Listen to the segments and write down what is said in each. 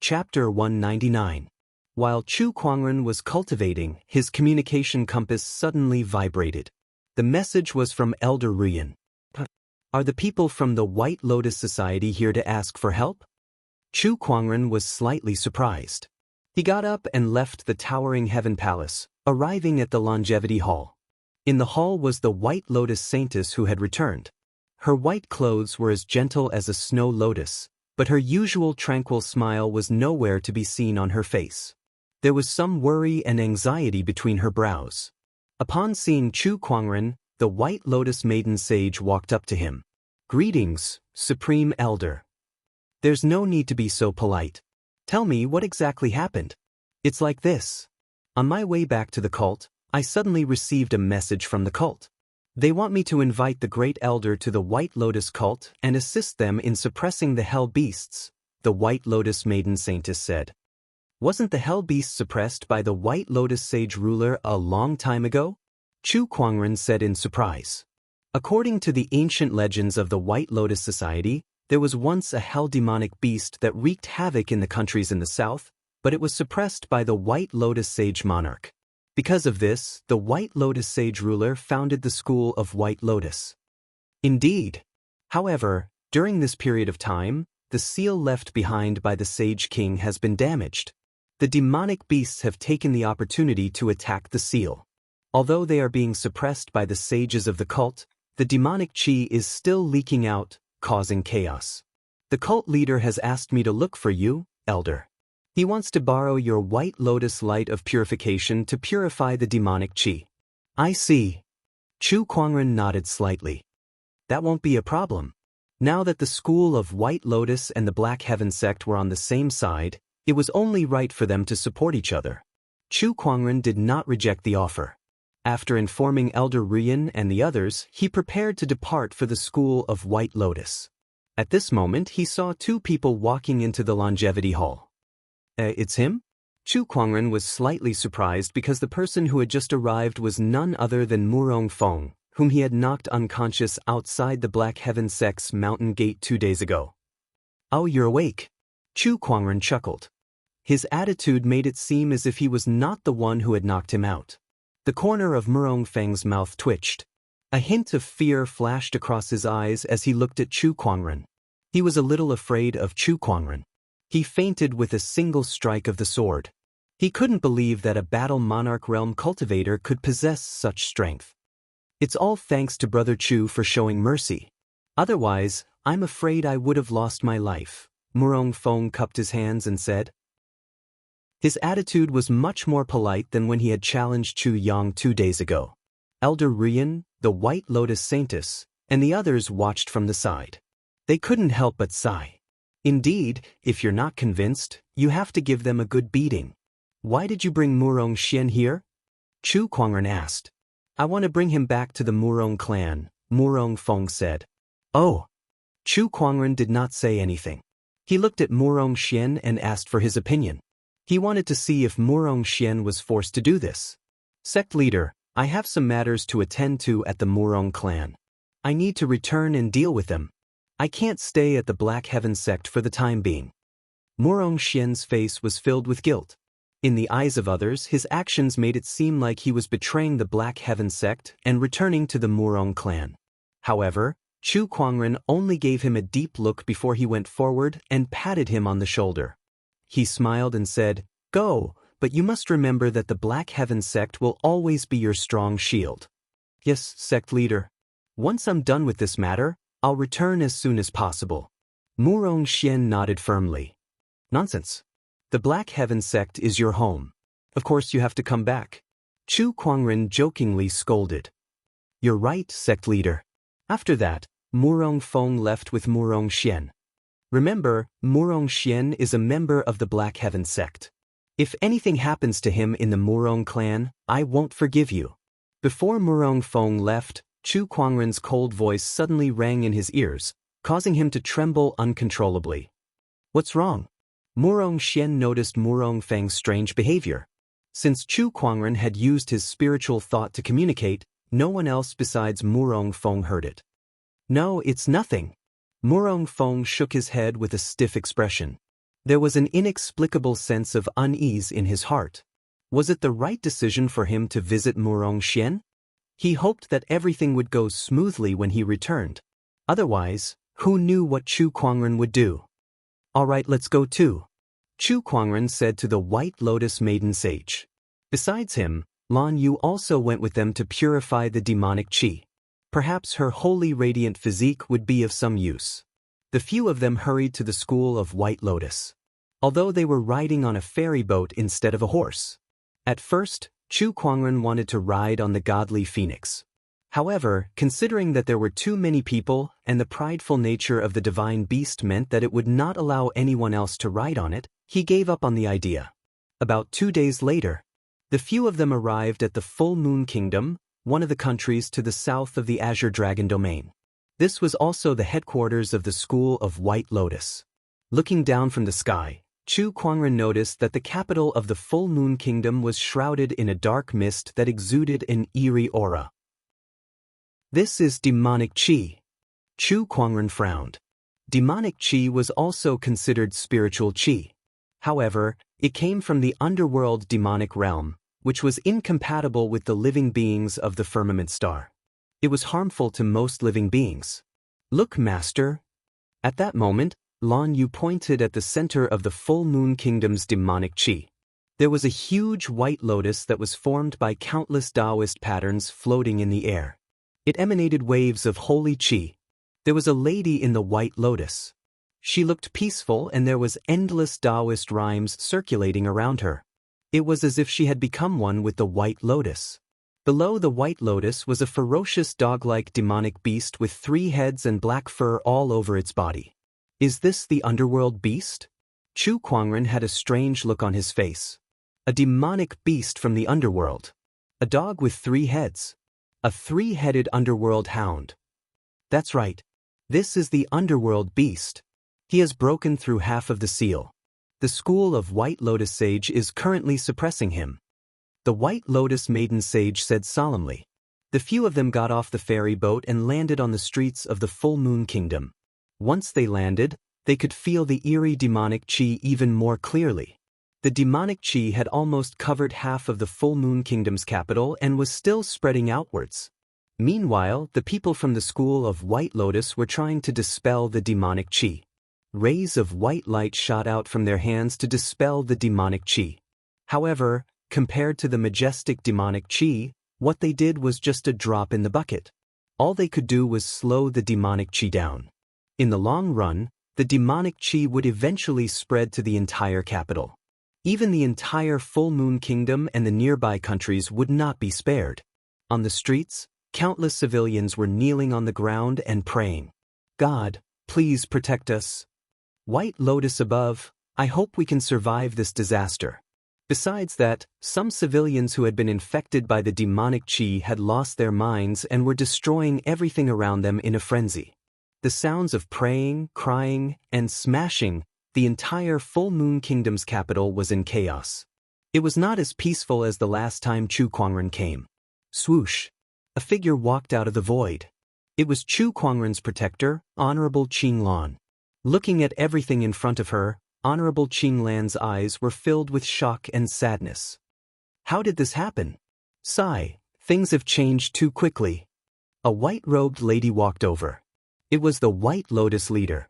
Chapter 199. While Chu Kuangren was cultivating, his communication compass suddenly vibrated. The message was from Elder Ruyan. Are the people from the White Lotus Society here to ask for help? Chu Kuangren was slightly surprised. He got up and left the towering Heaven Palace, arriving at the Longevity Hall. In the hall was the White Lotus Saintess who had returned. Her white clothes were as gentle as a snow lotus, but her usual tranquil smile was nowhere to be seen on her face. There was some worry and anxiety between her brows. Upon seeing Chu Kuangren, the White Lotus Maiden Sage walked up to him. "Greetings, Supreme Elder. There's no need to be so polite. Tell me what exactly happened." "It's like this. On my way back to the cult, I suddenly received a message from the cult. They want me to invite the Great Elder to the White Lotus cult and assist them in suppressing the Hell Beasts," the White Lotus Maiden Saintess said. "Wasn't the Hell Beast suppressed by the White Lotus Sage ruler a long time ago?" Chu Kuangren said in surprise. According to the ancient legends of the White Lotus Society, there was once a hell demonic beast that wreaked havoc in the countries in the south, but it was suppressed by the White Lotus Sage monarch. Because of this, the White Lotus Sage ruler founded the School of White Lotus. Indeed. However, during this period of time, the seal left behind by the Sage King has been damaged. The demonic beasts have taken the opportunity to attack the seal. Although they are being suppressed by the sages of the cult, the demonic chi is still leaking out, causing chaos. The cult leader has asked me to look for you, Elder. He wants to borrow your White Lotus Light of Purification to purify the demonic chi. I see. Chu Kuangren nodded slightly. That won't be a problem. Now that the School of White Lotus and the Black Heaven sect were on the same side, it was only right for them to support each other. Chu Kuangren did not reject the offer. After informing Elder Ruyan and the others, he prepared to depart for the School of White Lotus. At this moment, he saw two people walking into the Longevity Hall. It's him? Chu Kuangren was slightly surprised because the person who had just arrived was none other than Murong Feng, whom he had knocked unconscious outside the Black Heaven sect's mountain gate 2 days ago. "Oh, you're awake." Chu Kuangren chuckled. His attitude made it seem as if he was not the one who had knocked him out. The corner of Murong Feng's mouth twitched. A hint of fear flashed across his eyes as he looked at Chu Kuangren. He was a little afraid of Chu Kuangren. He fainted with a single strike of the sword. He couldn't believe that a Battle Monarch Realm cultivator could possess such strength. "It's all thanks to Brother Chu for showing mercy. Otherwise, I'm afraid I would have lost my life," Murong Feng cupped his hands and said. His attitude was much more polite than when he had challenged Chu Yang 2 days ago. Elder Ruyan, the White Lotus Saintess, and the others watched from the side. They couldn't help but sigh. Indeed, if you're not convinced, you have to give them a good beating. "Why did you bring Murong Xian here?" Chu Kuangren asked. "I want to bring him back to the Murong clan," Murong Feng said. "Oh." Chu Kuangren did not say anything. He looked at Murong Xian and asked for his opinion. He wanted to see if Murong Xian was forced to do this. "Sect leader, I have some matters to attend to at the Murong clan. I need to return and deal with them. I can't stay at the Black Heaven sect for the time being." Murong Xian's face was filled with guilt. In the eyes of others, his actions made it seem like he was betraying the Black Heaven sect and returning to the Murong clan. However, Chu Kuangren only gave him a deep look before he went forward and patted him on the shoulder. He smiled and said, "Go, but you must remember that the Black Heaven sect will always be your strong shield." "Yes, sect leader. Once I'm done with this matter, I'll return as soon as possible." Murong Xian nodded firmly. "Nonsense. The Black Heaven sect is your home. Of course you have to come back." Chu Kuangren jokingly scolded. "You're right, sect leader." After that, Murong Feng left with Murong Xian. Remember, Murong Xian is a member of the Black Heaven sect. If anything happens to him in the Murong clan, I won't forgive you. Before Murong Feng left, Chu Kuangren's cold voice suddenly rang in his ears, causing him to tremble uncontrollably. "What's wrong?" Murong Xian noticed Murong Feng's strange behavior. Since Chu Kuangren had used his spiritual thought to communicate, no one else besides Murong Feng heard it. "No, it's nothing." Murong Feng shook his head with a stiff expression. There was an inexplicable sense of unease in his heart. Was it the right decision for him to visit Murongxian? He hoped that everything would go smoothly when he returned. Otherwise, who knew what Chu Kuangren would do? All right, let's go too, Chu Kuangren said to the White Lotus Maiden Sage. Besides him, Lan Yu also went with them to purify the demonic qi. Perhaps her wholly radiant physique would be of some use. The few of them hurried to the school of White Lotus. Although they were riding on a ferry boat instead of a horse. At first, Chu Kuangren wanted to ride on the godly phoenix. However, considering that there were too many people and the prideful nature of the divine beast meant that it would not allow anyone else to ride on it, he gave up on the idea. About 2 days later, the few of them arrived at the Full Moon Kingdom, one of the countries to the south of the Azure Dragon domain. This was also the headquarters of the School of White Lotus. Looking down from the sky, Chu Kuangren noticed that the capital of the Full Moon Kingdom was shrouded in a dark mist that exuded an eerie aura. This is demonic qi. Chu Kuangren frowned. Demonic qi was also considered spiritual qi. However, it came from the underworld demonic realm, which was incompatible with the living beings of the firmament star. It was harmful to most living beings. Look, Master. At that moment, Lan Yu pointed at the center of the Full Moon Kingdom's demonic qi. There was a huge white lotus that was formed by countless Daoist patterns floating in the air. It emanated waves of holy qi. There was a lady in the white lotus. She looked peaceful and there was endless Daoist rhymes circulating around her. It was as if she had become one with the white lotus. Below the white lotus was a ferocious dog-like demonic beast with 3 heads and black fur all over its body. Is this the underworld beast? Chu Kuangren had a strange look on his face. A demonic beast from the underworld. A dog with 3 heads. A 3-headed underworld hound. That's right. This is the underworld beast. He has broken through half of the seal. The school of White Lotus Sage is currently suppressing him. The White Lotus Maiden Sage said solemnly. The few of them got off the ferry boat and landed on the streets of the Full Moon Kingdom. Once they landed, they could feel the eerie demonic qi even more clearly. The demonic qi had almost covered half of the Full Moon Kingdom's capital and was still spreading outwards. Meanwhile, the people from the school of White Lotus were trying to dispel the demonic qi. Rays of white light shot out from their hands to dispel the demonic qi. However, compared to the majestic demonic qi, what they did was just a drop in the bucket. All they could do was slow the demonic qi down. In the long run, the demonic qi would eventually spread to the entire capital. Even the entire Full Moon Kingdom and the nearby countries would not be spared. On the streets, countless civilians were kneeling on the ground and praying. God, please protect us. White Lotus above, I hope we can survive this disaster. Besides that, some civilians who had been infected by the demonic qi had lost their minds and were destroying everything around them in a frenzy. The sounds of praying, crying, and smashing, the entire Full Moon Kingdom's capital was in chaos. It was not as peaceful as the last time Chu Kuangren came. Swoosh! A figure walked out of the void. It was Chu Kuangren's protector, Honorable Qing Lan. Looking at everything in front of her, Honorable Qing Lan's eyes were filled with shock and sadness. How did this happen? Sigh, things have changed too quickly. A white-robed lady walked over. It was the White Lotus leader.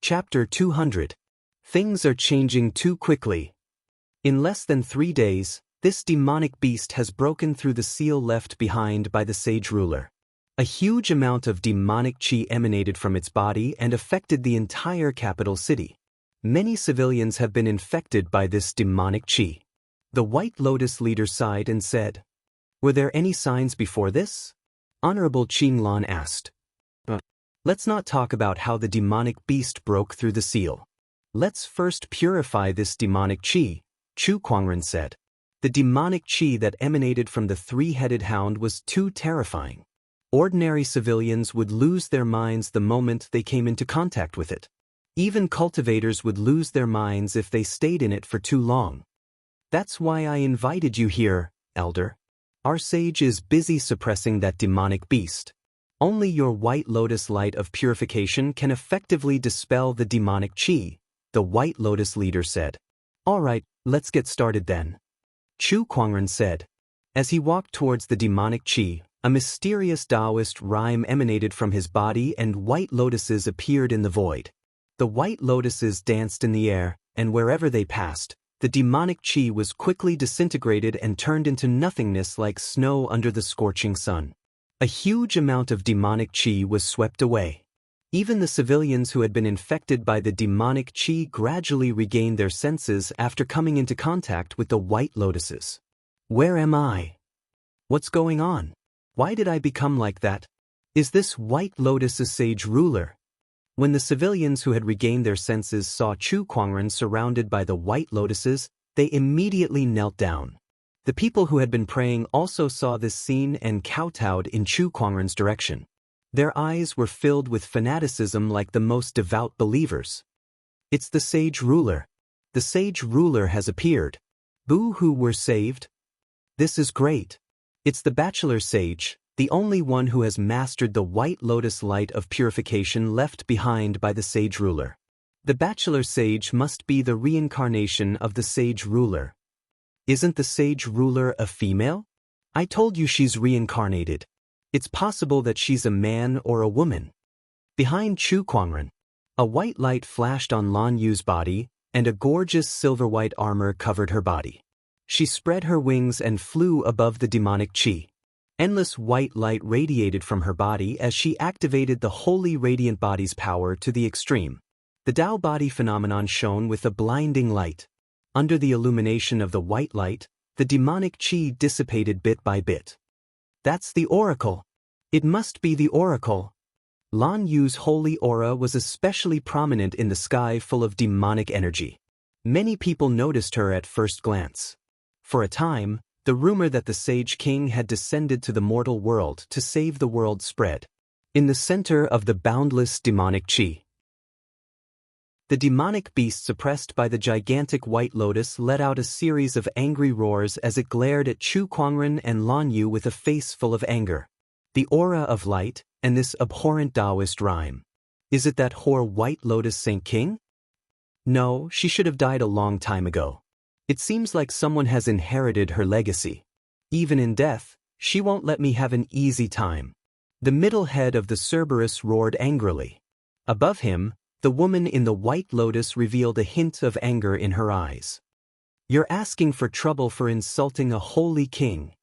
Chapter 200. Things are changing too quickly. In less than 3 days, this demonic beast has broken through the seal left behind by the sage ruler. A huge amount of demonic qi emanated from its body and affected the entire capital city. Many civilians have been infected by this demonic qi. The White Lotus leader sighed and said, "Were there any signs before this?" Honorable Qing Lan asked. Let's not talk about how the demonic beast broke through the seal. Let's first purify this demonic qi, Chu Kuangren said. The demonic qi that emanated from the 3-headed hound was too terrifying. Ordinary civilians would lose their minds the moment they came into contact with it. Even cultivators would lose their minds if they stayed in it for too long. That's why I invited you here, Elder. Our sage is busy suppressing that demonic beast. Only your white lotus light of purification can effectively dispel the demonic qi, the White Lotus leader said. All right, let's get started then. Chu Kuangren said. As he walked towards the demonic qi, a mysterious Daoist rhyme emanated from his body and white lotuses appeared in the void. The white lotuses danced in the air, and wherever they passed, the demonic qi was quickly disintegrated and turned into nothingness like snow under the scorching sun. A huge amount of demonic qi was swept away. Even the civilians who had been infected by the demonic qi gradually regained their senses after coming into contact with the white lotuses. Where am I? What's going on? Why did I become like that? Is this white lotus a sage ruler? When the civilians who had regained their senses saw Chu Kuangren surrounded by the white lotuses, they immediately knelt down. The people who had been praying also saw this scene and kowtowed in Chu Kuangren's direction. Their eyes were filled with fanaticism like the most devout believers. It's the sage ruler. The sage ruler has appeared. Boo-hoo, we're saved. This is great. It's the bachelor sage, the only one who has mastered the white lotus light of purification left behind by the sage ruler. The bachelor sage must be the reincarnation of the sage ruler. Isn't the sage ruler a female? I told you she's reincarnated. It's possible that she's a man or a woman. Behind Chu Kuangren, a white light flashed on Lan Yu's body, and a gorgeous silver-white armor covered her body. She spread her wings and flew above the demonic qi. Endless white light radiated from her body as she activated the holy radiant body's power to the extreme. The Tao body phenomenon shone with a blinding light. Under the illumination of the white light, the demonic qi dissipated bit by bit. That's the oracle. It must be the oracle. Lan Yu's holy aura was especially prominent in the sky full of demonic energy. Many people noticed her at first glance. For a time, the rumor that the Sage King had descended to the mortal world to save the world spread. In the center of the boundless demonic qi, the demonic beast suppressed by the gigantic white lotus let out a series of angry roars as it glared at Chu Kuangren and Lan Yu with a face full of anger. The aura of light, and this abhorrent Daoist rhyme. Is it that whore white lotus Saint King? No, she should have died a long time ago. It seems like someone has inherited her legacy. Even in death, she won't let me have an easy time. The middle head of the Cerberus roared angrily. Above him, the woman in the white lotus revealed a hint of anger in her eyes. You're asking for trouble for insulting a holy king.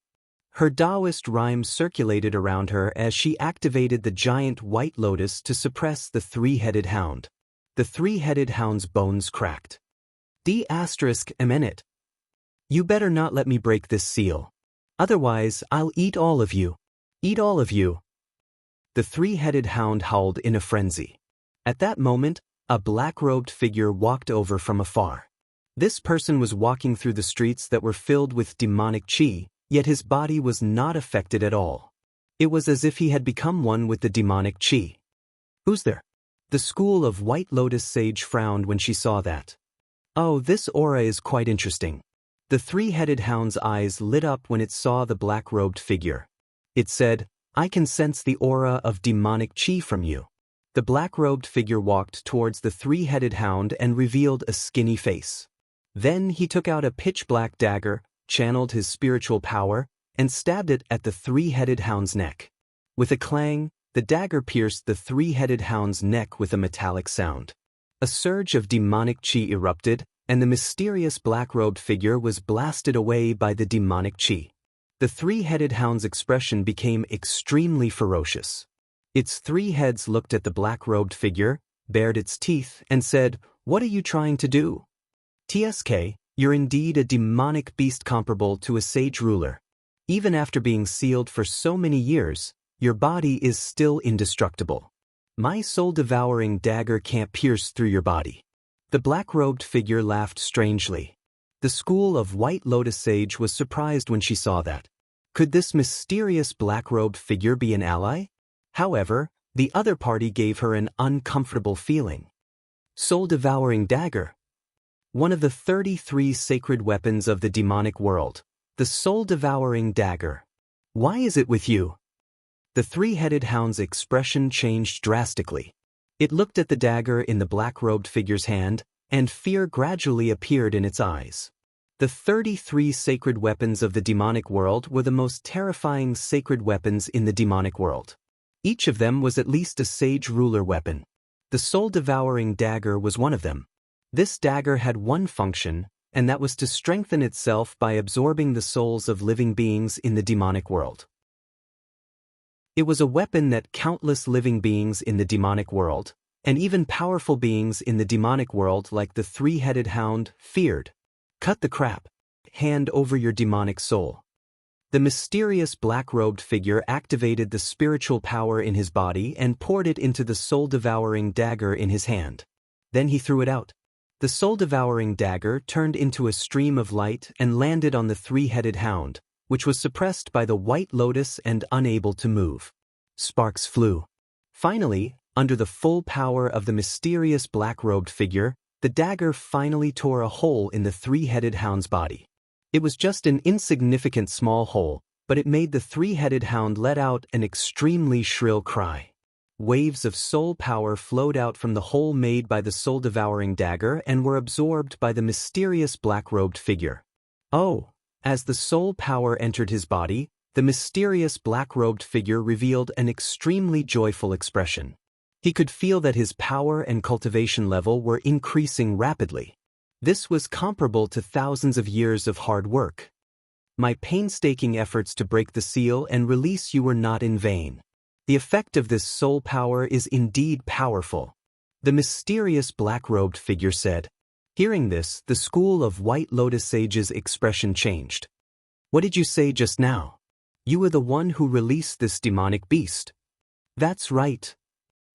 Her Daoist rhyme circulated around her as she activated the giant white lotus to suppress the three-headed hound. The three-headed hound's bones cracked. D***it. You better not let me break this seal. Otherwise, I'll eat all of you. Eat all of you. The three-headed hound howled in a frenzy. At that moment, a black-robed figure walked over from afar. This person was walking through the streets that were filled with demonic qi, yet his body was not affected at all. It was as if he had become one with the demonic qi. Who's there? The school of White Lotus Sage frowned when she saw that. Oh, this aura is quite interesting. The three-headed hound's eyes lit up when it saw the black-robed figure. It said, I can sense the aura of demonic qi from you. The black-robed figure walked towards the three-headed hound and revealed a skinny face. Then he took out a pitch-black dagger, channeled his spiritual power, and stabbed it at the three-headed hound's neck. With a clang, the dagger pierced the three-headed hound's neck with a metallic sound. A surge of demonic qi erupted, and the mysterious black-robed figure was blasted away by the demonic qi. The three-headed hound's expression became extremely ferocious. Its three heads looked at the black-robed figure, bared its teeth, and said, What are you trying to do? TSK, you're indeed a demonic beast comparable to a sage ruler. Even after being sealed for so many years, your body is still indestructible. My soul-devouring dagger can't pierce through your body. The black-robed figure laughed strangely. The school of White Lotus Sage was surprised when she saw that. Could this mysterious black-robed figure be an ally? However, the other party gave her an uncomfortable feeling. Soul-devouring dagger. One of the 33 sacred weapons of the demonic world. The soul-devouring dagger. Why is it with you? The three-headed hound's expression changed drastically. It looked at the dagger in the black-robed figure's hand, and fear gradually appeared in its eyes. The 33 sacred weapons of the demonic world were the most terrifying sacred weapons in the demonic world. Each of them was at least a sage ruler weapon. The soul-devouring dagger was one of them. This dagger had one function, and that was to strengthen itself by absorbing the souls of living beings in the demonic world. It was a weapon that countless living beings in the demonic world, and even powerful beings in the demonic world like the three-headed hound, feared. Cut the crap. Hand over your demonic soul. The mysterious black-robed figure activated the spiritual power in his body and poured it into the soul-devouring dagger in his hand. Then he threw it out. The soul-devouring dagger turned into a stream of light and landed on the three-headed hound, which was suppressed by the white lotus and unable to move. Sparks flew. Finally, under the full power of the mysterious black-robed figure, the dagger finally tore a hole in the three-headed hound's body. It was just an insignificant small hole, but it made the three-headed hound let out an extremely shrill cry. Waves of soul power flowed out from the hole made by the soul-devouring dagger and were absorbed by the mysterious black-robed figure. Oh! As the soul power entered his body, the mysterious black-robed figure revealed an extremely joyful expression. He could feel that his power and cultivation level were increasing rapidly. This was comparable to thousands of years of hard work. My painstaking efforts to break the seal and release you were not in vain. The effect of this soul power is indeed powerful, the mysterious black-robed figure said. Hearing this, the school of White Lotus sages' expression changed. What did you say just now? You were the one who released this demonic beast. That's right.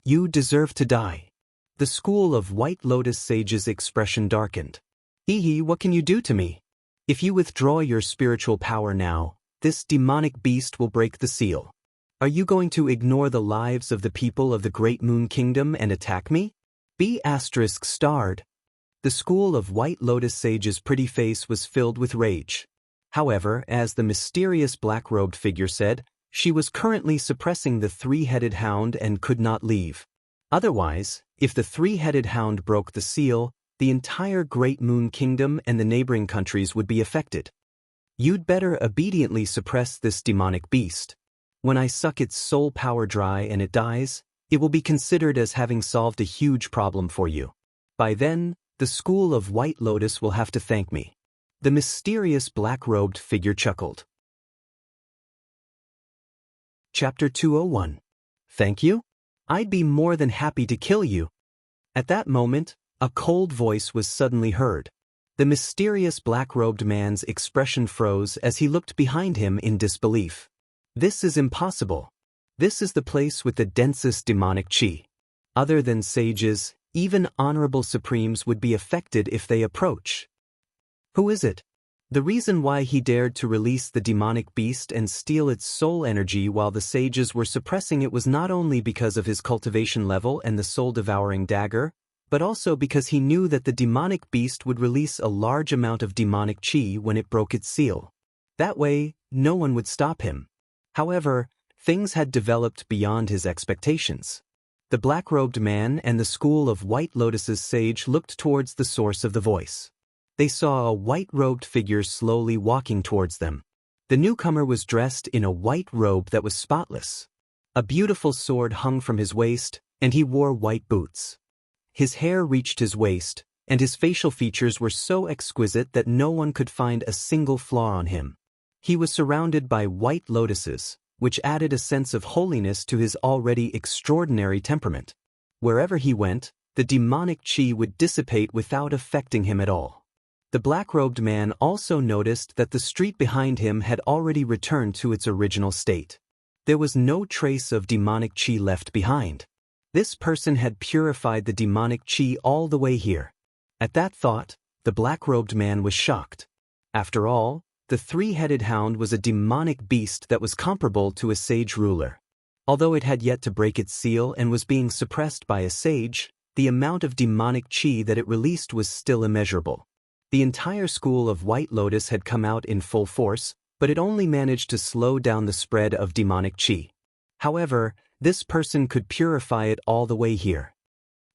You deserve to die. The school of White Lotus sages' expression darkened. Hee, what can you do to me? If you withdraw your spiritual power now, this demonic beast will break the seal. Are you going to ignore the lives of the people of the Great Moon Kingdom and attack me? B*****. The school of White Lotus sages' pretty face was filled with rage. However, as the mysterious black-robed figure said, she was currently suppressing the three-headed hound and could not leave. Otherwise, if the three-headed hound broke the seal, the entire Great Moon Kingdom and the neighboring countries would be affected. You'd better obediently suppress this demonic beast. When I suck its soul power dry and it dies, it will be considered as having solved a huge problem for you. By then, the school of White Lotus will have to thank me. The mysterious black-robed figure chuckled. Chapter 201. Thank you? I'd be more than happy to kill you. At that moment, a cold voice was suddenly heard. The mysterious black-robed man's expression froze as he looked behind him in disbelief. This is impossible. This is the place with the densest demonic chi. Other than sages, even honorable supremes would be affected if they approach. Who is it? The reason why he dared to release the demonic beast and steal its soul energy while the sages were suppressing it was not only because of his cultivation level and the soul-devouring dagger, but also because he knew that the demonic beast would release a large amount of demonic chi when it broke its seal. That way, no one would stop him. However, things had developed beyond his expectations. The black-robed man and the school of White Lotus's sage looked towards the source of the voice. They saw a white-robed figure slowly walking towards them. The newcomer was dressed in a white robe that was spotless. A beautiful sword hung from his waist, and he wore white boots. His hair reached his waist, and his facial features were so exquisite that no one could find a single flaw on him. He was surrounded by white lotuses, which added a sense of holiness to his already extraordinary temperament. Wherever he went, the demonic chi would dissipate without affecting him at all. The black-robed man also noticed that the street behind him had already returned to its original state. There was no trace of demonic chi left behind. This person had purified the demonic chi all the way here. At that thought, the black-robed man was shocked. After all, the three-headed hound was a demonic beast that was comparable to a sage ruler. Although it had yet to break its seal and was being suppressed by a sage, the amount of demonic chi that it released was still immeasurable. The entire school of White Lotus had come out in full force, but it only managed to slow down the spread of demonic chi. However, this person could purify it all the way here.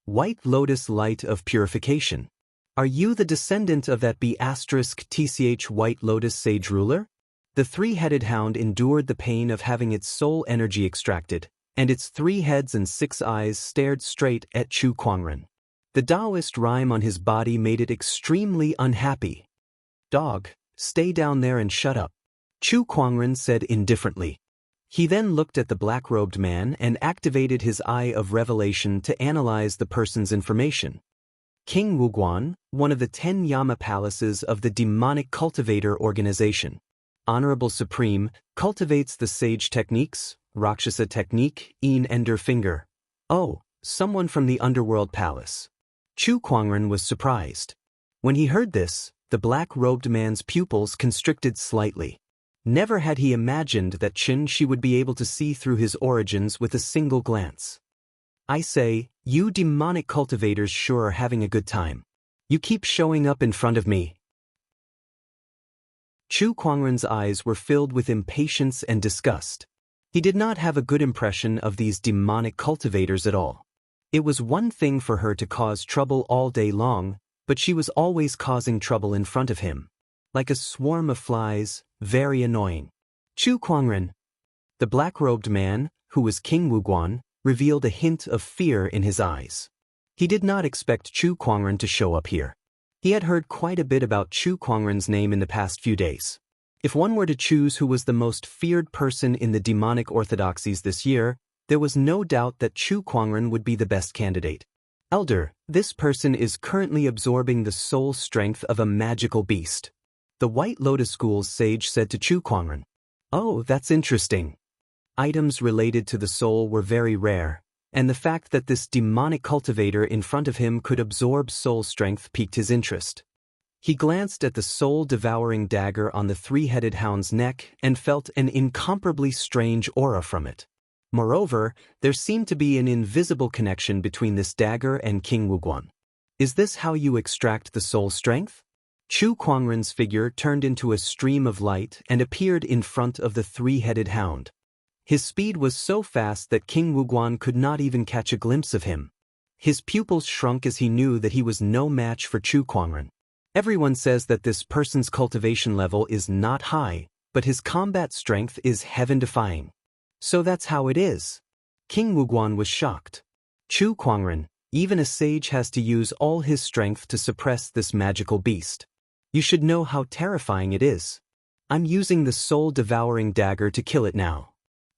White Lotus Light of Purification. Are you the descendant of that B*TCH White Lotus Sage ruler? The three-headed hound endured the pain of having its soul energy extracted, and its 3 heads and 6 eyes stared straight at Chu Kuangren. The Daoist rhyme on his body made it extremely unhappy. Dog, stay down there and shut up, Chu Kuangren said indifferently. He then looked at the black-robed man and activated his Eye of Revelation to analyze the person's information. King Wuguan, one of the 10 Yama palaces of the demonic cultivator organization. Honorable Supreme, cultivates the sage techniques, Rakshasa technique, Ender finger. Oh, someone from the underworld palace. Chu Kuangren was surprised. When he heard this, the black-robed man's pupils constricted slightly. Never had he imagined that Shi would be able to see through his origins with a single glance. I say, you demonic cultivators sure are having a good time. You keep showing up in front of me. Chu Kuangren's eyes were filled with impatience and disgust. He did not have a good impression of these demonic cultivators at all. It was one thing for her to cause trouble all day long, but she was always causing trouble in front of him. Like a swarm of flies, very annoying. Chu Kuangren. The black-robed man, who was King Wuguan, revealed a hint of fear in his eyes. He did not expect Chu Kuangren to show up here. He had heard quite a bit about Chu Kuangren's name in the past few days. If one were to choose who was the most feared person in the demonic orthodoxies this year, there was no doubt that Chu Kuangren would be the best candidate. Elder, this person is currently absorbing the soul strength of a magical beast. The White Lotus School's sage said to Chu Kuangren. Oh, that's interesting. Items related to the soul were very rare, and the fact that this demonic cultivator in front of him could absorb soul strength piqued his interest. He glanced at the soul-devouring dagger on the three-headed hound's neck and felt an incomparably strange aura from it. Moreover, there seemed to be an invisible connection between this dagger and King Wuguan. Is this how you extract the soul strength? Chu Kuangren's figure turned into a stream of light and appeared in front of the three-headed hound. His speed was so fast that King Wuguan could not even catch a glimpse of him. His pupils shrunk as he knew that he was no match for Chu Kuangren. Everyone says that this person's cultivation level is not high, but his combat strength is heaven-defying. So that's how it is. King Wuguan was shocked. Chu Kuangren, even a sage has to use all his strength to suppress this magical beast. You should know how terrifying it is. I'm using the soul-devouring dagger to kill it now.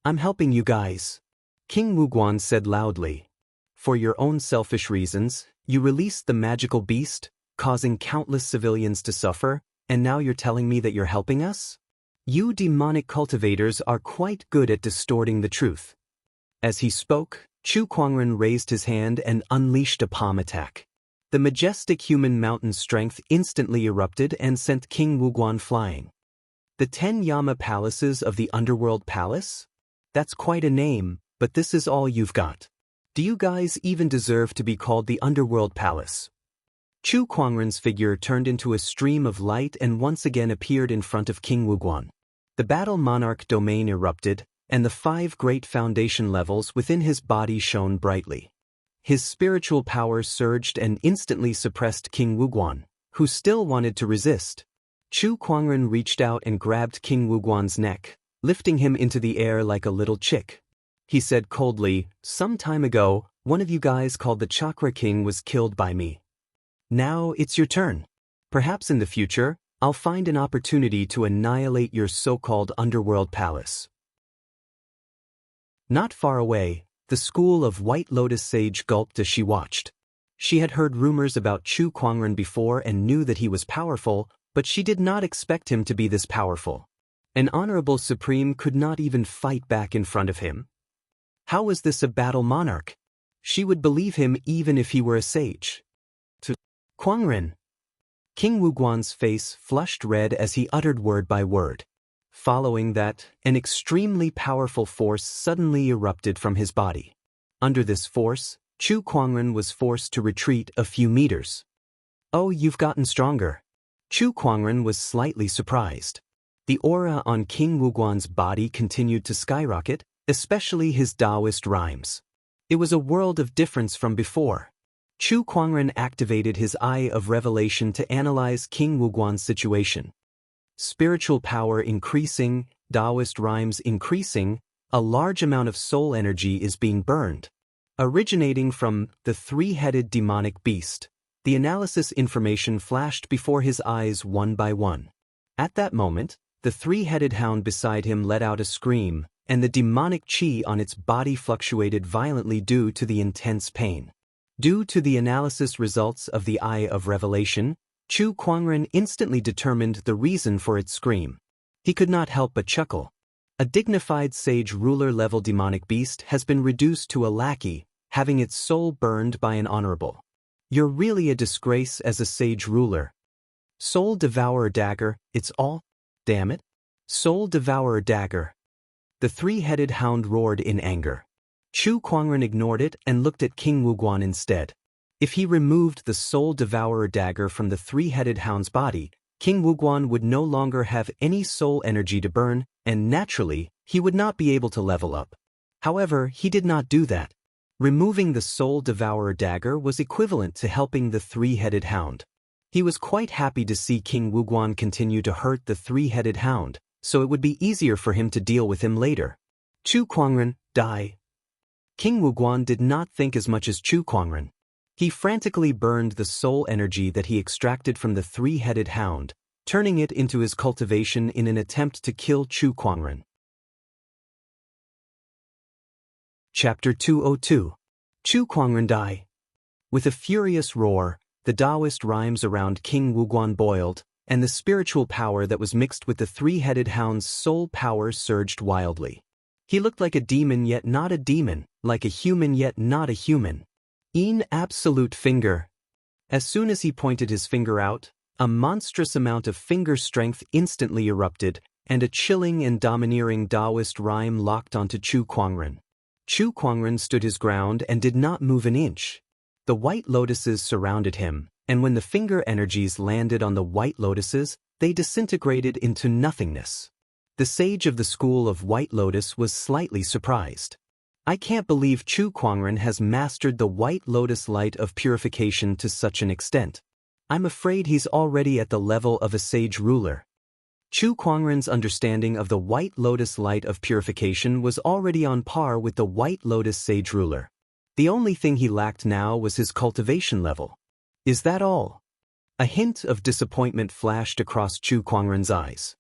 I'm helping you guys. King Wuguan said loudly. For your own selfish reasons, you released the magical beast, causing countless civilians to suffer, and now you're telling me that you're helping us? You demonic cultivators are quite good at distorting the truth. As he spoke, Chu Kuangren raised his hand and unleashed a palm attack. The majestic human mountain strength instantly erupted and sent King Wuguan flying. The 10 Yama palaces of the Underworld Palace? That's quite a name, but this is all you've got. Do you guys even deserve to be called the Underworld Palace? Chu Kuangren's figure turned into a stream of light and once again appeared in front of King Wuguan. The Battle Monarch domain erupted, and the 5 great foundation levels within his body shone brightly. His spiritual power surged and instantly suppressed King Wuguan, who still wanted to resist. Chu Kuangren reached out and grabbed King Wuguan's neck, lifting him into the air like a little chick. He said coldly, some time ago, one of you guys called the Chakra King was killed by me. Now it's your turn. Perhaps in the future, I'll find an opportunity to annihilate your so-called underworld palace. Not far away, the school of White Lotus Sage gulped as she watched. She had heard rumors about Chu Kuangren before and knew that he was powerful, but she did not expect him to be this powerful. An honorable supreme could not even fight back in front of him. How was this a battle monarch? She would believe him even if he were a sage. To Kuangren. King Wuguan's face flushed red as he uttered word by word. Following that, an extremely powerful force suddenly erupted from his body. Under this force, Chu Kuangren was forced to retreat a few meters. Oh, you've gotten stronger. Chu Kuangren was slightly surprised. The aura on King Wuguan's body continued to skyrocket, especially his Daoist rhymes. It was a world of difference from before. Chu Kuangren activated his Eye of Revelation to analyze King Wuguan's situation. Spiritual power increasing, Daoist rhymes increasing, a large amount of soul energy is being burned. Originating from the three-headed demonic beast, the analysis information flashed before his eyes one by one. At that moment, the three-headed hound beside him let out a scream, and the demonic qi on its body fluctuated violently due to the intense pain. Due to the analysis results of the Eye of Revelation, Chu Kuangren instantly determined the reason for its scream. He could not help but chuckle. A dignified sage ruler-level demonic beast has been reduced to a lackey, having its soul burned by an honorable. You're really a disgrace as a sage ruler. Soul Devourer Dagger, it's all? Damn it. Soul Devourer Dagger. The three-headed hound roared in anger. Chu Kuangren ignored it and looked at King Wuguan instead. If he removed the Soul Devourer Dagger from the three-headed hound's body, King Wuguan would no longer have any soul energy to burn, and naturally, he would not be able to level up. However, he did not do that. Removing the Soul Devourer Dagger was equivalent to helping the three-headed hound. He was quite happy to see King Wuguan continue to hurt the three-headed hound, so it would be easier for him to deal with him later. Chu Kuangren, die. King Wuguan did not think as much as Chu Kuangren. He frantically burned the soul energy that he extracted from the three-headed hound, turning it into his cultivation in an attempt to kill Chu Kuangren. Chapter 202. Chu Kuangren die. With a furious roar, the Daoist rhymes around King Wuguan boiled, and the spiritual power that was mixed with the three-headed hound's soul power surged wildly. He looked like a demon yet not a demon, like a human yet not a human. In absolute finger. As soon as he pointed his finger out, a monstrous amount of finger strength instantly erupted, and a chilling and domineering Daoist rhyme locked onto Chu Kuangren. Chu Kuangren stood his ground and did not move an inch. The white lotuses surrounded him, and when the finger energies landed on the white lotuses, they disintegrated into nothingness. The sage of the school of White Lotus was slightly surprised. I can't believe Chu Kuangren has mastered the White Lotus light of purification to such an extent. I'm afraid he's already at the level of a sage ruler. Chu Kuangren's understanding of the White Lotus light of purification was already on par with the White Lotus sage ruler. The only thing he lacked now was his cultivation level. Is that all? A hint of disappointment flashed across Chu Kuangren's eyes.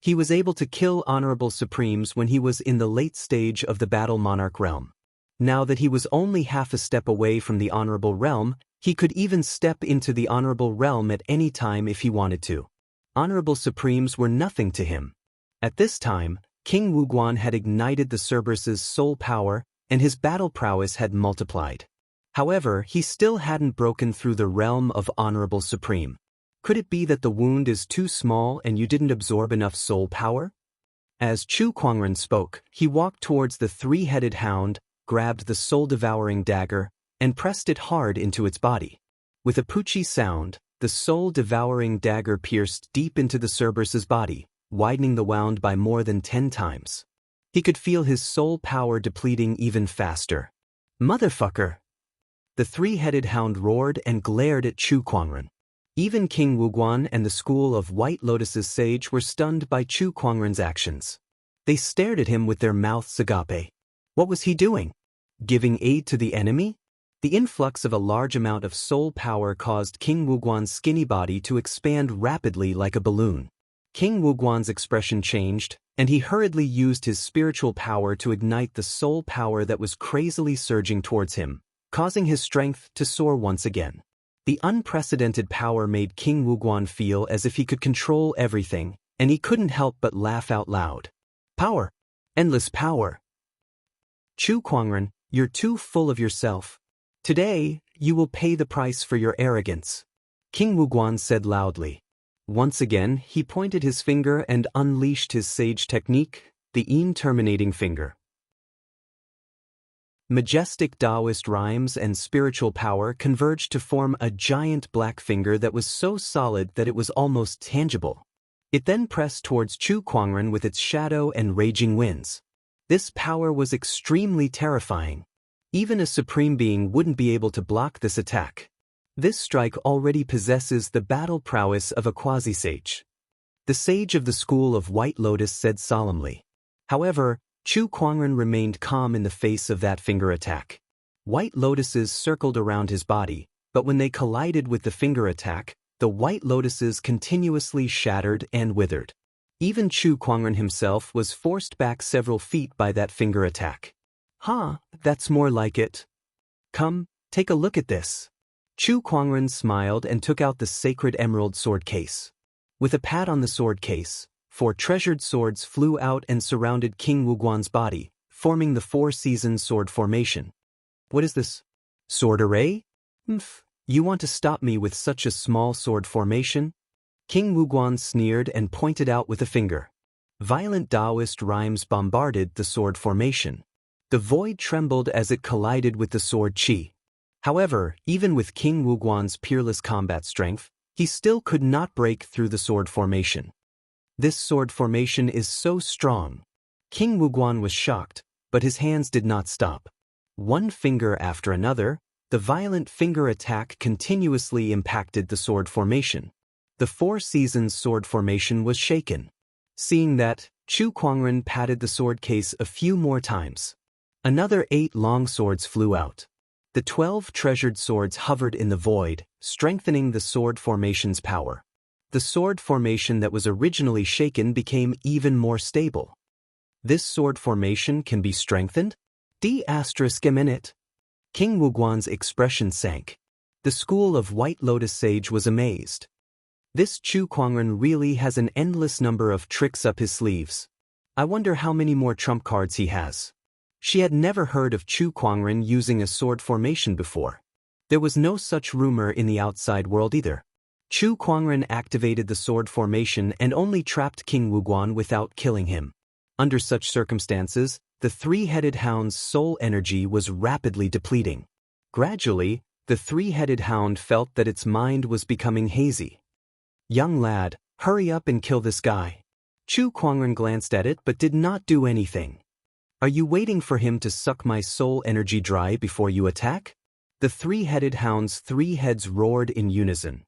He was able to kill Honorable Supremes when he was in the late stage of the Battle Monarch realm. Now that he was only half a step away from the Honorable realm, he could even step into the Honorable realm at any time if he wanted to. Honorable Supremes were nothing to him. At this time, King Wuguan had ignited the Cerberus's soul power, and his battle prowess had multiplied. However, he still hadn't broken through the realm of Honorable Supreme. Could it be that the wound is too small and you didn't absorb enough soul power? As Chu Kuangren spoke, he walked towards the three-headed hound, grabbed the soul-devouring dagger, and pressed it hard into its body. With a poochie sound, the soul-devouring dagger pierced deep into the Cerberus's body, widening the wound by more than 10 times. He could feel his soul power depleting even faster. Motherfucker! The three-headed hound roared and glared at Chu Kuangren. Even King Wuguan and the school of White Lotus's sage were stunned by Chu Kuangren's actions. They stared at him with their mouths agape. What was he doing? Giving aid to the enemy? The influx of a large amount of soul power caused King Wuguan's skinny body to expand rapidly like a balloon. King Wuguan's expression changed, and he hurriedly used his spiritual power to ignite the soul power that was crazily surging towards him, causing his strength to soar once again. The unprecedented power made King Wuguan feel as if he could control everything, and he couldn't help but laugh out loud. Power! Endless power! Chu Kuangren, you're too full of yourself. Today, you will pay the price for your arrogance. King Wuguan said loudly. Once again, he pointed his finger and unleashed his sage technique, the terminating finger. Majestic Daoist rhymes and spiritual power converged to form a giant black finger that was so solid that it was almost tangible. It then pressed towards Chu Kuangren with its shadow and raging winds. This power was extremely terrifying. Even a supreme being wouldn't be able to block this attack. This strike already possesses the battle prowess of a quasi-sage. The sage of the school of White Lotus said solemnly. However, Chu Kuangren remained calm in the face of that finger attack. White lotuses circled around his body, but when they collided with the finger attack, the white lotuses continuously shattered and withered. Even Chu Kuangren himself was forced back several feet by that finger attack. That's more like it. Come, take a look at this. Chu Kuangren smiled and took out the sacred emerald sword case. With a pat on the sword case, 4 treasured swords flew out and surrounded King Wuguan's body, forming the 4-season sword formation. What is this? Sword array? You want to stop me with such a small sword formation? King Wuguan sneered and pointed out with a finger. Violent Daoist rhymes bombarded the sword formation. The void trembled as it collided with the sword chi. However, even with King Wuguan's peerless combat strength, he still could not break through the sword formation. This sword formation is so strong. King Wuguan was shocked, but his hands did not stop. One finger after another, the violent finger attack continuously impacted the sword formation. The 4 seasons sword formation was shaken. Seeing that, Chu Kuangren patted the sword case a few more times. Another 8 long swords flew out. The 12 treasured swords hovered in the void, strengthening the sword formation's power. The sword formation that was originally shaken became even more stable. This sword formation can be strengthened? D***. King Wuguan's expression sank. The school of White Lotus Sage was amazed. This Chu Kuangren really has an endless number of tricks up his sleeves. I wonder how many more trump cards he has. She had never heard of Chu Kuangren using a sword formation before. There was no such rumor in the outside world either. Chu Kuangren activated the sword formation and only trapped King Wuguan without killing him. Under such circumstances, the 3-headed hound's soul energy was rapidly depleting. Gradually, the 3-headed hound felt that its mind was becoming hazy. Young lad, hurry up and kill this guy. Chu Kuangren glanced at it but did not do anything. Are you waiting for him to suck my soul energy dry before you attack? The 3-headed hound's 3 heads roared in unison.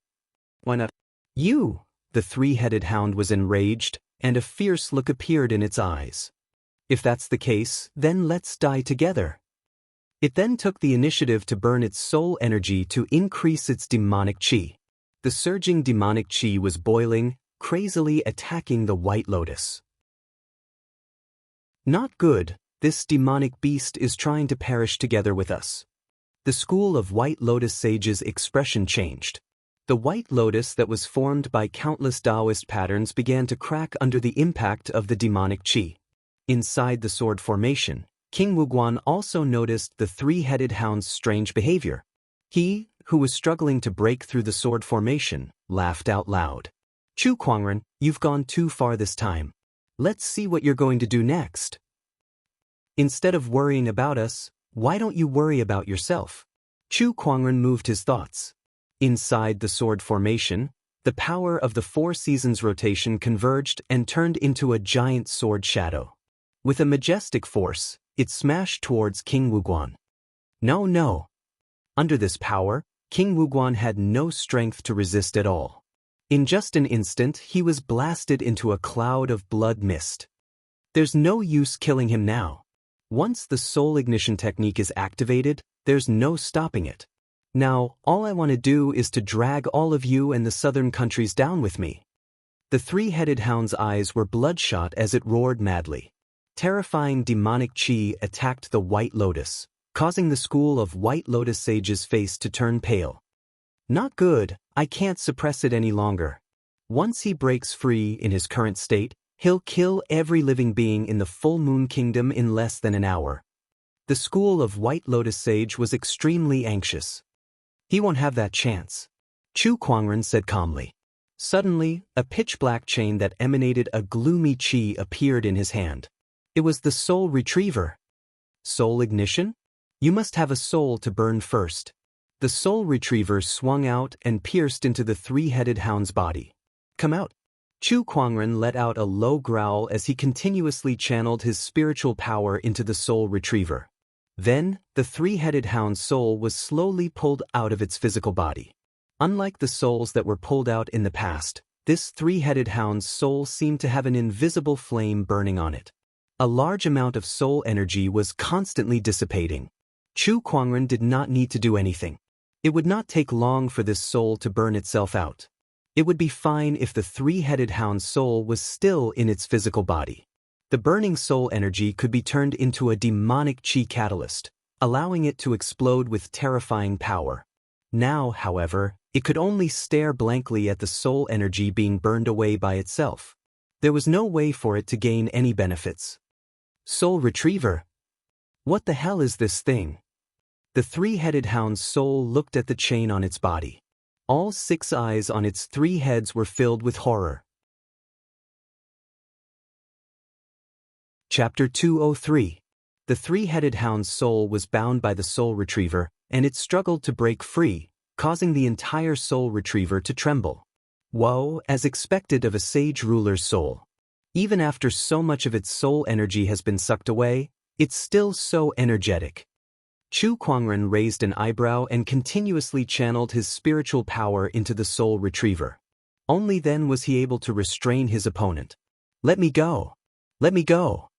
Why not? You! The 3-headed hound was enraged, and a fierce look appeared in its eyes. If that's the case, then let's die together. It then took the initiative to burn its soul energy to increase its demonic chi. The surging demonic chi was boiling, crazily attacking the White Lotus. Not good, this demonic beast is trying to perish together with us. The school of White Lotus sages' expression changed. The White Lotus that was formed by countless Daoist patterns began to crack under the impact of the demonic chi. Inside the sword formation, King Wuguan also noticed the 3-headed hound's strange behavior. He, who was struggling to break through the sword formation, laughed out loud. Chu Kuangren, you've gone too far this time. Let's see what you're going to do next. Instead of worrying about us, why don't you worry about yourself? Chu Kuangren moved his thoughts. Inside the sword formation, the power of the 4 seasons rotation converged and turned into a giant sword shadow. With a majestic force, it smashed towards King Wuguan. No. Under this power, King Wuguan had no strength to resist at all. In just an instant, he was blasted into a cloud of blood mist. There's no use killing him now. Once the soul ignition technique is activated, there's no stopping it. Now, all I want to do is to drag all of you and the southern countries down with me. The 3-headed hound's eyes were bloodshot as it roared madly. Terrifying demonic chi attacked the White Lotus, causing the school of White Lotus sages' face to turn pale. Not good, I can't suppress it any longer. Once he breaks free in his current state, he'll kill every living being in the Full Moon Kingdom in less than an hour. The school of White Lotus Sage was extremely anxious. He won't have that chance. Chu Kuangren said calmly. Suddenly, a pitch-black chain that emanated a gloomy chi appeared in his hand. It was the soul retriever. Soul ignition? You must have a soul to burn first. The soul retriever swung out and pierced into the 3-headed hound's body. Come out. Chu Kuangren let out a low growl as he continuously channeled his spiritual power into the soul retriever. Then, the three-headed hound's soul was slowly pulled out of its physical body. Unlike the souls that were pulled out in the past, this three-headed hound's soul seemed to have an invisible flame burning on it. A large amount of soul energy was constantly dissipating. Chu Kuangren did not need to do anything. It would not take long for this soul to burn itself out. It would be fine if the three-headed hound's soul was still in its physical body. The burning soul energy could be turned into a demonic qi catalyst, allowing it to explode with terrifying power. Now, however, it could only stare blankly at the soul energy being burned away by itself. There was no way for it to gain any benefits. Soul retriever? What the hell is this thing? The three-headed hound's soul looked at the chain on its body. All 6 eyes on its 3 heads were filled with horror. Chapter 203. The three-headed hound's soul was bound by the soul retriever, and it struggled to break free, causing the entire soul retriever to tremble. Woe, as expected of a sage ruler's soul. Even after so much of its soul energy has been sucked away, it's still so energetic. Chu Kuangren raised an eyebrow and continuously channeled his spiritual power into the soul retriever. Only then was he able to restrain his opponent. "Let me go! Let me go!"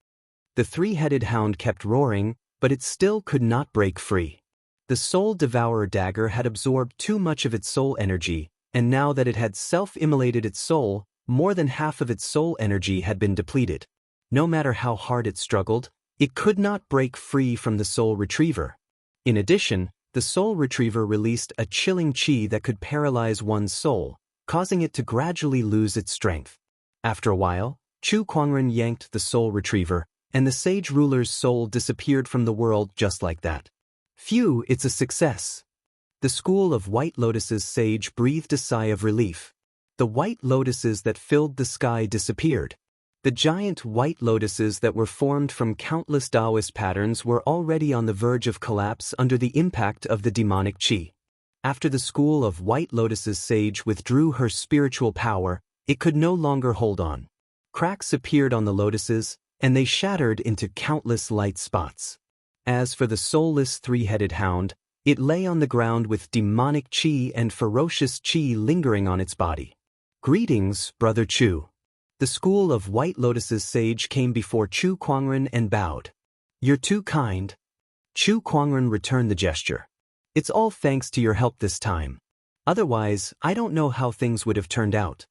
The three-headed hound kept roaring, but it still could not break free. The soul devourer dagger had absorbed too much of its soul energy, and now that it had self-immolated its soul, more than half of its soul energy had been depleted. No matter how hard it struggled, it could not break free from the soul retriever. In addition, the soul retriever released a chilling qi that could paralyze one's soul, causing it to gradually lose its strength. After a while, Chu Kuangren yanked the soul retriever, and the sage ruler's soul disappeared from the world just like that. Phew, it's a success. The school of white lotuses sage breathed a sigh of relief. The white lotuses that filled the sky disappeared. The giant white lotuses that were formed from countless Daoist patterns were already on the verge of collapse under the impact of the demonic qi. After the school of white lotuses sage withdrew her spiritual power, it could no longer hold on. Cracks appeared on the lotuses, and they shattered into countless light spots. As for the soulless three-headed hound, it lay on the ground with demonic qi and ferocious qi lingering on its body. "Greetings, Brother Chu." The school of white lotuses sage came before Chu Kuangren and bowed. "You're too kind." Chu Kuangren returned the gesture. "It's all thanks to your help this time. Otherwise, I don't know how things would have turned out.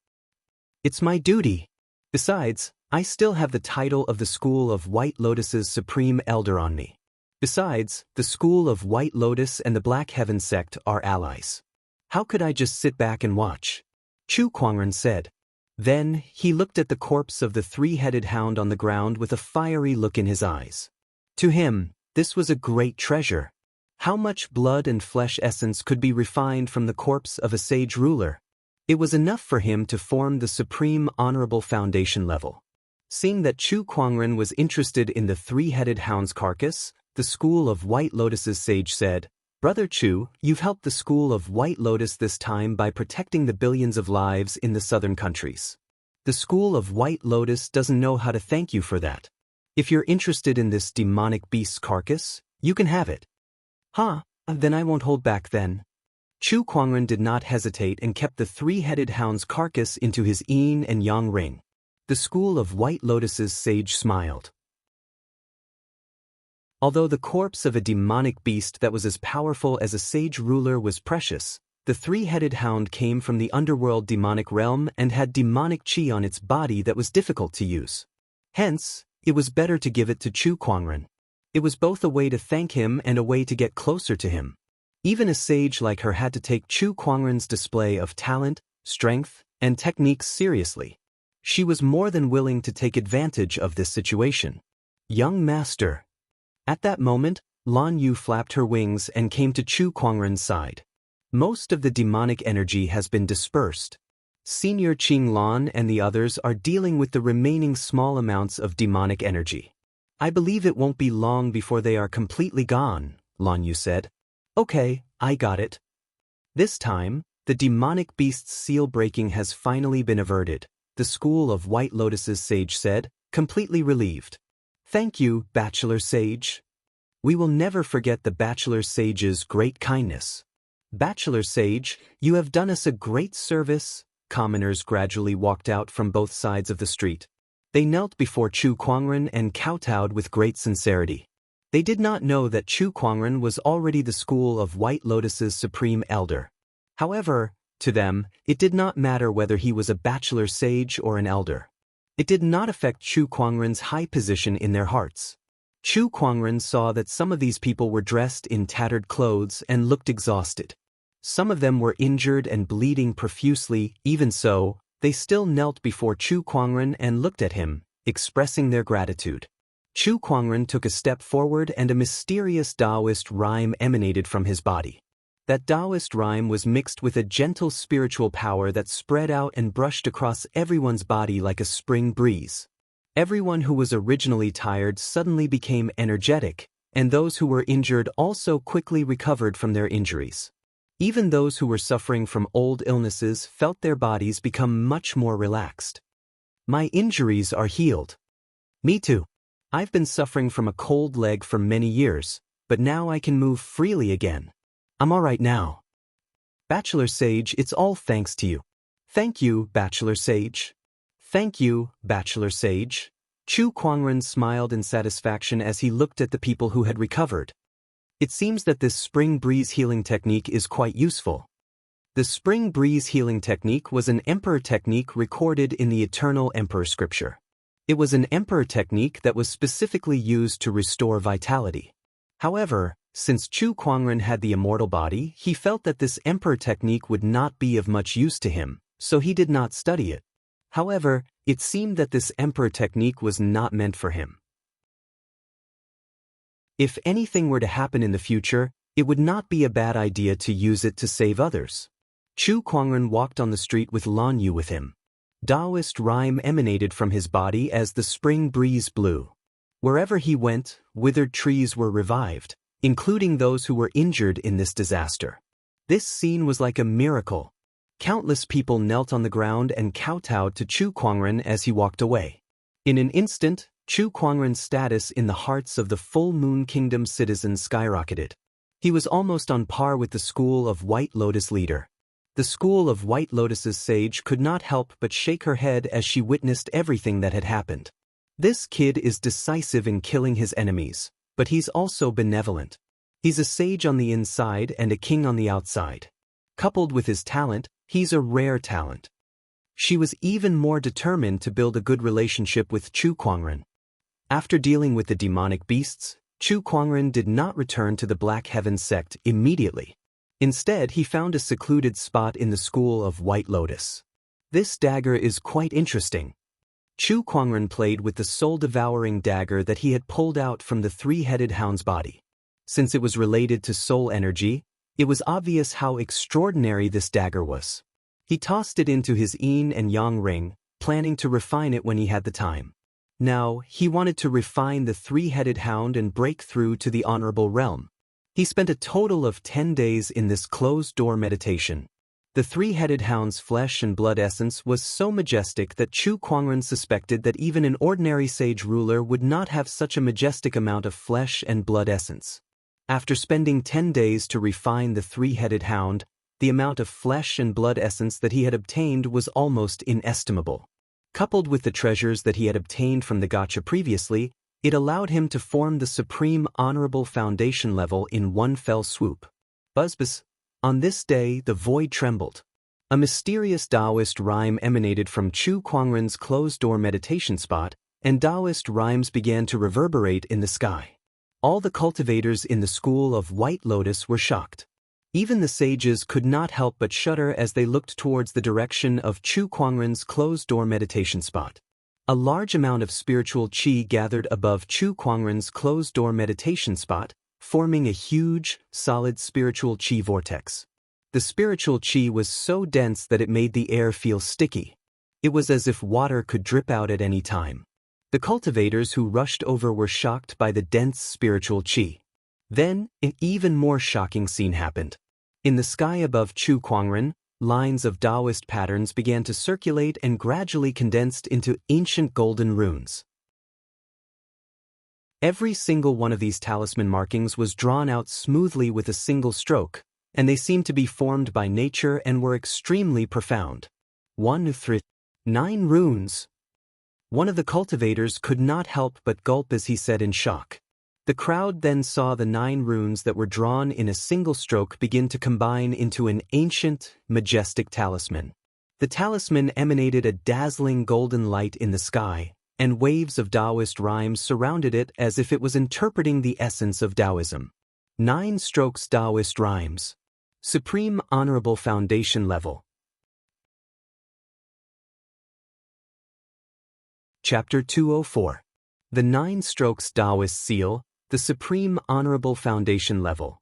It's my duty. Besides, I still have the title of the School of White Lotus's Supreme Elder on me. Besides, the School of White Lotus and the Black Heaven sect are allies. How could I just sit back and watch?" Chu Kuangren said. Then, he looked at the corpse of the three-headed hound on the ground with a fiery look in his eyes. To him, this was a great treasure. How much blood and flesh essence could be refined from the corpse of a sage ruler? It was enough for him to form the supreme honorable foundation level. Seeing that Chu Kuangren was interested in the three-headed hound's carcass, the School of White Lotus's sage said, "Brother Chu, you've helped the School of White Lotus this time by protecting the billions of lives in the southern countries. The School of White Lotus doesn't know how to thank you for that. If you're interested in this demonic beast's carcass, you can have it." "Huh, then I won't hold back then." Chu Kuangren did not hesitate and kept the three-headed hound's carcass into his yin and yang ring. The School of White Lotus's sage smiled. Although the corpse of a demonic beast that was as powerful as a sage ruler was precious, the three-headed hound came from the underworld demonic realm and had demonic qi on its body that was difficult to use. Hence, it was better to give it to Chu Kuangren. It was both a way to thank him and a way to get closer to him. Even a sage like her had to take Chu Kuangren's display of talent, strength, and techniques seriously. She was more than willing to take advantage of this situation. "Young master." At that moment, Lan Yu flapped her wings and came to Chu Kuangren's side. Most of the demonic energy has been dispersed. Senior Qing Lan and the others are dealing with the remaining small amounts of demonic energy. "I believe it won't be long before they are completely gone," Lan Yu said. "Okay, I got it." This time, the demonic beast's seal breaking has finally been averted. the School of White Lotus's sage said, completely relieved. Thank you, Bachelor Sage. We will never forget the Bachelor Sage's great kindness. Bachelor Sage, you have done us a great service. Commoners gradually walked out from both sides of the street. They knelt before Chu Kuangren and kowtowed with great sincerity. They did not know that Chu Kuangren was already the School of White Lotus's supreme elder. However, to them, it did not matter whether he was a bachelor sage or an elder. It did not affect Chu Kuangren's high position in their hearts. Chu Kuangren saw that some of these people were dressed in tattered clothes and looked exhausted. Some of them were injured and bleeding profusely. Even so, they still knelt before Chu Kuangren and looked at him, expressing their gratitude. Chu Kuangren took a step forward and a mysterious Daoist rhyme emanated from his body. That Daoist rhyme was mixed with a gentle spiritual power that spread out and brushed across everyone's body like a spring breeze. Everyone who was originally tired suddenly became energetic, and those who were injured also quickly recovered from their injuries. Even those who were suffering from old illnesses felt their bodies become much more relaxed. My injuries are healed. Me too. I've been suffering from a cold leg for many years, but now I can move freely again. I'm all right now. Bachelor Sage, it's all thanks to you. Thank you, Bachelor Sage. Thank you, Bachelor Sage. Chu Kuangren smiled in satisfaction as he looked at the people who had recovered. It seems that this spring breeze healing technique is quite useful. The spring breeze healing technique was an emperor technique recorded in the Eternal Emperor scripture. It was an emperor technique that was specifically used to restore vitality. However, since Chu Kuangren had the immortal body, he felt that this emperor technique would not be of much use to him, so he did not study it. However, it seemed that this emperor technique was not meant for him. If anything were to happen in the future, it would not be a bad idea to use it to save others. Chu Kuangren walked on the street with Lan Yu with him. Daoist rhyme emanated from his body as the spring breeze blew. Wherever he went, withered trees were revived, including those who were injured in this disaster. This scene was like a miracle. Countless people knelt on the ground and kowtowed to Chu Kuangren as he walked away. In an instant, Chu Kuangren's status in the hearts of the Full Moon Kingdom citizens skyrocketed. He was almost on par with the School of White Lotus leader. The School of White Lotus's sage could not help but shake her head as she witnessed everything that had happened. This kid is decisive in killing his enemies, but he's also benevolent. He's a sage on the inside and a king on the outside. Coupled with his talent, he's a rare talent. She was even more determined to build a good relationship with Chu Kuangren. After dealing with the demonic beasts, Chu Kuangren did not return to the Black Heaven sect immediately. Instead, he found a secluded spot in the School of White Lotus. This dagger is quite interesting. Chu Kuangren played with the soul-devouring dagger that he had pulled out from the three-headed hound's body. Since it was related to soul energy, it was obvious how extraordinary this dagger was. He tossed it into his yin and yang ring, planning to refine it when he had the time. Now, he wanted to refine the three-headed hound and break through to the honorable realm. He spent a total of 10 days in this closed-door meditation. The three-headed hound's flesh and blood essence was so majestic that Chu Kuangren suspected that even an ordinary sage ruler would not have such a majestic amount of flesh and blood essence. After spending 10 days to refine the three-headed hound, the amount of flesh and blood essence that he had obtained was almost inestimable. Coupled with the treasures that he had obtained from the gacha previously, it allowed him to form the supreme honorable foundation level in one fell swoop. Buzz. On this day, the void trembled. A mysterious Daoist rhyme emanated from Chu Kuangren's closed-door meditation spot, and Daoist rhymes began to reverberate in the sky. All the cultivators in the School of White Lotus were shocked. Even the sages could not help but shudder as they looked towards the direction of Chu Kuangren's closed-door meditation spot. A large amount of spiritual qi gathered above Chu Kuangren's closed-door meditation spot, forming a huge, solid spiritual qi vortex. The spiritual qi was so dense that it made the air feel sticky. It was as if water could drip out at any time. The cultivators who rushed over were shocked by the dense spiritual qi. Then, an even more shocking scene happened. In the sky above Chu Kuangren, lines of Daoist patterns began to circulate and gradually condensed into ancient golden runes. Every single one of these talisman markings was drawn out smoothly with a single stroke, and they seemed to be formed by nature and were extremely profound. 1 through 9 runes. One of the cultivators could not help but gulp as he said in shock. The crowd then saw the 9 runes that were drawn in a single stroke begin to combine into an ancient, majestic talisman. The talisman emanated a dazzling golden light in the sky, and waves of Daoist rhymes surrounded it as if it was interpreting the essence of Taoism. 9 strokes Daoist rhymes. Supreme Honorable Foundation Level. Chapter 204. The 9 strokes Daoist Seal, the Supreme Honorable Foundation Level.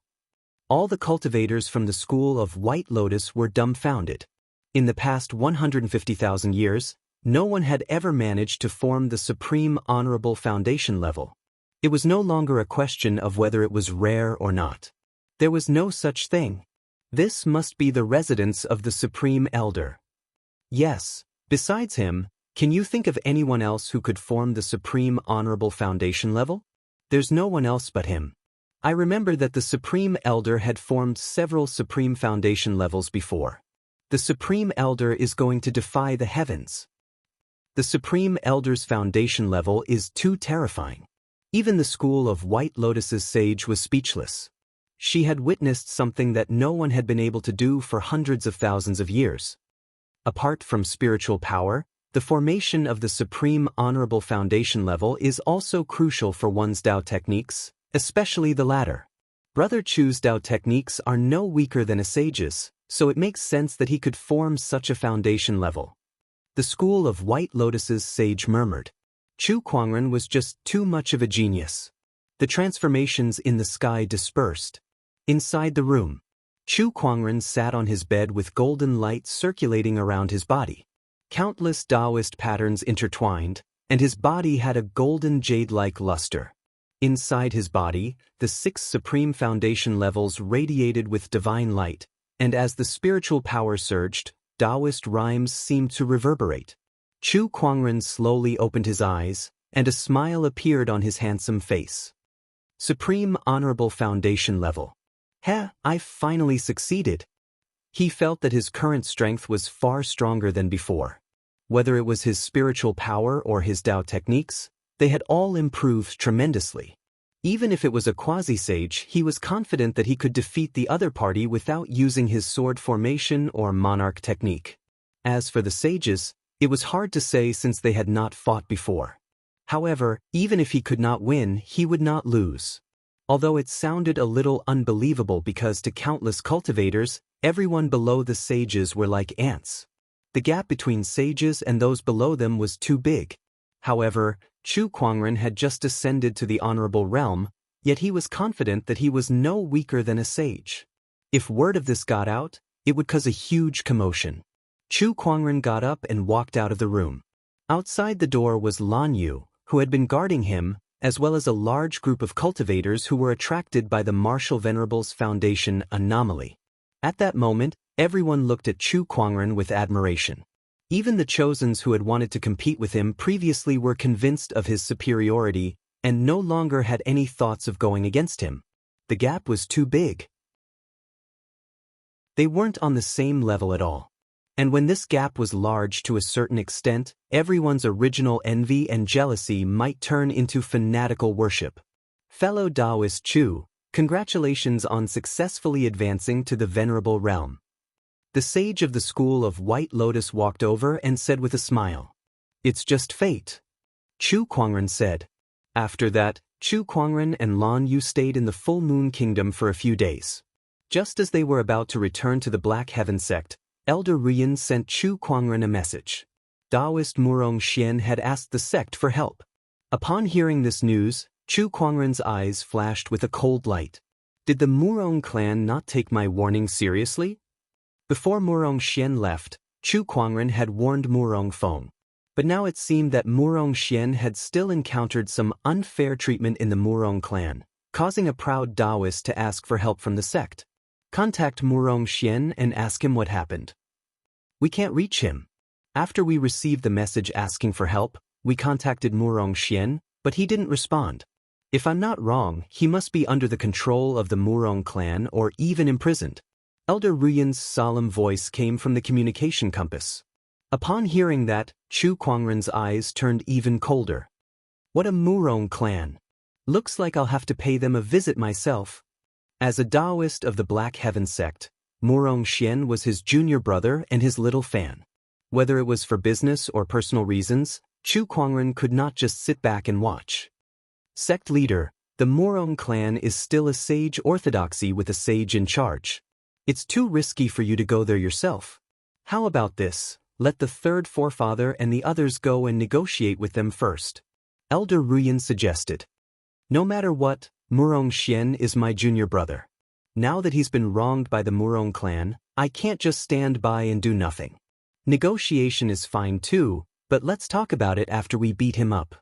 All the cultivators from the school of White Lotus were dumbfounded. In the past 150,000 years, no one had ever managed to form the Supreme Honorable Foundation Level. It was no longer a question of whether it was rare or not. There was no such thing. This must be the residence of the Supreme Elder. Yes, besides him, can you think of anyone else who could form the Supreme Honorable Foundation Level? There's no one else but him. I remember that the Supreme Elder had formed several Supreme Foundation levels before. The Supreme Elder is going to defy the heavens. The Supreme Elder's foundation level is too terrifying. Even the school of White Lotus's sage was speechless. She had witnessed something that no one had been able to do for hundreds of thousands of years. Apart from spiritual power, the formation of the Supreme Honorable Foundation level is also crucial for one's Dao techniques, especially the latter. Brother Chu's Dao techniques are no weaker than a sage's, so it makes sense that he could form such a foundation level. The school of White Lotus's sage murmured. Chu Kuangren was just too much of a genius. The transformations in the sky dispersed. Inside the room, Chu Kuangren sat on his bed with golden light circulating around his body. Countless Daoist patterns intertwined, and his body had a golden jade-like luster. Inside his body, the 6 supreme foundation levels radiated with divine light, and as the spiritual power surged, Daoist rhymes seemed to reverberate. Chu Kuangren slowly opened his eyes, and a smile appeared on his handsome face. Supreme Honorable Foundation Level. I finally succeeded. He felt that his current strength was far stronger than before. Whether it was his spiritual power or his Dao techniques, they had all improved tremendously. Even if it was a quasi-sage, he was confident that he could defeat the other party without using his sword formation or monarch technique. As for the sages, it was hard to say since they had not fought before. However, even if he could not win, he would not lose. Although it sounded a little unbelievable because to countless cultivators, everyone below the sages were like ants. The gap between sages and those below them was too big. However, Chu Kuangren had just ascended to the honorable realm, yet he was confident that he was no weaker than a sage. If word of this got out, it would cause a huge commotion. Chu Kuangren got up and walked out of the room. Outside the door was Lan Yu, who had been guarding him, as well as a large group of cultivators who were attracted by the Martial Venerable's Foundation anomaly. At that moment, everyone looked at Chu Kuangren with admiration. Even the Chosens who had wanted to compete with him previously were convinced of his superiority and no longer had any thoughts of going against him. The gap was too big. They weren't on the same level at all. And when this gap was large to a certain extent, everyone's original envy and jealousy might turn into fanatical worship. Fellow Daoist Chu, congratulations on successfully advancing to the Venerable Realm. The sage of the school of White Lotus walked over and said with a smile, "It's just fate." Chu Kuangren said. After that, Chu Kuangren and Lan Yu stayed in the Full Moon Kingdom for a few days. Just as they were about to return to the Black Heaven sect, Elder Ruyan sent Chu Kuangren a message. Daoist Murong Xian had asked the sect for help. Upon hearing this news, Chu Kuangren's eyes flashed with a cold light. Did the Murong clan not take my warning seriously? Before Murong Xian left, Chu Kuangren had warned Murong Feng. But now it seemed that Murong Xian had still encountered some unfair treatment in the Murong clan, causing a proud Daoist to ask for help from the sect. Contact Murong Xian and ask him what happened. We can't reach him. After we received the message asking for help, we contacted Murong Xian, but he didn't respond. If I'm not wrong, he must be under the control of the Murong clan or even imprisoned. Elder Ruyan's solemn voice came from the communication compass. Upon hearing that, Chu Kuangren's eyes turned even colder. What a Murong clan! Looks like I'll have to pay them a visit myself. As a Daoist of the Black Heaven sect, Murong Xian was his junior brother and his little fan. Whether it was for business or personal reasons, Chu Kuangren could not just sit back and watch. Sect leader, the Murong clan is still a sage orthodoxy with a sage in charge. It's too risky for you to go there yourself. How about this? Let the third forefather and the others go and negotiate with them first. Elder Ruyan suggested. No matter what, Murong Xian is my junior brother. Now that he's been wronged by the Murong clan, I can't just stand by and do nothing. Negotiation is fine too, but let's talk about it after we beat him up.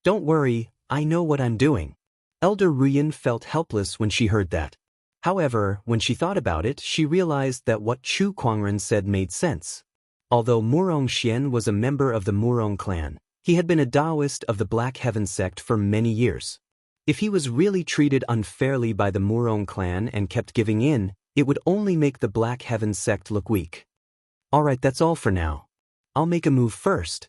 Don't worry, I know what I'm doing. Elder Ruyan felt helpless when she heard that. However, when she thought about it, she realized that what Chu Kuangren said made sense. Although Murong Xian was a member of the Murong clan, he had been a Daoist of the Black Heaven sect for many years. If he was really treated unfairly by the Murong clan and kept giving in, it would only make the Black Heaven sect look weak. Alright, that's all for now. I'll make a move first.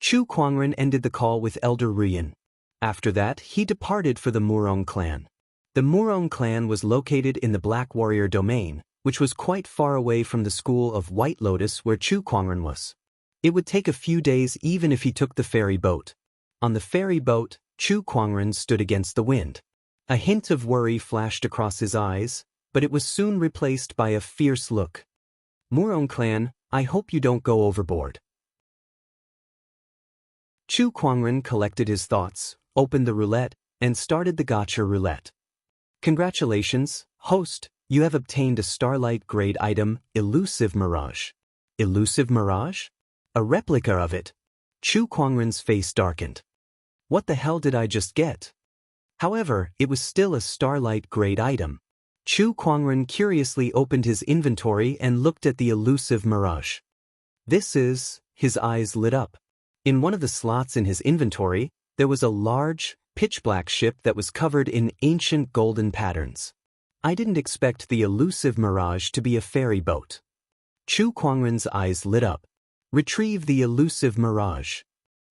Chu Kuangren ended the call with Elder Ruyan. After that, he departed for the Murong clan. The Murong clan was located in the Black Warrior domain, which was quite far away from the school of White Lotus where Chu Kuangren was. It would take a few days even if he took the ferry boat. On the ferry boat, Chu Kuangren stood against the wind. A hint of worry flashed across his eyes, but it was soon replaced by a fierce look. Murong clan, I hope you don't go overboard. Chu Kuangren collected his thoughts, opened the roulette, and started the gacha roulette. Congratulations, host, you have obtained a Starlight grade item, Elusive Mirage. Elusive Mirage? A replica of it. Chu Kuangren's face darkened. What the hell did I just get? However, it was still a Starlight grade item. Chu Kuangren curiously opened his inventory and looked at the Elusive Mirage. His eyes lit up. In one of the slots in his inventory, there was a large, pitch-black ship that was covered in ancient golden patterns. I didn't expect the Elusive Mirage to be a ferry boat. Chu Kuangren's eyes lit up. Retrieve the Elusive Mirage.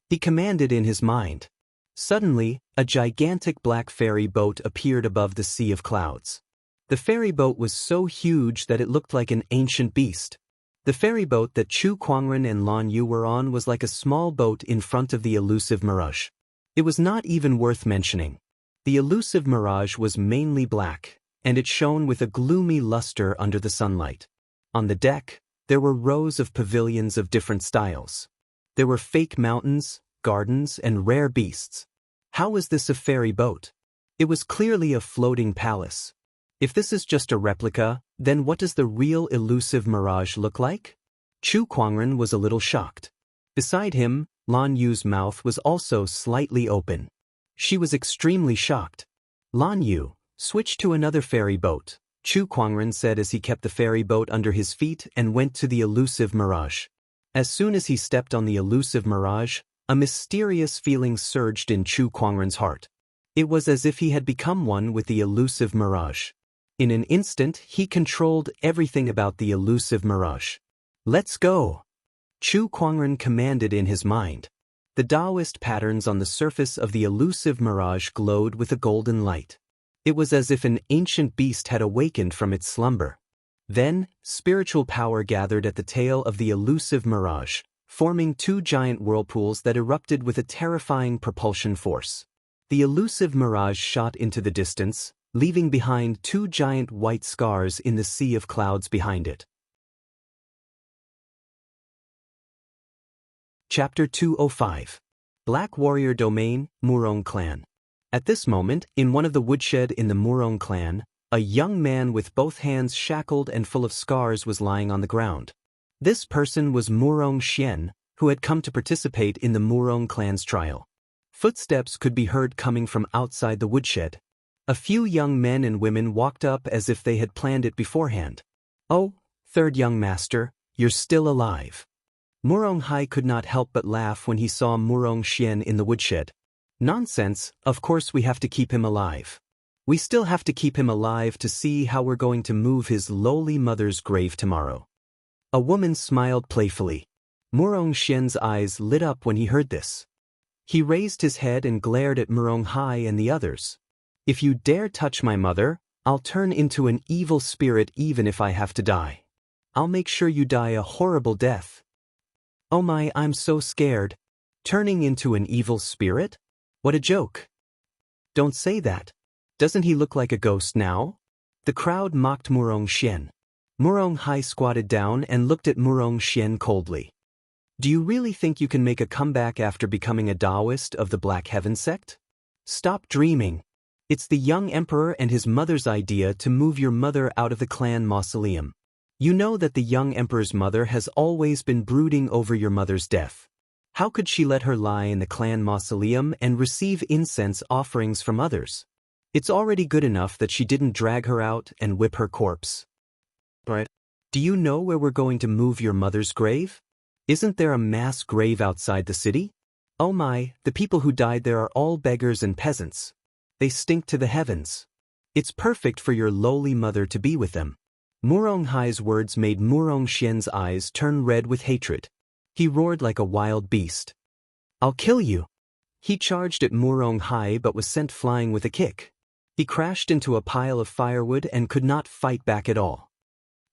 He commanded in his mind. Suddenly, a gigantic black ferry boat appeared above the sea of clouds. The ferry boat was so huge that it looked like an ancient beast. The ferry boat that Chu Kuangren and Lan Yu were on was like a small boat in front of the Elusive Mirage. It was not even worth mentioning. The Elusive Mirage was mainly black, and it shone with a gloomy luster under the sunlight. On the deck, there were rows of pavilions of different styles. There were fake mountains, gardens, and rare beasts. How was this a ferry boat? It was clearly a floating palace. If this is just a replica, then what does the real Elusive Mirage look like? Chu Kuangren was a little shocked. Beside him, Lan Yu's mouth was also slightly open. She was extremely shocked. Lan Yu, switch to another ferry boat, Chu Kuangren said as he kept the ferry boat under his feet and went to the Elusive Mirage. As soon as he stepped on the Elusive Mirage, a mysterious feeling surged in Chu Kuangren's heart. It was as if he had become one with the Elusive Mirage. In an instant, he controlled everything about the Elusive Mirage. Let's go! Chu Kuangren commanded in his mind. The Daoist patterns on the surface of the Elusive Mirage glowed with a golden light. It was as if an ancient beast had awakened from its slumber. Then, spiritual power gathered at the tail of the Elusive Mirage, forming two giant whirlpools that erupted with a terrifying propulsion force. The Elusive Mirage shot into the distance, leaving behind two giant white scars in the sea of clouds behind it. Chapter 205. Black Warrior Domain, Murong Clan. At this moment, in one of the woodshed in the Murong clan, a young man with both hands shackled and full of scars was lying on the ground. This person was Murong Xian, who had come to participate in the Murong clan's trial. Footsteps could be heard coming from outside the woodshed. A few young men and women walked up as if they had planned it beforehand. Oh, third young master, you're still alive. Murong Hai could not help but laugh when he saw Murong Xian in the woodshed. Nonsense, of course we have to keep him alive. We still have to keep him alive to see how we're going to move his lowly mother's grave tomorrow. A woman smiled playfully. Murong Xian's eyes lit up when he heard this. He raised his head and glared at Murong Hai and the others. If you dare touch my mother, I'll turn into an evil spirit even if I have to die. I'll make sure you die a horrible death. Oh my, I'm so scared. Turning into an evil spirit? What a joke. Don't say that. Doesn't he look like a ghost now? The crowd mocked Murong Xian. Murong Hai squatted down and looked at Murong Xian coldly. Do you really think you can make a comeback after becoming a Daoist of the Black Heaven sect? Stop dreaming. It's the young emperor and his mother's idea to move your mother out of the clan mausoleum. You know that the young emperor's mother has always been brooding over your mother's death. How could she let her lie in the clan mausoleum and receive incense offerings from others? It's already good enough that she didn't drag her out and whip her corpse. Right? Do you know where we're going to move your mother's grave? Isn't there a mass grave outside the city? Oh my, the people who died there are all beggars and peasants. They stink to the heavens. It's perfect for your lowly mother to be with them. Murong Hai's words made Murong Xian's eyes turn red with hatred. He roared like a wild beast. I'll kill you. He charged at Murong Hai but was sent flying with a kick. He crashed into a pile of firewood and could not fight back at all.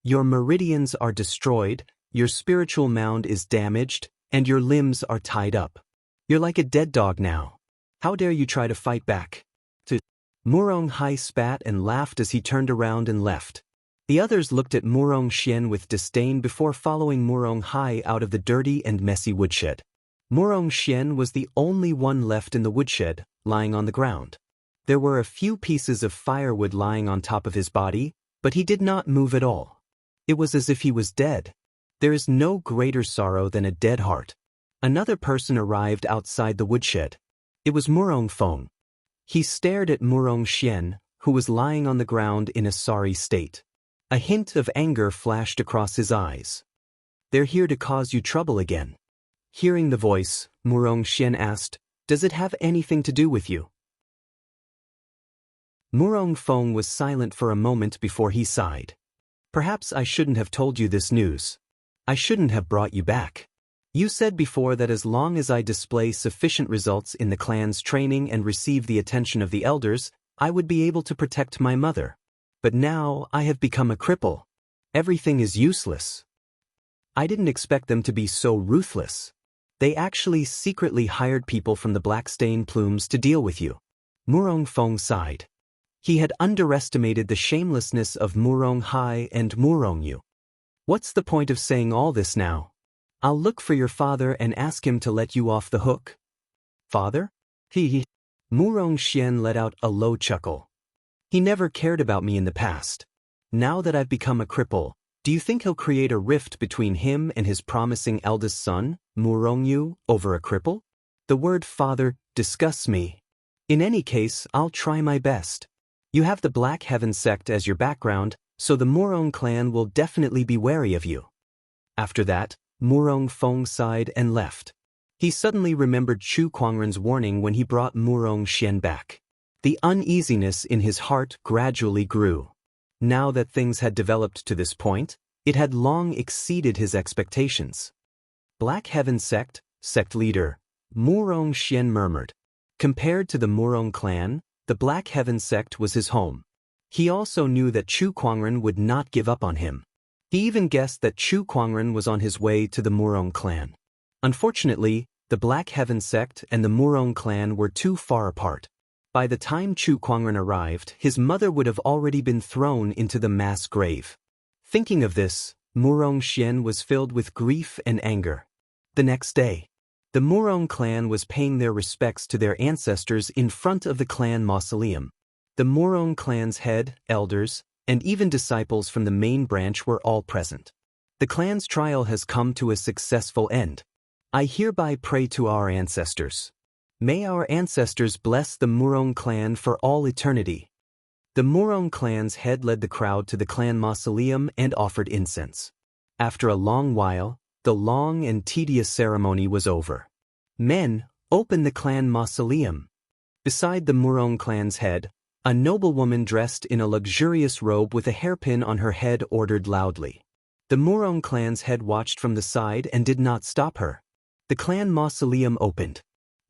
Your meridians are destroyed, your spiritual mound is damaged, and your limbs are tied up. You're like a dead dog now. How dare you try to fight back? Murong Hai spat and laughed as he turned around and left. The others looked at Murong Xian with disdain before following Murong Hai out of the dirty and messy woodshed. Murong Xian was the only one left in the woodshed, lying on the ground. There were a few pieces of firewood lying on top of his body, but he did not move at all. It was as if he was dead. There is no greater sorrow than a dead heart. Another person arrived outside the woodshed. It was Murong Feng. He stared at Murong Xian, who was lying on the ground in a sorry state. A hint of anger flashed across his eyes. They're here to cause you trouble again. Hearing the voice, Murong Xian asked, Does it have anything to do with you? Murong Feng was silent for a moment before he sighed. Perhaps I shouldn't have told you this news. I shouldn't have brought you back. You said before that as long as I display sufficient results in the clan's training and receive the attention of the elders, I would be able to protect my mother. But now I have become a cripple. Everything is useless. I didn't expect them to be so ruthless. They actually secretly hired people from the Blackstain Plumes to deal with you. Murong Feng sighed. He had underestimated the shamelessness of Murong Hai and Murong Yu. What's the point of saying all this now? I'll look for your father and ask him to let you off the hook. Father? Murong Xian let out a low chuckle. He never cared about me in the past. Now that I've become a cripple, do you think he'll create a rift between him and his promising eldest son, Murong Yu, over a cripple? The word father disgusts me. In any case, I'll try my best. You have the Black Heaven sect as your background, so the Murong clan will definitely be wary of you. After that, Murong Feng sighed and left. He suddenly remembered Chu Kuangren's warning when he brought Murong Xian back. The uneasiness in his heart gradually grew. Now that things had developed to this point, it had long exceeded his expectations. Black Heaven sect leader, Murong Xian murmured. Compared to the Murong clan, the Black Heaven sect was his home. He also knew that Chu Kuangren would not give up on him. He even guessed that Chu Kuangren was on his way to the Murong clan. Unfortunately, the Black Heaven sect and the Murong clan were too far apart. By the time Chu Kuangren arrived, his mother would have already been thrown into the mass grave. Thinking of this, Murong Xian was filled with grief and anger. The next day, the Murong clan was paying their respects to their ancestors in front of the clan mausoleum. The Murong clan's head, elders, and even disciples from the main branch were all present. The clan's trial has come to a successful end. I hereby pray to our ancestors. May our ancestors bless the Murong clan for all eternity. The Murong clan's head led the crowd to the clan mausoleum and offered incense. After a long while, the long and tedious ceremony was over. Men, open the clan mausoleum. Beside the Murong clan's head, a noblewoman dressed in a luxurious robe with a hairpin on her head ordered loudly. The Murong clan's head watched from the side and did not stop her. The clan mausoleum opened.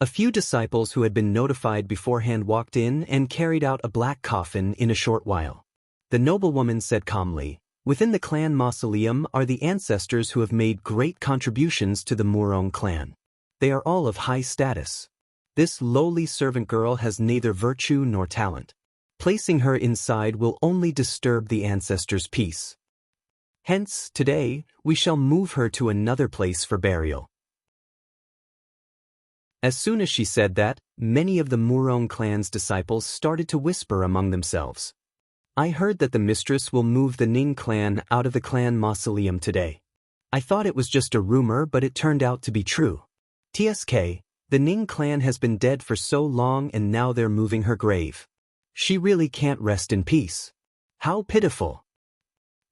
A few disciples who had been notified beforehand walked in and carried out a black coffin in a short while. The noblewoman said calmly, "Within the clan mausoleum are the ancestors who have made great contributions to the Murong clan. They are all of high status. This lowly servant girl has neither virtue nor talent. Placing her inside will only disturb the ancestors' peace. Hence, today, we shall move her to another place for burial." As soon as she said that, many of the Murong clan's disciples started to whisper among themselves. "I heard that the mistress will move the Ning clan out of the clan mausoleum today. I thought it was just a rumor, but it turned out to be true. TSK, the Ning clan has been dead for so long and now they're moving her grave. She really can't rest in peace. How pitiful.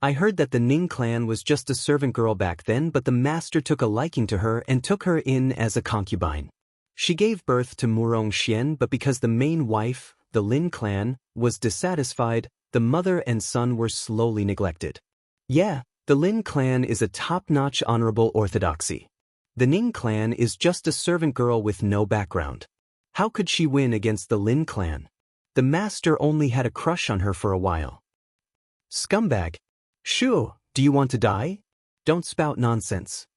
I heard that the Ning clan was just a servant girl back then, but the master took a liking to her and took her in as a concubine. She gave birth to Murong Xian, but because the main wife, the Lin clan, was dissatisfied, the mother and son were slowly neglected. Yeah, the Lin clan is a top-notch honorable orthodoxy. The Ning clan is just a servant girl with no background. How could she win against the Lin clan? The master only had a crush on her for a while. Scumbag. Shoo, do you want to die? Don't spout nonsense."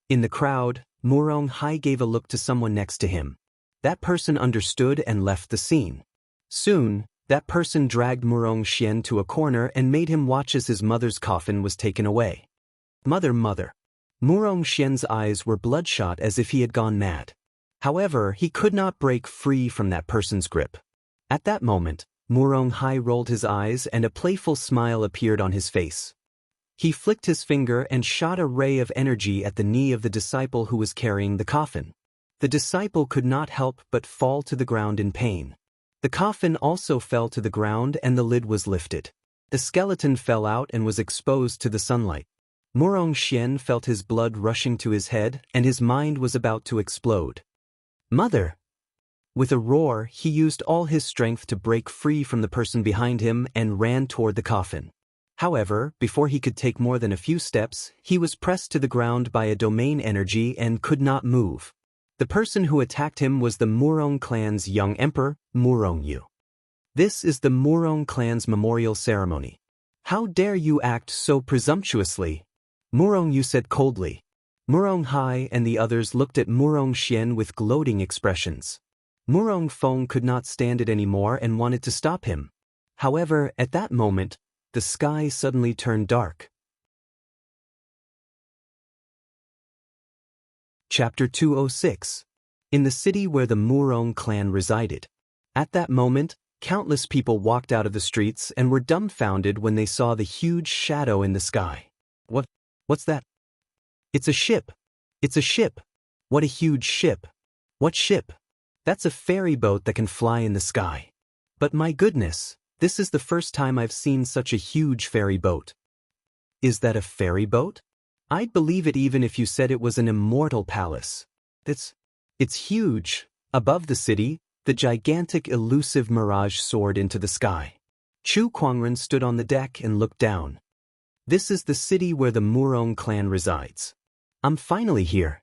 In the crowd, Murong Hai gave a look to someone next to him. That person understood and left the scene. Soon, that person dragged Murong Xian to a corner and made him watch as his mother's coffin was taken away. Mother. Murong Xian's eyes were bloodshot as if he had gone mad. However, he could not break free from that person's grip. At that moment, Murong Hai rolled his eyes and a playful smile appeared on his face. He flicked his finger and shot a ray of energy at the knee of the disciple who was carrying the coffin. The disciple could not help but fall to the ground in pain. The coffin also fell to the ground and the lid was lifted. The skeleton fell out and was exposed to the sunlight. Murong Xian felt his blood rushing to his head and his mind was about to explode. Mother! With a roar, he used all his strength to break free from the person behind him and ran toward the coffin. However, before he could take more than a few steps, he was pressed to the ground by a domain energy and could not move. The person who attacked him was the Murong clan's young emperor, Murong Yu. This is the Murong clan's memorial ceremony. How dare you act so presumptuously? Murong Yu said coldly. Murong Hai and the others looked at Murong Xian with gloating expressions. Murong Feng could not stand it anymore and wanted to stop him. However, at that moment, the sky suddenly turned dark. Chapter 206. In the city where the Murong clan resided. At that moment, countless people walked out of the streets and were dumbfounded when they saw the huge shadow in the sky. What's that? It's a ship. It's a ship. What a huge ship. What ship? That's a ferry boat that can fly in the sky. But my goodness, this is the first time I've seen such a huge ferry boat. Is that a ferry boat? I'd believe it even if you said it was an immortal palace. It's huge. Above the city, the gigantic elusive mirage soared into the sky. Chu Kuangren stood on the deck and looked down. This is the city where the Murong clan resides. I'm finally here.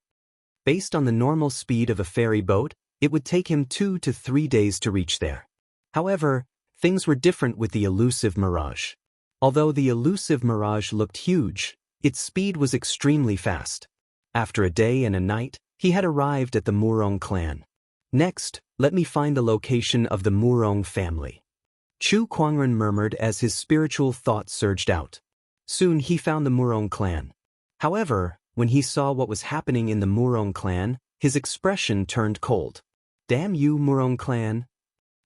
Based on the normal speed of a ferry boat, it would take him 2 to 3 days to reach there. However, things were different with the elusive mirage. Although the elusive mirage looked huge, its speed was extremely fast. After a day and a night, he had arrived at the Murong clan. Next, let me find the location of the Murong family. Chu Kuangren murmured as his spiritual thoughts surged out. Soon he found the Murong clan. However, when he saw what was happening in the Murong clan, his expression turned cold. Damn you, Murong clan.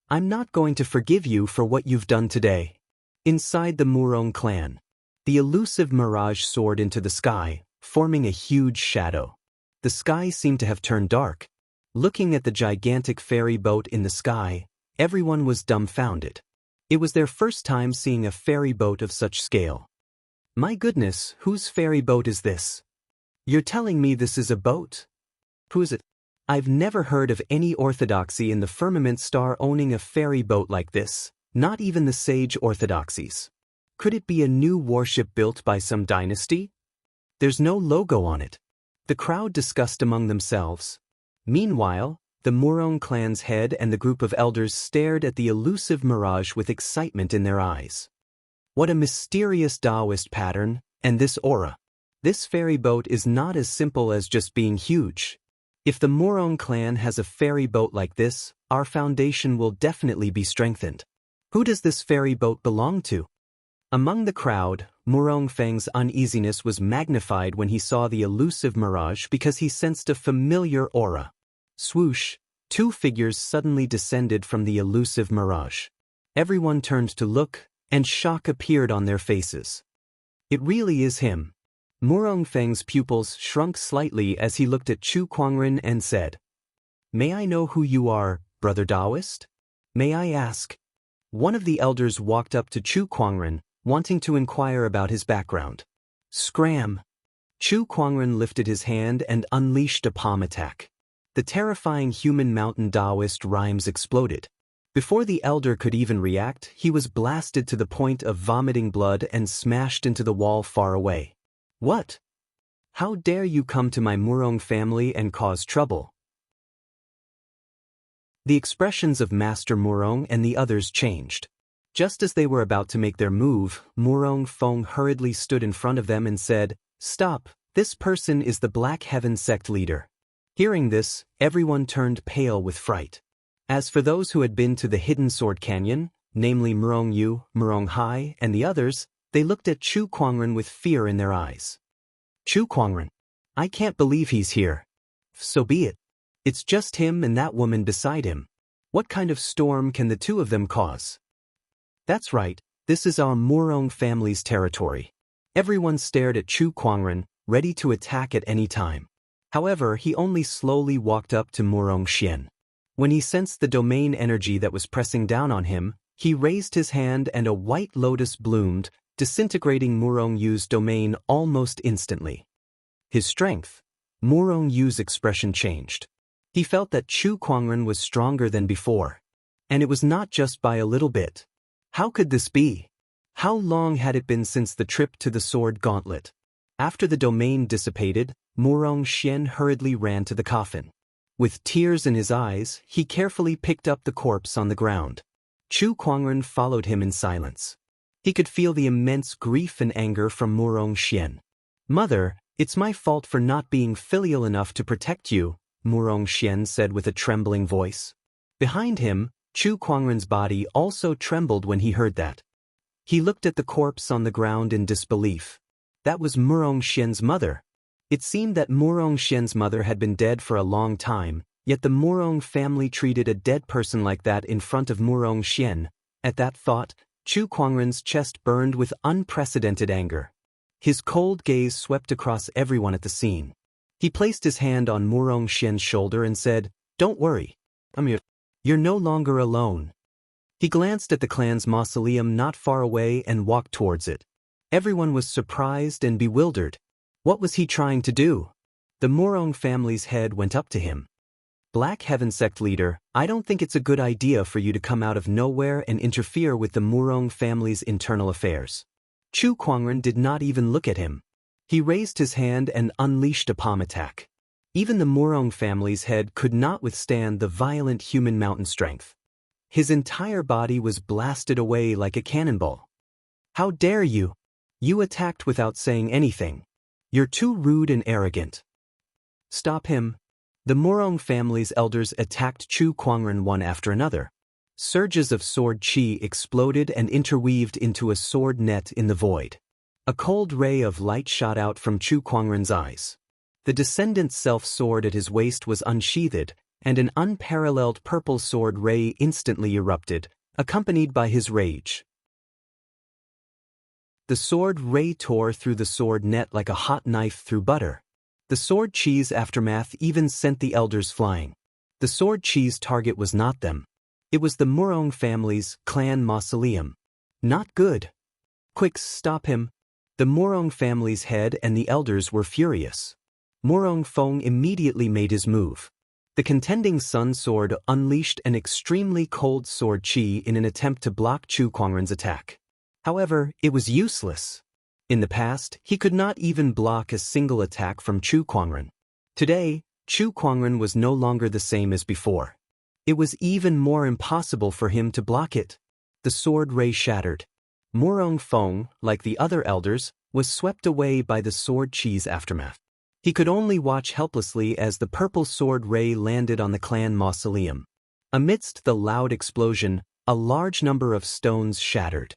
I'm not going to forgive you for what you've done today. Inside the Murong clan, the elusive mirage soared into the sky, forming a huge shadow. The sky seemed to have turned dark. Looking at the gigantic ferry boat in the sky, everyone was dumbfounded. It was their first time seeing a ferry boat of such scale. My goodness, whose ferry boat is this? You're telling me this is a boat? Who's it? I've never heard of any orthodoxy in the firmament star owning a ferry boat like this, not even the sage orthodoxies. Could it be a new warship built by some dynasty? There's no logo on it. The crowd discussed among themselves. Meanwhile, the Murong clan's head and the group of elders stared at the elusive mirage with excitement in their eyes. What a mysterious Daoist pattern, and this aura. This ferry boat is not as simple as just being huge. If the Murong clan has a ferry boat like this, our foundation will definitely be strengthened. Who does this ferry boat belong to? Among the crowd, Murong Feng's uneasiness was magnified when he saw the elusive mirage because he sensed a familiar aura. Swoosh, two figures suddenly descended from the elusive mirage. Everyone turned to look, and shock appeared on their faces. It really is him. Murong Feng's pupils shrunk slightly as he looked at Chu Kuangren and said, "May I know who you are, Brother Daoist? May I ask?" One of the elders walked up to Chu Kuangren, wanting to inquire about his background. Scram! Chu Kuangren lifted his hand and unleashed a palm attack. The terrifying human mountain Daoist rhymes exploded. Before the elder could even react, he was blasted to the point of vomiting blood and smashed into the wall far away. What? How dare you come to my Murong family and cause trouble? The expressions of Master Murong and the others changed. Just as they were about to make their move, Murong Feng hurriedly stood in front of them and said, "Stop, this person is the Black Heaven sect leader." Hearing this, everyone turned pale with fright. As for those who had been to the Hidden Sword Canyon, namely Murong Yu, Murong Hai, and the others, they looked at Chu Kuangren with fear in their eyes. Chu Kuangren, I can't believe he's here. So be it. It's just him and that woman beside him. What kind of storm can the two of them cause? That's right, this is our Murong family's territory. Everyone stared at Chu Kuangren, ready to attack at any time. However, he only slowly walked up to Murong Xian. When he sensed the domain energy that was pressing down on him, he raised his hand and a white lotus bloomed, disintegrating Murong Yu's domain almost instantly. His strength. Murong Yu's expression changed. He felt that Chu Kuangren was stronger than before. And it was not just by a little bit. How could this be? How long had it been since the trip to the sword gauntlet? After the domain dissipated, Murong Xian hurriedly ran to the coffin. With tears in his eyes, he carefully picked up the corpse on the ground. Chu Kuangren followed him in silence. He could feel the immense grief and anger from Murong Xian. "Mother, it's my fault for not being filial enough to protect you," Murong Xian said with a trembling voice. Behind him, Chu Kuangren's body also trembled when he heard that. He looked at the corpse on the ground in disbelief. That was Murong Xian's mother. It seemed that Murong Xian's mother had been dead for a long time, yet the Murong family treated a dead person like that in front of Murong Xian. At that thought, Chu Kuangren's chest burned with unprecedented anger. His cold gaze swept across everyone at the scene. He placed his hand on Murong Xian's shoulder and said, "Don't worry. I'm here. You're no longer alone." He glanced at the clan's mausoleum not far away and walked towards it. Everyone was surprised and bewildered. What was he trying to do? The Murong family's head went up to him. "Black Heaven sect leader, I don't think it's a good idea for you to come out of nowhere and interfere with the Murong family's internal affairs." Chu Kuangren did not even look at him. He raised his hand and unleashed a palm attack. Even the Murong family's head could not withstand the violent human mountain strength. His entire body was blasted away like a cannonball. "How dare you? You attacked without saying anything. You're too rude and arrogant." "Stop him." The Murong family's elders attacked Chu Kuangren one after another. Surges of sword chi exploded and interweaved into a sword net in the void. A cold ray of light shot out from Chu Kuangren's eyes. The descendant's self-sword at his waist was unsheathed, and an unparalleled purple sword ray instantly erupted, accompanied by his rage. The sword ray tore through the sword net like a hot knife through butter. The sword chi's aftermath even sent the elders flying. The sword chi's target was not them. It was the Murong family's clan mausoleum. Not good. "Quick, stop him." The Morong family's head and the elders were furious. Morong Fong immediately made his move. The contending sun sword unleashed an extremely cold sword chi in an attempt to block Chu Kuangren's attack. However, it was useless. In the past, he could not even block a single attack from Chu Kuangren. Today, Chu Kuangren was no longer the same as before. It was even more impossible for him to block it. The sword ray shattered. Morong Fong, like the other elders, was swept away by the sword chi's aftermath. He could only watch helplessly as the purple sword ray landed on the clan mausoleum. Amidst the loud explosion, a large number of stones shattered.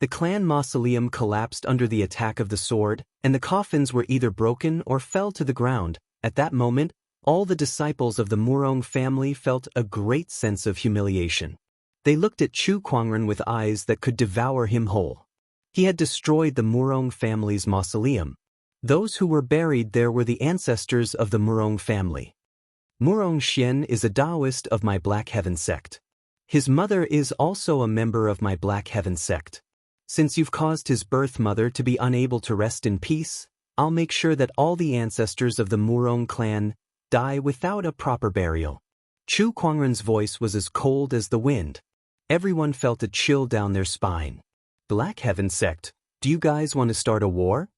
The clan mausoleum collapsed under the attack of the sword, and the coffins were either broken or fell to the ground. At that moment, all the disciples of the Morong family felt a great sense of humiliation. They looked at Chu Kuangren with eyes that could devour him whole. He had destroyed the Morong family's mausoleum. Those who were buried there were the ancestors of the Morong family. Morong Xian is a Daoist of my Black Heaven sect. His mother is also a member of my Black Heaven sect. Since you've caused his birth mother to be unable to rest in peace, I'll make sure that all the ancestors of the Morong clan die without a proper burial. Chu Kuangren's voice was as cold as the wind. Everyone felt a chill down their spine. Black Heaven sect, do you guys want to start a war?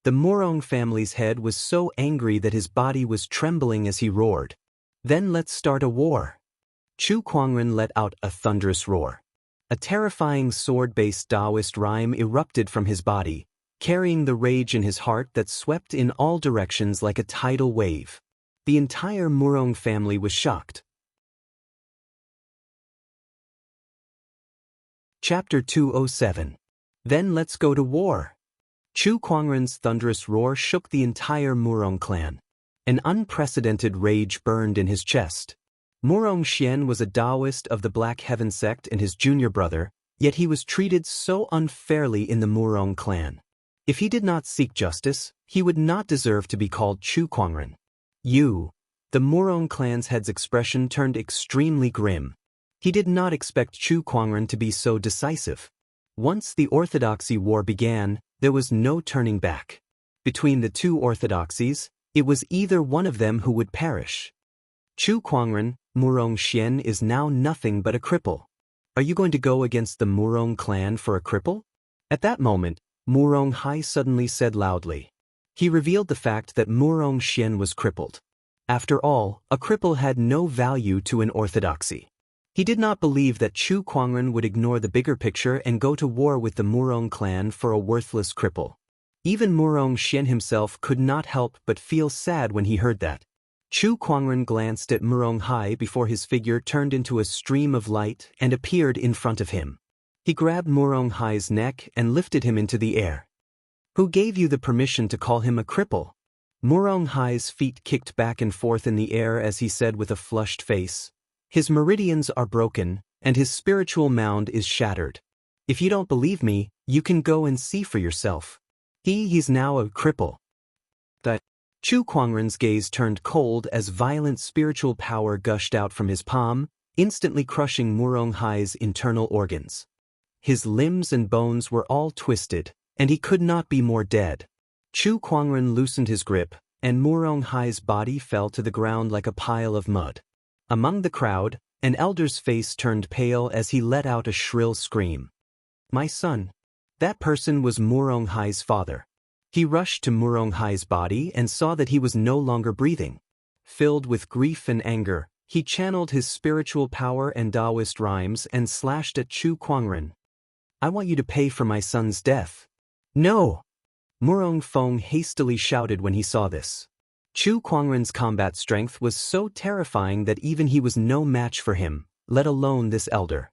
The Morong family's head was so angry that his body was trembling as he roared. Then let's start a war. Chu Kuangren let out a thunderous roar. A terrifying sword-based Daoist rhyme erupted from his body, carrying the rage in his heart that swept in all directions like a tidal wave. The entire Morong family was shocked. Chapter 207. Then let's go to war. Chu Kuangren's thunderous roar shook the entire Morong clan. An unprecedented rage burned in his chest. Morong Xian was a Daoist of the Black Heaven sect and his junior brother, yet he was treated so unfairly in the Morong clan. If he did not seek justice, he would not deserve to be called Chu Kuangren. The Morong clan's head's expression turned extremely grim. He did not expect Chu Kuangren to be so decisive. Once the orthodoxy war began, there was no turning back. Between the two orthodoxies, it was either one of them who would perish. Chu Kuangren, Morong Xian is now nothing but a cripple. Are you going to go against the Morong clan for a cripple? At that moment, Morong Hai suddenly said loudly. He revealed the fact that Morong Xian was crippled. After all, a cripple had no value to an orthodoxy. He did not believe that Chu Kuangren would ignore the bigger picture and go to war with the Morong clan for a worthless cripple. Even Morong Xian himself could not help but feel sad when he heard that. Chu Kuangren glanced at Morong Hai before his figure turned into a stream of light and appeared in front of him. He grabbed Morong Hai's neck and lifted him into the air. Who gave you the permission to call him a cripple? Morong Hai's feet kicked back and forth in the air as he said with a flushed face. His meridians are broken, and his spiritual mound is shattered. If you don't believe me, you can go and see for yourself. He's now a cripple. Chu Kuangren's gaze turned cold as violent spiritual power gushed out from his palm, instantly crushing Morong Hai's internal organs. His limbs and bones were all twisted, and he could not be more dead. Chu Kuangren loosened his grip, and Morong Hai's body fell to the ground like a pile of mud. Among the crowd, an elder's face turned pale as he let out a shrill scream. My son. That person was Morong Hai's father. He rushed to Morong Hai's body and saw that he was no longer breathing. Filled with grief and anger, he channeled his spiritual power and Daoist rhymes and slashed at Chu Kuangren. I want you to pay for my son's death. No! Morong Fong hastily shouted when he saw this. Chu Kuangren's combat strength was so terrifying that even he was no match for him, let alone this elder.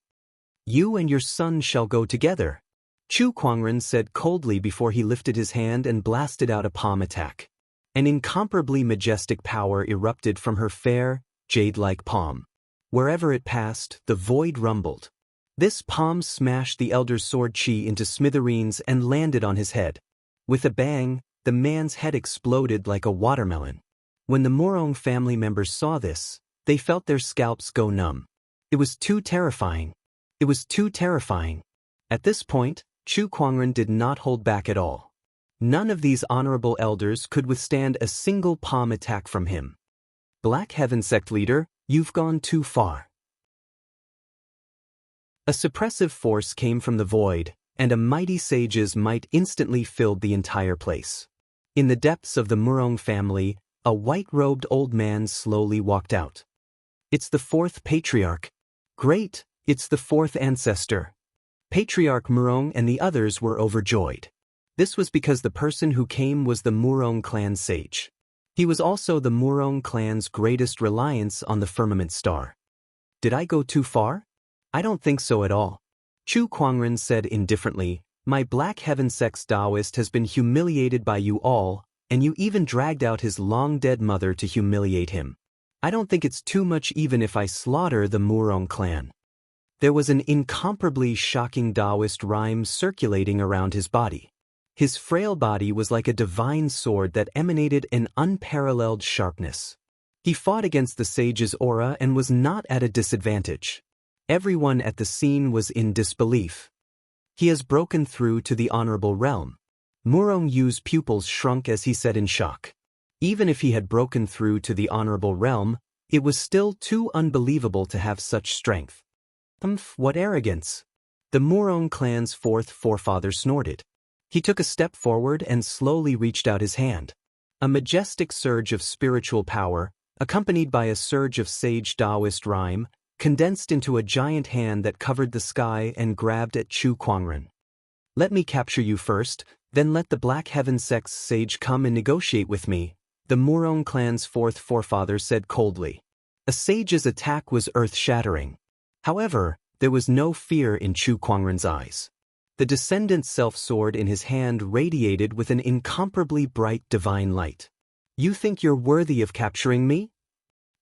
You and your son shall go together. Chu Kuangren said coldly before he lifted his hand and blasted out a palm attack. An incomparably majestic power erupted from her fair, jade-like palm. Wherever it passed, the void rumbled. This palm smashed the elder's sword chi into smithereens and landed on his head. With a bang, the man's head exploded like a watermelon. When the Morong family members saw this, they felt their scalps go numb. It was too terrifying. It was too terrifying. At this point, Chu Kuangren did not hold back at all. None of these honorable elders could withstand a single palm attack from him. Black Heaven Sect leader, you've gone too far. A suppressive force came from the void, and a mighty sage's might instantly filled the entire place. In the depths of the Murong family, a white-robed old man slowly walked out. It's the fourth patriarch. Great, it's the fourth ancestor. Patriarch Murong and the others were overjoyed. This was because the person who came was the Murong clan sage. He was also the Murong clan's greatest reliance on the firmament star. Did I go too far? I don't think so at all. Chu Kuangren said indifferently, my Black Heaven Sect's Daoist has been humiliated by you all, and you even dragged out his long-dead mother to humiliate him. I don't think it's too much even if I slaughter the Murong clan. There was an incomparably shocking Daoist rhyme circulating around his body. His frail body was like a divine sword that emanated an unparalleled sharpness. He fought against the sage's aura and was not at a disadvantage. Everyone at the scene was in disbelief. He has broken through to the honorable realm. Murong Yu's pupils shrunk as he said in shock. Even if he had broken through to the honorable realm, it was still too unbelievable to have such strength. What arrogance! The Murong clan's fourth forefather snorted. He took a step forward and slowly reached out his hand. A majestic surge of spiritual power, accompanied by a surge of sage Daoist rhyme, condensed into a giant hand that covered the sky and grabbed at Chu Kuangren. Let me capture you first, then let the Black Heaven Sect's sage come and negotiate with me, the Murong clan's fourth forefather said coldly. A sage's attack was earth-shattering. However, there was no fear in Chu Kuangren's eyes. The descendant's self-sword in his hand radiated with an incomparably bright divine light. You think you're worthy of capturing me?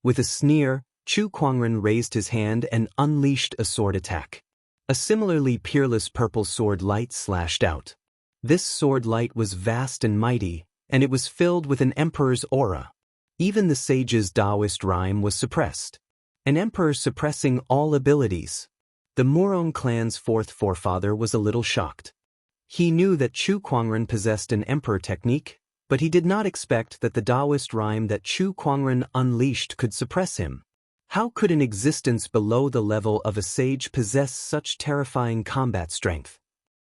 With a sneer, Chu Kuangren raised his hand and unleashed a sword attack. A similarly peerless purple sword light slashed out. This sword light was vast and mighty, and it was filled with an emperor's aura. Even the sage's Daoist rhyme was suppressed. An emperor suppressing all abilities. The Murong clan's fourth forefather was a little shocked. He knew that Chu Kuangren possessed an emperor technique, but he did not expect that the Daoist rhyme that Chu Kuangren unleashed could suppress him. How could an existence below the level of a sage possess such terrifying combat strength?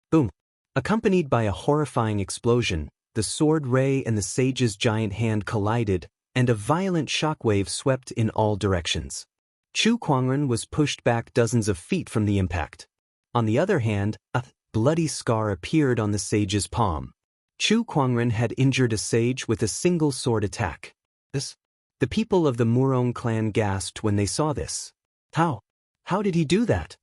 Boom! Accompanied by a horrifying explosion, the sword ray and the sage's giant hand collided, and a violent shockwave swept in all directions. Chu Kuangren was pushed back dozens of feet from the impact. On the other hand, a bloody scar appeared on the sage's palm. Chu Kuangren had injured a sage with a single sword attack. The people of the Murong clan gasped when they saw this. How did he do that?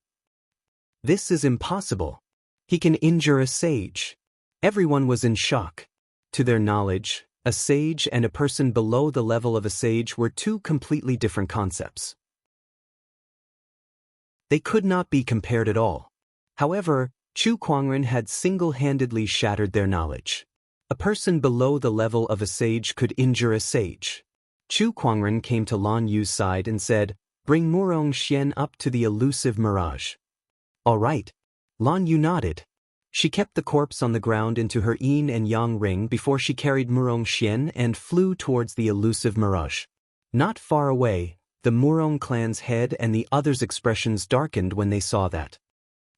This is impossible. He can injure a sage. Everyone was in shock. To their knowledge, a sage and a person below the level of a sage were two completely different concepts. They could not be compared at all. However, Chu Kuangren had single-handedly shattered their knowledge. A person below the level of a sage could injure a sage. Chu Kuangren came to Lan Yu's side and said, bring Murong Xian up to the elusive mirage. All right. Lan Yu nodded. She kept the corpse on the ground into her yin and yang ring before she carried Murong Xian and flew towards the elusive mirage. Not far away, the Murong clan's head and the others' expressions darkened when they saw that.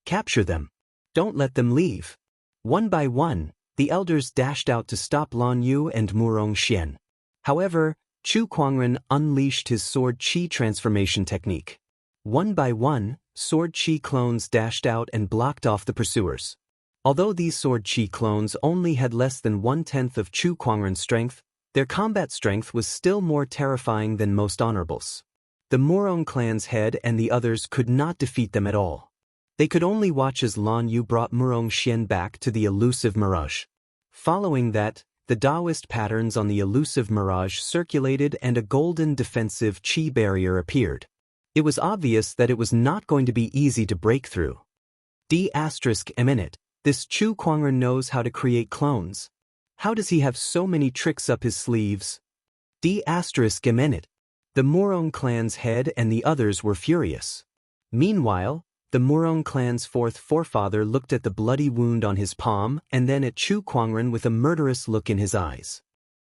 Capture them. Don't let them leave. One by one, the elders dashed out to stop Lan Yu and Murong Xian. However, Chu Kuangren unleashed his sword chi transformation technique. One by one, sword chi clones dashed out and blocked off the pursuers. Although these sword chi clones only had less than 1/10 of Chu Kuangren's strength, their combat strength was still more terrifying than most honorables. The Murong clan's head and the others could not defeat them at all. They could only watch as Lan Yu brought Murong Xian back to the elusive mirage. Following that, the Daoist patterns on the elusive mirage circulated and a golden defensive chi barrier appeared. It was obvious that it was not going to be easy to break through. This Chu Kuangren knows how to create clones. How does he have so many tricks up his sleeves? The Murong clan's head and the others were furious. Meanwhile, The Murong clan's fourth forefather looked at the bloody wound on his palm and then at Chu Kuangren with a murderous look in his eyes.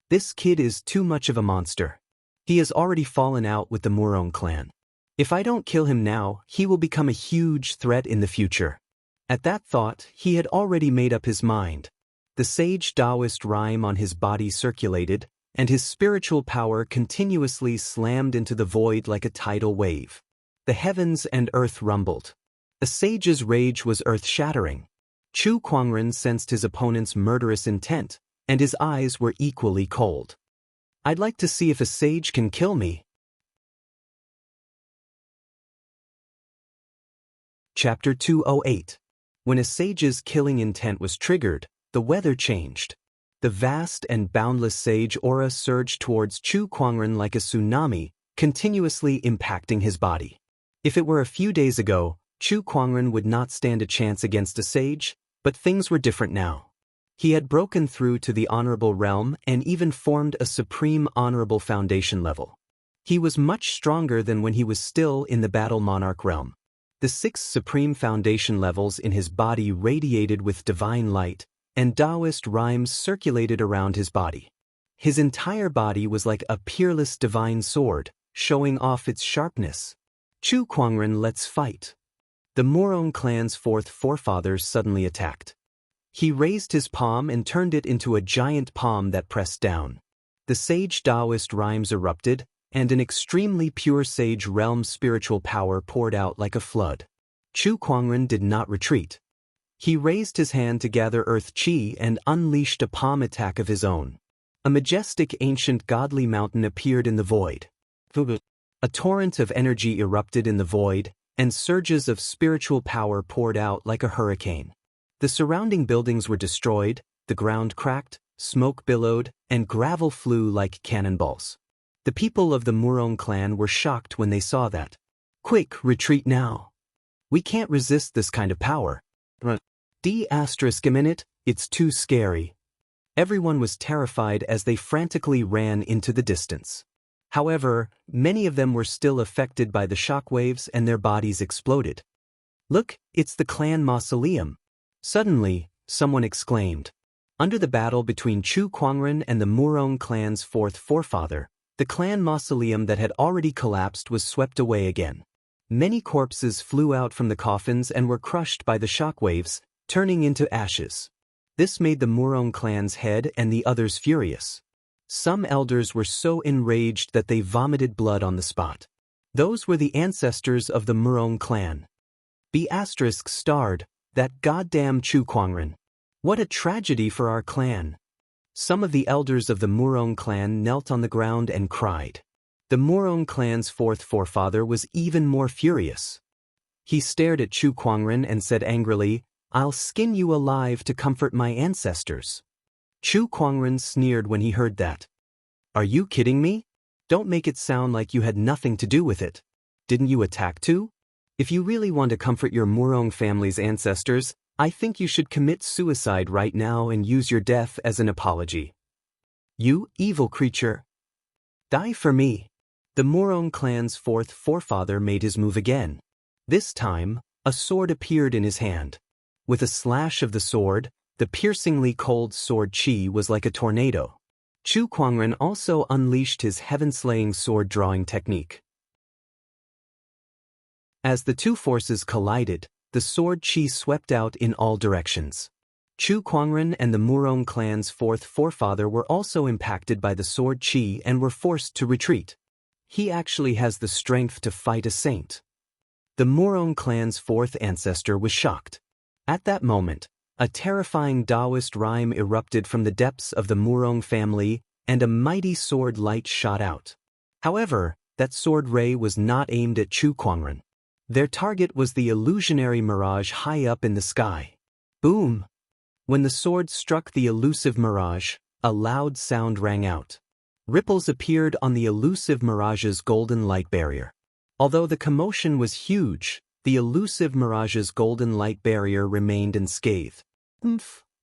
This kid is too much of a monster. He has already fallen out with the Murong clan. If I don't kill him now, he will become a huge threat in the future. At that thought, he had already made up his mind. The sage Daoist rhyme on his body circulated, and his spiritual power continuously slammed into the void like a tidal wave. The heavens and earth rumbled. The sage's rage was earth-shattering. Chu Kuangren sensed his opponent's murderous intent, and his eyes were equally cold. I'd like to see if a sage can kill me. Chapter 208. When a sage's killing intent was triggered, the weather changed. The vast and boundless sage aura surged towards Chu Kuangren like a tsunami, continuously impacting his body. If it were a few days ago, Chu Kuangren would not stand a chance against a sage, but things were different now. He had broken through to the honorable realm and even formed a supreme honorable foundation level. He was much stronger than when he was still in the battle monarch realm. The 6 supreme foundation levels in his body radiated with divine light, and Daoist rhymes circulated around his body. His entire body was like a peerless divine sword, showing off its sharpness. Chu Kuangren, let's fight. The Murong clan's fourth forefather suddenly attacked. He raised his palm and turned it into a giant palm that pressed down. The sage Daoist rhymes erupted, and an extremely pure sage realm spiritual power poured out like a flood. Chu Kuangren did not retreat. He raised his hand to gather earth chi and unleashed a palm attack of his own. A majestic ancient godly mountain appeared in the void. A torrent of energy erupted in the void, and surges of spiritual power poured out like a hurricane. The surrounding buildings were destroyed, the ground cracked, smoke billowed, and gravel flew like cannonballs. The people of the Murong clan were shocked when they saw that. Quick, retreat now. We can't resist this kind of power. D***minute, it's too scary. Everyone was terrified as they frantically ran into the distance. However, many of them were still affected by the shockwaves and their bodies exploded. Look, it's the clan mausoleum. Suddenly, someone exclaimed. Under the battle between Chu Kuangren and the Murong clan's fourth forefather, the clan mausoleum that had already collapsed was swept away again. Many corpses flew out from the coffins and were crushed by the shockwaves, turning into ashes. This made the Murong clan's head and the others furious. Some elders were so enraged that they vomited blood on the spot. Those were the ancestors of the Murong clan. B****, that goddamn Chu Kuangren. What a tragedy for our clan. Some of the elders of the Murong clan knelt on the ground and cried. The Murong clan's fourth forefather was even more furious. He stared at Chu Kuangren and said angrily, I'll skin you alive to comfort my ancestors. Chu Kuangren sneered when he heard that. Are you kidding me? Don't make it sound like you had nothing to do with it. Didn't you attack too? If you really want to comfort your Murong family's ancestors, I think you should commit suicide right now and use your death as an apology. You evil creature. Die for me. The Murong clan's fourth forefather made his move again. This time, a sword appeared in his hand. With a slash of the sword, the piercingly cold sword chi was like a tornado. Chu Kuangren also unleashed his heaven-slaying sword-drawing technique. As the two forces collided, the sword chi swept out in all directions. Chu Kuangren and the Murong clan's fourth forefather were also impacted by the sword chi and were forced to retreat. He actually has the strength to fight a saint. The Murong clan's fourth ancestor was shocked. At that moment, a terrifying Daoist rhyme erupted from the depths of the Murong family, and a mighty sword light shot out. However, that sword ray was not aimed at Chu Kuangren. Their target was the illusionary mirage high up in the sky. Boom! When the sword struck the elusive mirage, a loud sound rang out. Ripples appeared on the elusive mirage's golden light barrier. Although the commotion was huge, the elusive mirage's golden light barrier remained unscathed.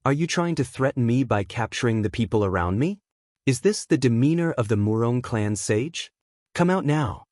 Are you trying to threaten me by capturing the people around me? Is this the demeanor of the Murong clan sage? Come out now.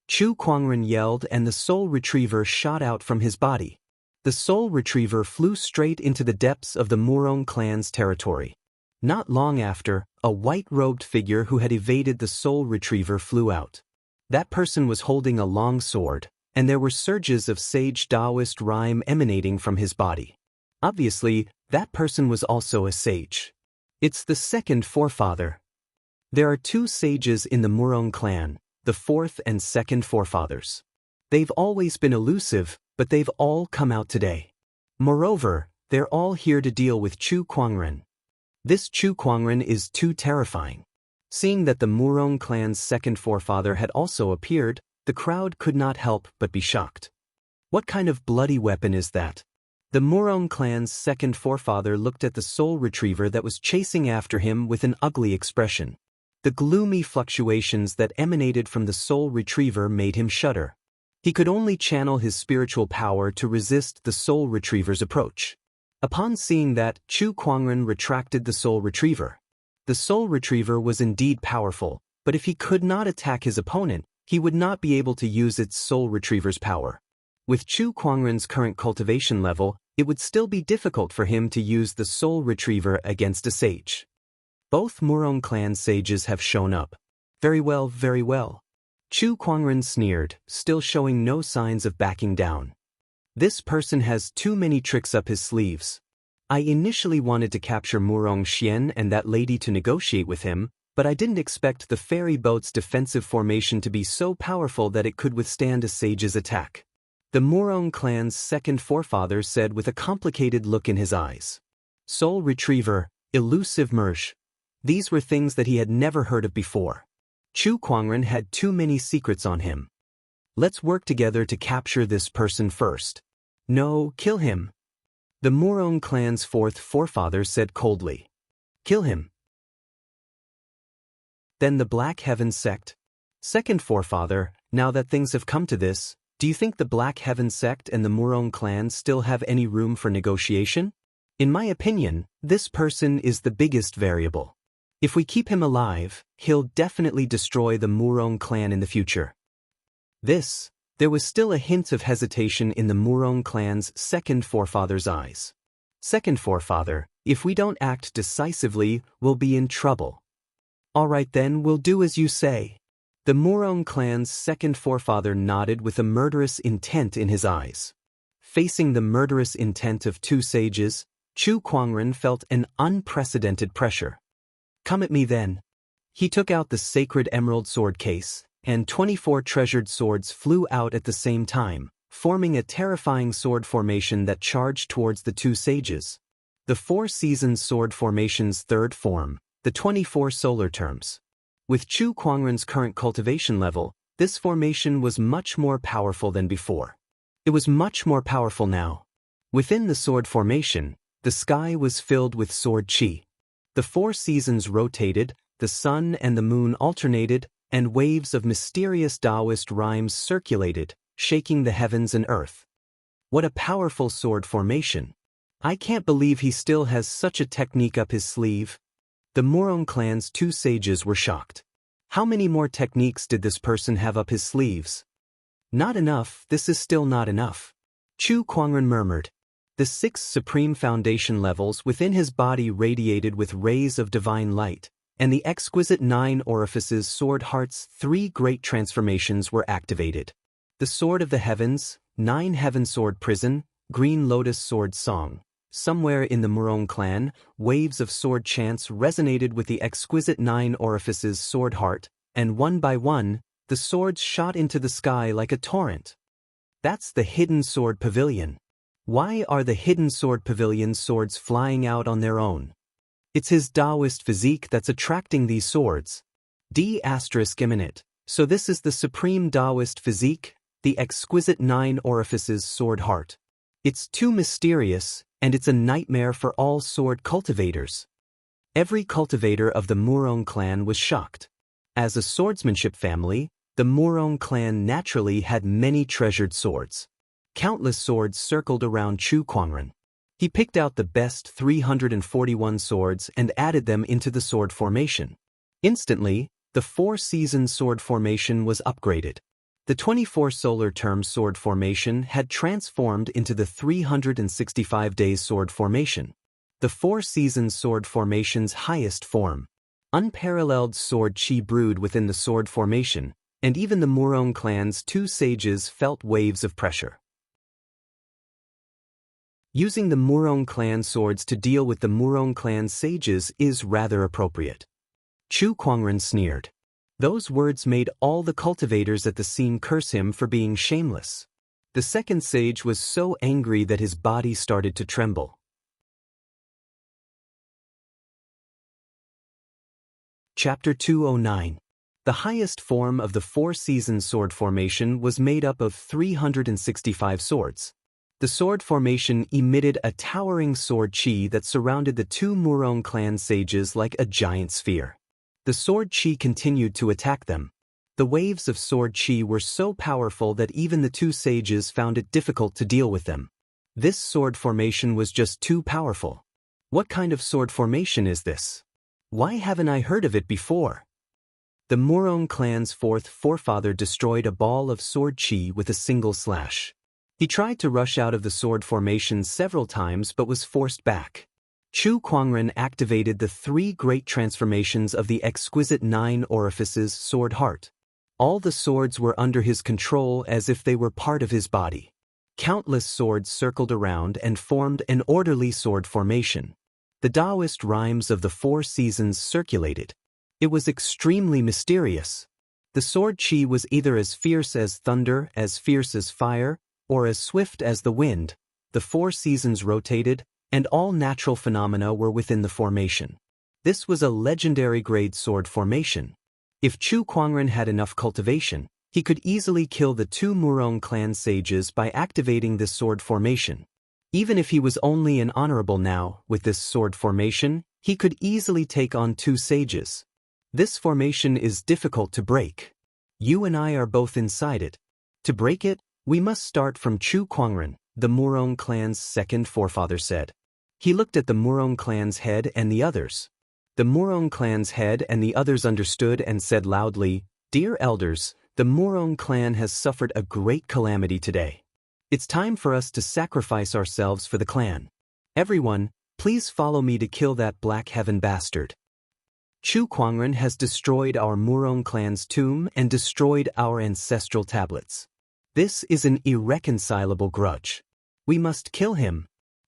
Chu Kuangren yelled and the soul retriever shot out from his body. The soul retriever flew straight into the depths of the Murong clan's territory. Not long after, a white-robed figure who had evaded the soul retriever flew out. That person was holding a long sword, and there were surges of sage Daoist rhyme emanating from his body. Obviously, that person was also a sage. It's the second forefather. There are two sages in the Murong clan, the fourth and second forefathers. They've always been elusive, but they've all come out today. Moreover, they're all here to deal with Chu Kuangren. This Chu Kuangren is too terrifying. Seeing that the Murong clan's second forefather had also appeared, the crowd could not help but be shocked. What kind of bloody weapon is that? The Murong clan's second forefather looked at the soul retriever that was chasing after him with an ugly expression. The gloomy fluctuations that emanated from the soul retriever made him shudder. He could only channel his spiritual power to resist the soul retriever's approach. Upon seeing that, Chu Kuangren retracted the soul retriever. The soul retriever was indeed powerful, but if he could not attack his opponent, he would not be able to use its soul retriever's power. With Chu Kuangren's current cultivation level, it would still be difficult for him to use the soul retriever against a sage. Both Murong clan sages have shown up. Very well, very well. Chu Kuangren sneered, still showing no signs of backing down. This person has too many tricks up his sleeves. I initially wanted to capture Murong Xian and that lady to negotiate with him, but I didn't expect the ferry boat's defensive formation to be so powerful that it could withstand a sage's attack. The Murong clan's second forefather said with a complicated look in his eyes. Soul retriever, elusive merge. These were things that he had never heard of before. Chu Kuangren had too many secrets on him. Let's work together to capture this person first. No, kill him. The Murong clan's fourth forefather said coldly. Kill him. Then the Black Heaven sect. Second forefather, now that things have come to this, do you think the Black Heaven sect and the Murong clan still have any room for negotiation? In my opinion, this person is the biggest variable. If we keep him alive, he'll definitely destroy the Murong clan in the future. There was still a hint of hesitation in the Murong clan's second forefather's eyes. Second forefather, if we don't act decisively, we'll be in trouble. All right then, we'll do as you say. The Murong clan's second forefather nodded with a murderous intent in his eyes. Facing the murderous intent of two sages, Chu Kuangren felt an unprecedented pressure. Come at me then. He took out the sacred emerald sword case, and 24 treasured swords flew out at the same time, forming a terrifying sword formation that charged towards the two sages. The four-season sword formation's third form, the 24 solar terms. With Chu Kuangren's current cultivation level, this formation was much more powerful than before. It was much more powerful now. Within the sword formation, the sky was filled with sword chi. The four seasons rotated, the sun and the moon alternated, and waves of mysterious Daoist rhymes circulated, shaking the heavens and earth. What a powerful sword formation. I can't believe he still has such a technique up his sleeve. The Murong clan's two sages were shocked. How many more techniques did this person have up his sleeves? Not enough, this is still not enough. Chu Kuangren murmured. The 6 supreme foundation levels within his body radiated with rays of divine light, and the exquisite 9 orifices sword heart's 3 great transformations were activated. The sword of the heavens, 9 heaven sword prison, green lotus sword song. Somewhere in the Murong clan, waves of sword chants resonated with the exquisite 9 orifices sword heart, and one by one, the swords shot into the sky like a torrent. That's the hidden sword pavilion. Why are the hidden sword pavilion's swords flying out on their own? It's his Daoist physique that's attracting these swords. D**imminent. So this is the supreme Daoist physique, the exquisite 9 orifices sword heart. It's too mysterious, and it's a nightmare for all sword cultivators. Every cultivator of the Murong clan was shocked. As a swordsmanship family, the Murong clan naturally had many treasured swords. Countless swords circled around Chu Kuangren. He picked out the best 341 swords and added them into the sword formation. Instantly, the 4-season sword formation was upgraded. The 24 solar term sword formation had transformed into the 365 days sword formation, the 4 seasons sword formation's highest form. Unparalleled sword chi brewed within the sword formation, and even the Murong clan's 2 sages felt waves of pressure. Using the Murong clan swords to deal with the Murong clan sages is rather appropriate. Chu Kuangren sneered. Those words made all the cultivators at the scene curse him for being shameless. The second sage was so angry that his body started to tremble. Chapter 209. The highest form of the 4 seasons sword formation was made up of 365 swords. The sword formation emitted a towering sword chi that surrounded the 2 Murong clan sages like a giant sphere. The sword chi continued to attack them. The waves of sword chi were so powerful that even the 2 sages found it difficult to deal with them. This sword formation was just too powerful. What kind of sword formation is this? Why haven't I heard of it before? The Murong clan's 4th forefather destroyed a ball of sword chi with a single slash. He tried to rush out of the sword formation several times but was forced back. Chu Kuangren activated the 3 great transformations of the exquisite 9 orifices sword heart. All the swords were under his control as if they were part of his body. Countless swords circled around and formed an orderly sword formation. The Daoist rhymes of the 4 seasons circulated. It was extremely mysterious. The sword chi was either as fierce as thunder, as fierce as fire, or as swift as the wind. The 4 seasons rotated, and all natural phenomena were within the formation. This was a legendary grade sword formation. If Chu Kuangren had enough cultivation, he could easily kill the 2 Murong clan sages by activating this sword formation. Even if he was only an honorable now, with this sword formation, he could easily take on 2 sages. This formation is difficult to break. You and I are both inside it. To break it, we must start from Chu Kuangren, the Murong clan's 2nd forefather said. He looked at the Murong clan's head and the others. The Murong clan's head and the others understood and said loudly, "Dear elders, the Murong clan has suffered a great calamity today. It's time for us to sacrifice ourselves for the clan. Everyone, please follow me to kill that Black Heaven bastard. Chu Kuangren has destroyed our Murong clan's tomb and destroyed our ancestral tablets. This is an irreconcilable grudge. We must kill him.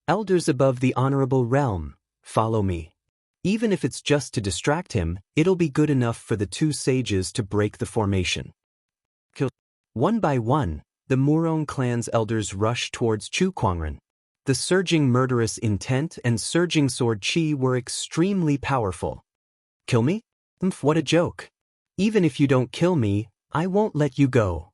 Elders above the honorable realm, follow me. Even if it's just to distract him, it'll be good enough for the 2 sages to break the formation." One by one, the Murong clan's elders rushed towards Chu Kuangren. The surging murderous intent and surging sword chi were extremely powerful. "Kill me? What a joke. Even if you don't kill me, I won't let you go,"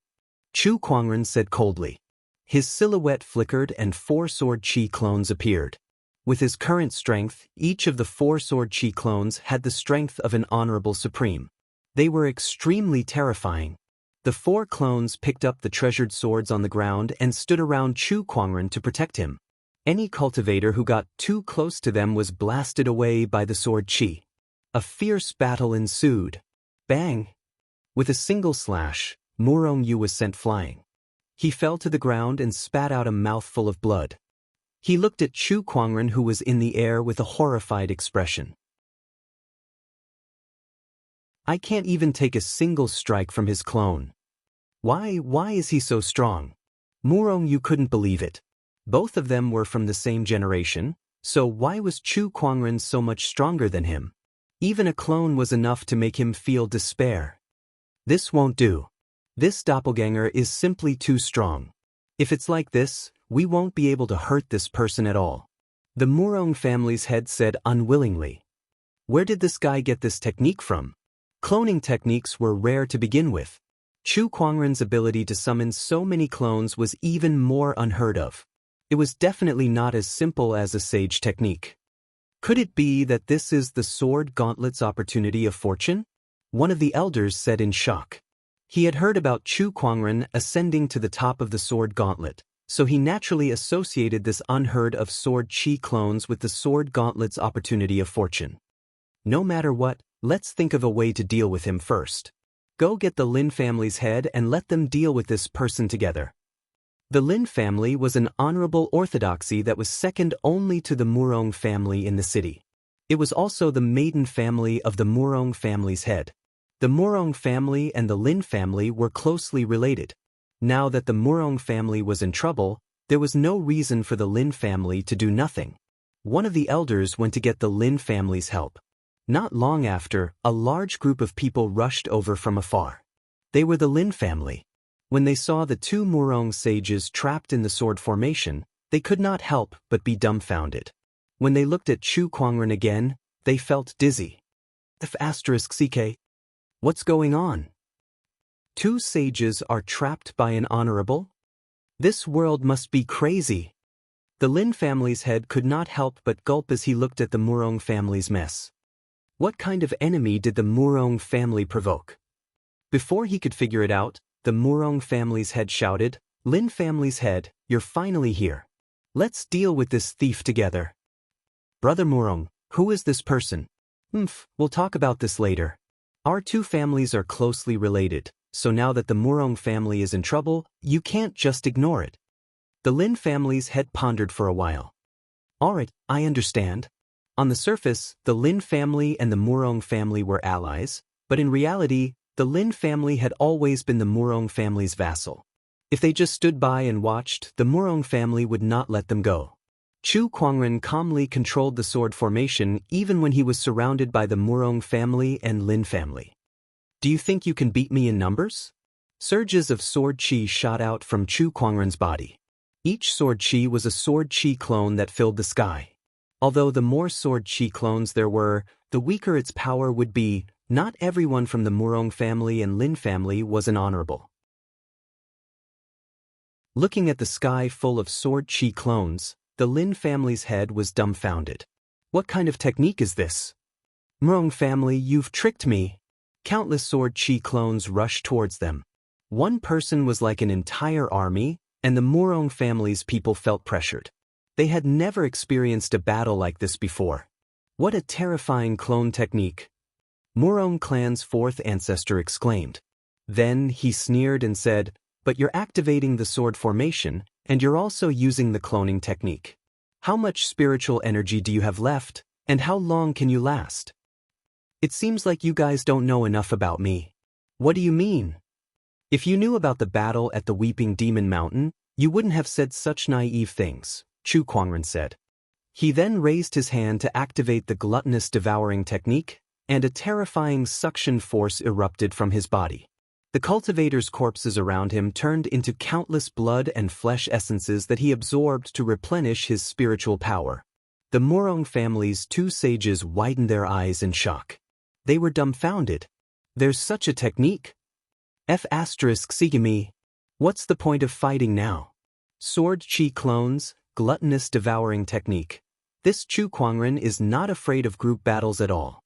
Chu Kuangren said coldly. His silhouette flickered and 4 sword chi clones appeared. With his current strength, each of the 4 sword chi clones had the strength of an honorable supreme. They were extremely terrifying. The 4 clones picked up the treasured swords on the ground and stood around Chu Kuangren to protect him. Any cultivator who got too close to them was blasted away by the sword chi. A fierce battle ensued. Bang! With a single slash, Murong Yu was sent flying. He fell to the ground and spat out a mouthful of blood. He looked at Chu Kuangren, who was in the air, with a horrified expression. I can't even take a single strike from his clone. Why is he so strong? Murong Yu couldn't believe it. Both of them were from the same generation, so why was Chu Kuangren so much stronger than him? Even a clone was enough to make him feel despair. This won't do. This doppelganger is simply too strong. If it's like this, we won't be able to hurt this person at all. The Murong family's head said unwillingly. Where did this guy get this technique from? Cloning techniques were rare to begin with. Chu Kuangren's ability to summon so many clones was even more unheard of. It was definitely not as simple as a sage technique. Could it be that this is the sword gauntlet's opportunity of fortune? One of the elders said in shock. He had heard about Chu Kuangren ascending to the top of the sword gauntlet, so he naturally associated this unheard of sword chi clones with the sword gauntlet's opportunity of fortune. No matter what, let's think of a way to deal with him first. Go get the Lin family's head and let them deal with this person together. The Lin family was an honorable orthodoxy that was second only to the Murong family in the city. It was also the maiden family of the Murong family's head. The Murong family and the Lin family were closely related. Now that the Murong family was in trouble, there was no reason for the Lin family to do nothing. One of the elders went to get the Lin family's help. Not long after, a large group of people rushed over from afar. They were the Lin family. When they saw the two Murong sages trapped in the sword formation, they could not help but be dumbfounded. When they looked at Chu Kuangren again, they felt dizzy. *CK. What's going on? Two sages are trapped by an honorable? This world must be crazy. The Lin family's head could not help but gulp as he looked at the Murong family's mess. What kind of enemy did the Murong family provoke? Before he could figure it out, the Murong family's head shouted, "Lin family's head, you're finally here. Let's deal with this thief together." "Brother Murong, who is this person?" We'll talk about this later. Our two families are closely related, so now that the Murong family is in trouble, you can't just ignore it." The Lin family's head pondered for a while. "Alright, I understand. On the surface, the Lin family and the Murong family were allies, but in reality, the Lin family had always been the Murong family's vassal. If they just stood by and watched, the Murong family would not let them go." Chu Kuangren calmly controlled the sword formation even when he was surrounded by the Murong family and Lin family. "Do you think you can beat me in numbers?" Surges of sword chi shot out from Chu Kuangren's body. Each sword chi was a sword chi clone that filled the sky. Although the more sword chi clones there were, the weaker its power would be. Not everyone from the Murong family and Lin family was an honorable. Looking at the sky full of sword chi clones, the Lin family's head was dumbfounded. "What kind of technique is this? Murong family, you've tricked me." Countless sword chi clones rushed towards them. One person was like an entire army, and the Murong family's people felt pressured. They had never experienced a battle like this before. What a terrifying clone technique! Murong clan's fourth ancestor exclaimed. Then he sneered and said, "But you're activating the sword formation, and you're also using the cloning technique. How much spiritual energy do you have left, and how long can you last? It seems like you guys don't know enough about me." "What do you mean?" "If you knew about the battle at the Weeping Demon Mountain, you wouldn't have said such naive things," Chu Kuangren said. He then raised his hand to activate the gluttonous devouring technique, and a terrifying suction force erupted from his body. The cultivator's corpses around him turned into countless blood and flesh essences that he absorbed to replenish his spiritual power. The Murong family's two sages widened their eyes in shock. They were dumbfounded. "There's such a technique? *Sigimi. What's the point of fighting now?" Sword chi clones, gluttonous devouring technique. This Chu Kuangren is not afraid of group battles at all.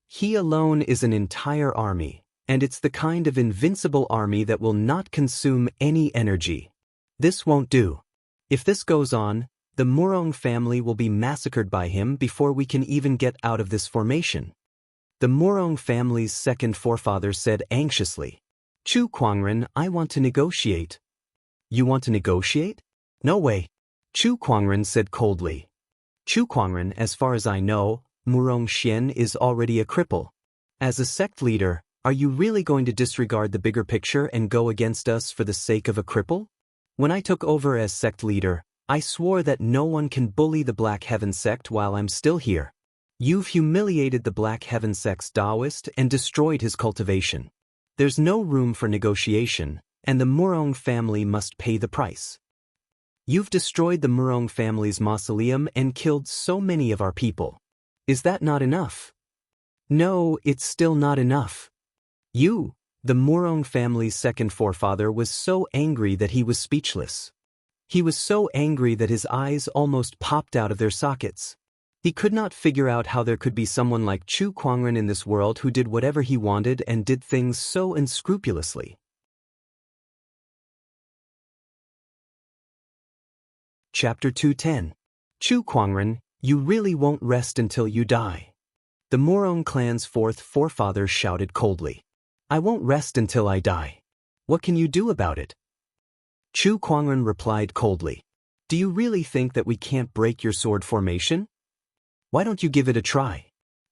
He alone is an entire army, and it's the kind of invincible army that will not consume any energy. This won't do. If this goes on, the Murong family will be massacred by him before we can even get out of this formation. The Murong family's second forefather said anxiously, "Chu Kuangren, I want to negotiate." "You want to negotiate? No way," Chu Kuangren said coldly. "Chu Kuangren, as far as I know, Murong Xian is already a cripple. As a sect leader, are you really going to disregard the bigger picture and go against us for the sake of a cripple? When I took over as sect leader, I swore that no one can bully the Black Heaven sect while I'm still here. You've humiliated the Black Heaven sect's Daoist and destroyed his cultivation. There's no room for negotiation, and the Murong family must pay the price. You've destroyed the Murong family's mausoleum and killed so many of our people. Is that not enough?" "No, it's still not enough. You," the Murong family's second forefather was so angry that he was speechless. He was so angry that his eyes almost popped out of their sockets. He could not figure out how there could be someone like Chu Kuangren in this world who did whatever he wanted and did things so unscrupulously. Chapter 210. Chu Kuangren, you really won't rest until you die. The Murong clan's fourth forefather shouted coldly. I won't rest until I die. What can you do about it? Chu Kuangren replied coldly. Do you really think that we can't break your sword formation? Why don't you give it a try?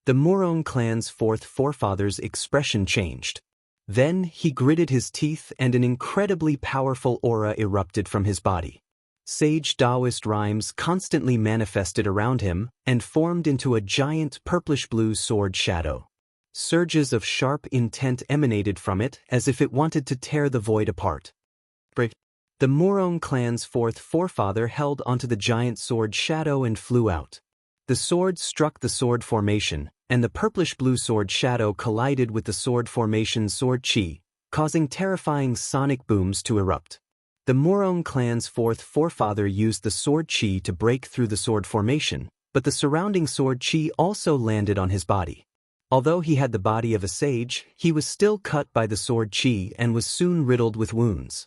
The Murong clan's fourth forefather's expression changed. Then he gritted his teeth and an incredibly powerful aura erupted from his body. Sage Daoist rhymes constantly manifested around him and formed into a giant purplish-blue sword shadow. Surges of sharp intent emanated from it as if it wanted to tear the void apart. The Murong clan's fourth forefather held onto the giant sword shadow and flew out. The sword struck the sword formation, and the purplish-blue sword shadow collided with the sword formation's sword chi, causing terrifying sonic booms to erupt. The Murong clan's fourth forefather used the sword chi to break through the sword formation, but the surrounding sword chi also landed on his body. Although he had the body of a sage, he was still cut by the sword chi and was soon riddled with wounds.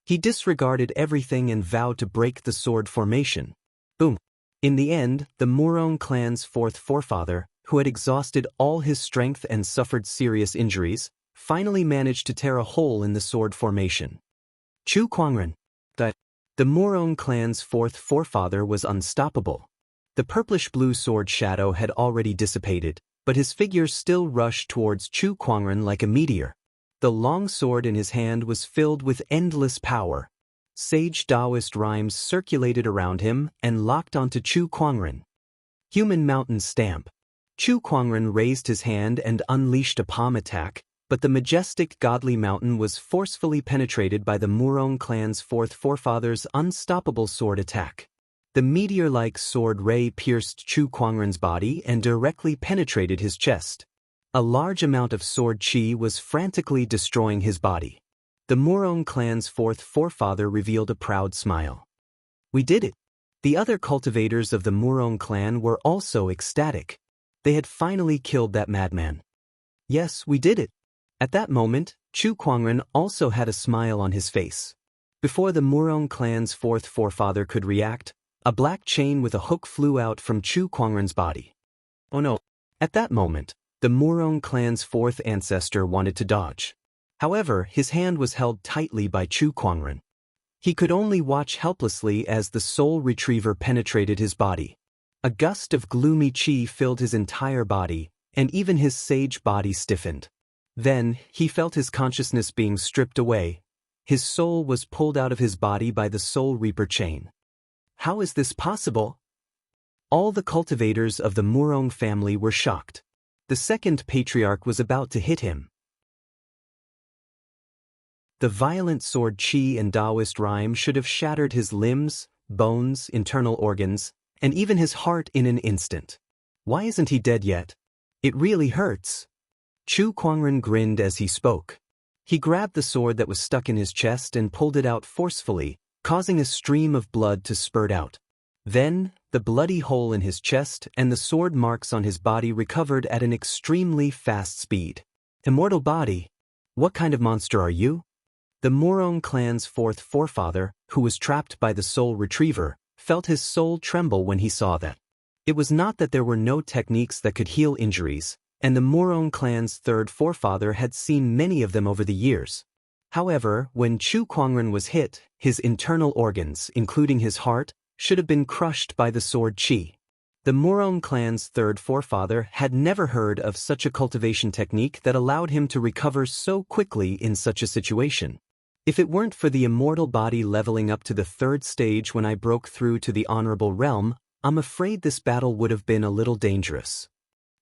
He disregarded everything and vowed to break the sword formation. Boom! In the end, the Murong clan's fourth forefather, who had exhausted all his strength and suffered serious injuries, finally managed to tear a hole in the sword formation. Chu Kuangren. The Murong clan's fourth forefather was unstoppable. The purplish-blue sword shadow had already dissipated, but his figure still rushed towards Chu Kuangren like a meteor. The long sword in his hand was filled with endless power. Sage Daoist rhymes circulated around him and locked onto Chu Kuangren. Human Mountain Stamp. Chu Kuangren raised his hand and unleashed a palm attack, but the majestic godly mountain was forcefully penetrated by the Murong clan's fourth forefather's unstoppable sword attack. The meteor-like sword ray pierced Chu Kuangren's body and directly penetrated his chest. A large amount of sword chi was frantically destroying his body. The Murong clan's fourth forefather revealed a proud smile. We did it! The other cultivators of the Murong clan were also ecstatic. They had finally killed that madman. Yes, we did it! At that moment, Chu Kuangren also had a smile on his face. Before the Murong clan's fourth forefather could react, a black chain with a hook flew out from Chu Kuangren's body. Oh no! At that moment, the Murong clan's fourth ancestor wanted to dodge. However, his hand was held tightly by Chu Kuangren. He could only watch helplessly as the soul retriever penetrated his body. A gust of gloomy chi filled his entire body, and even his sage body stiffened. Then, he felt his consciousness being stripped away. His soul was pulled out of his body by the soul reaper chain. How is this possible? All the cultivators of the Murong family were shocked. The second patriarch was about to hit him. The violent sword chi and Daoist rhyme should have shattered his limbs, bones, internal organs, and even his heart in an instant. Why isn't he dead yet? It really hurts. Chu Kuangren grinned as he spoke. He grabbed the sword that was stuck in his chest and pulled it out forcefully, causing a stream of blood to spurt out. Then, the bloody hole in his chest and the sword marks on his body recovered at an extremely fast speed. Immortal body? What kind of monster are you? The Murong clan's fourth forefather, who was trapped by the soul retriever, felt his soul tremble when he saw that. It was not that there were no techniques that could heal injuries, and the Murong clan's third forefather had seen many of them over the years. However, when Chu Kuangren was hit, his internal organs, including his heart, should have been crushed by the sword chi. The Murong clan's third forefather had never heard of such a cultivation technique that allowed him to recover so quickly in such a situation. If it weren't for the immortal body leveling up to the third stage when I broke through to the honorable realm, I'm afraid this battle would have been a little dangerous.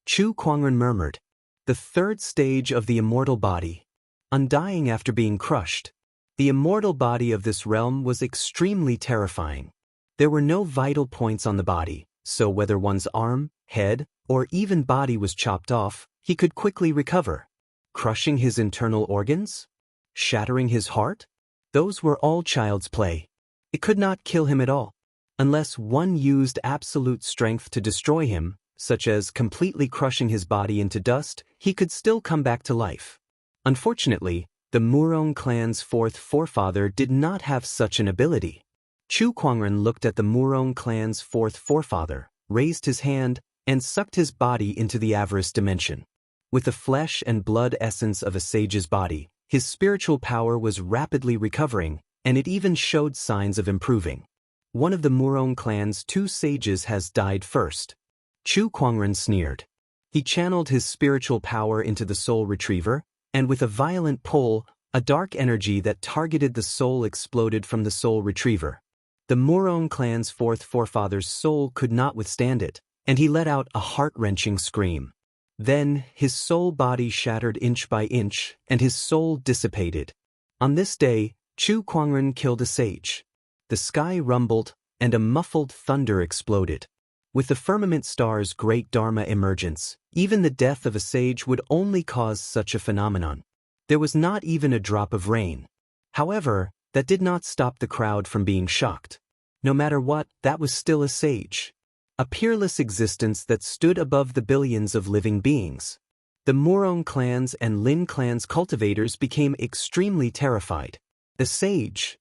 Chu Kuangren murmured. The third stage of the immortal body. Undying after being crushed. The immortal body of this realm was extremely terrifying. There were no vital points on the body, so whether one's arm, head, or even body was chopped off, he could quickly recover. Crushing his internal organs? Shattering his heart? Those were all child's play. It could not kill him at all. Unless one used absolute strength to destroy him, such as completely crushing his body into dust, he could still come back to life. Unfortunately, the Murong clan's fourth forefather did not have such an ability. Chu Kuangren looked at the Murong clan's fourth forefather, raised his hand, and sucked his body into the avarice dimension. With the flesh and blood essence of a sage's body, his spiritual power was rapidly recovering, and it even showed signs of improving. One of the Murong clan's 2 sages has died first. Chu Kuangren sneered. He channeled his spiritual power into the soul retriever, and with a violent pull, a dark energy that targeted the soul exploded from the soul retriever. The Murong clan's 4th forefather's soul could not withstand it, and he let out a heart-wrenching scream. Then, his soul body shattered inch by inch, and his soul dissipated. On this day, Chu Kuangren killed a sage. The sky rumbled, and a muffled thunder exploded. With the firmament star's great Dharma emergence, even the death of a sage would only cause such a phenomenon. There was not even a drop of rain. However, that did not stop the crowd from being shocked. No matter what, that was still a sage. A peerless existence that stood above the billions of living beings. The Murong clan's and Lin clan's cultivators became extremely terrified. A sage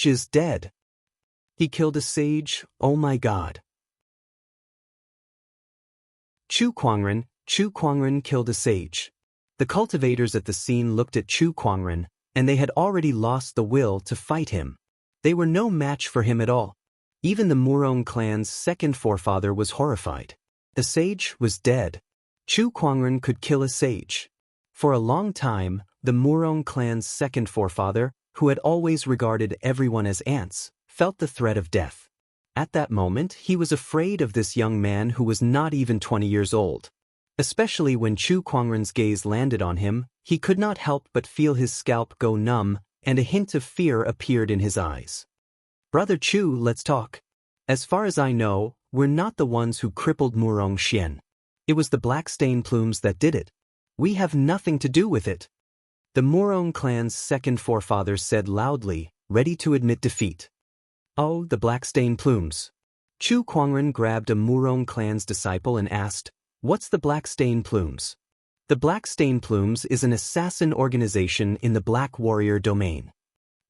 is dead. He killed a sage, oh my god. Chu Kuangren killed a sage. The cultivators at the scene looked at Chu Kuangren, and they had already lost the will to fight him. They were no match for him at all. Even the Murong clan's 2nd forefather was horrified. The sage was dead. Chu Kuangren could kill a sage. For a long time, the Murong clan's 2nd forefather, who had always regarded everyone as ants, felt the threat of death. At that moment, he was afraid of this young man who was not even 20 years old. Especially when Chu Kuangren's gaze landed on him, he could not help but feel his scalp go numb, and a hint of fear appeared in his eyes. Brother Chu, let's talk. As far as I know, we're not the ones who crippled Murong Xian. It was the black stain plumes that did it. We have nothing to do with it. The Murong clan's 2nd forefather said loudly, ready to admit defeat. Oh, the black stain plumes. Chu Kuangren grabbed a Murong clan's disciple and asked, "What's the black stain plumes?" The Black Stain Plumes is an assassin organization in the Black Warrior domain.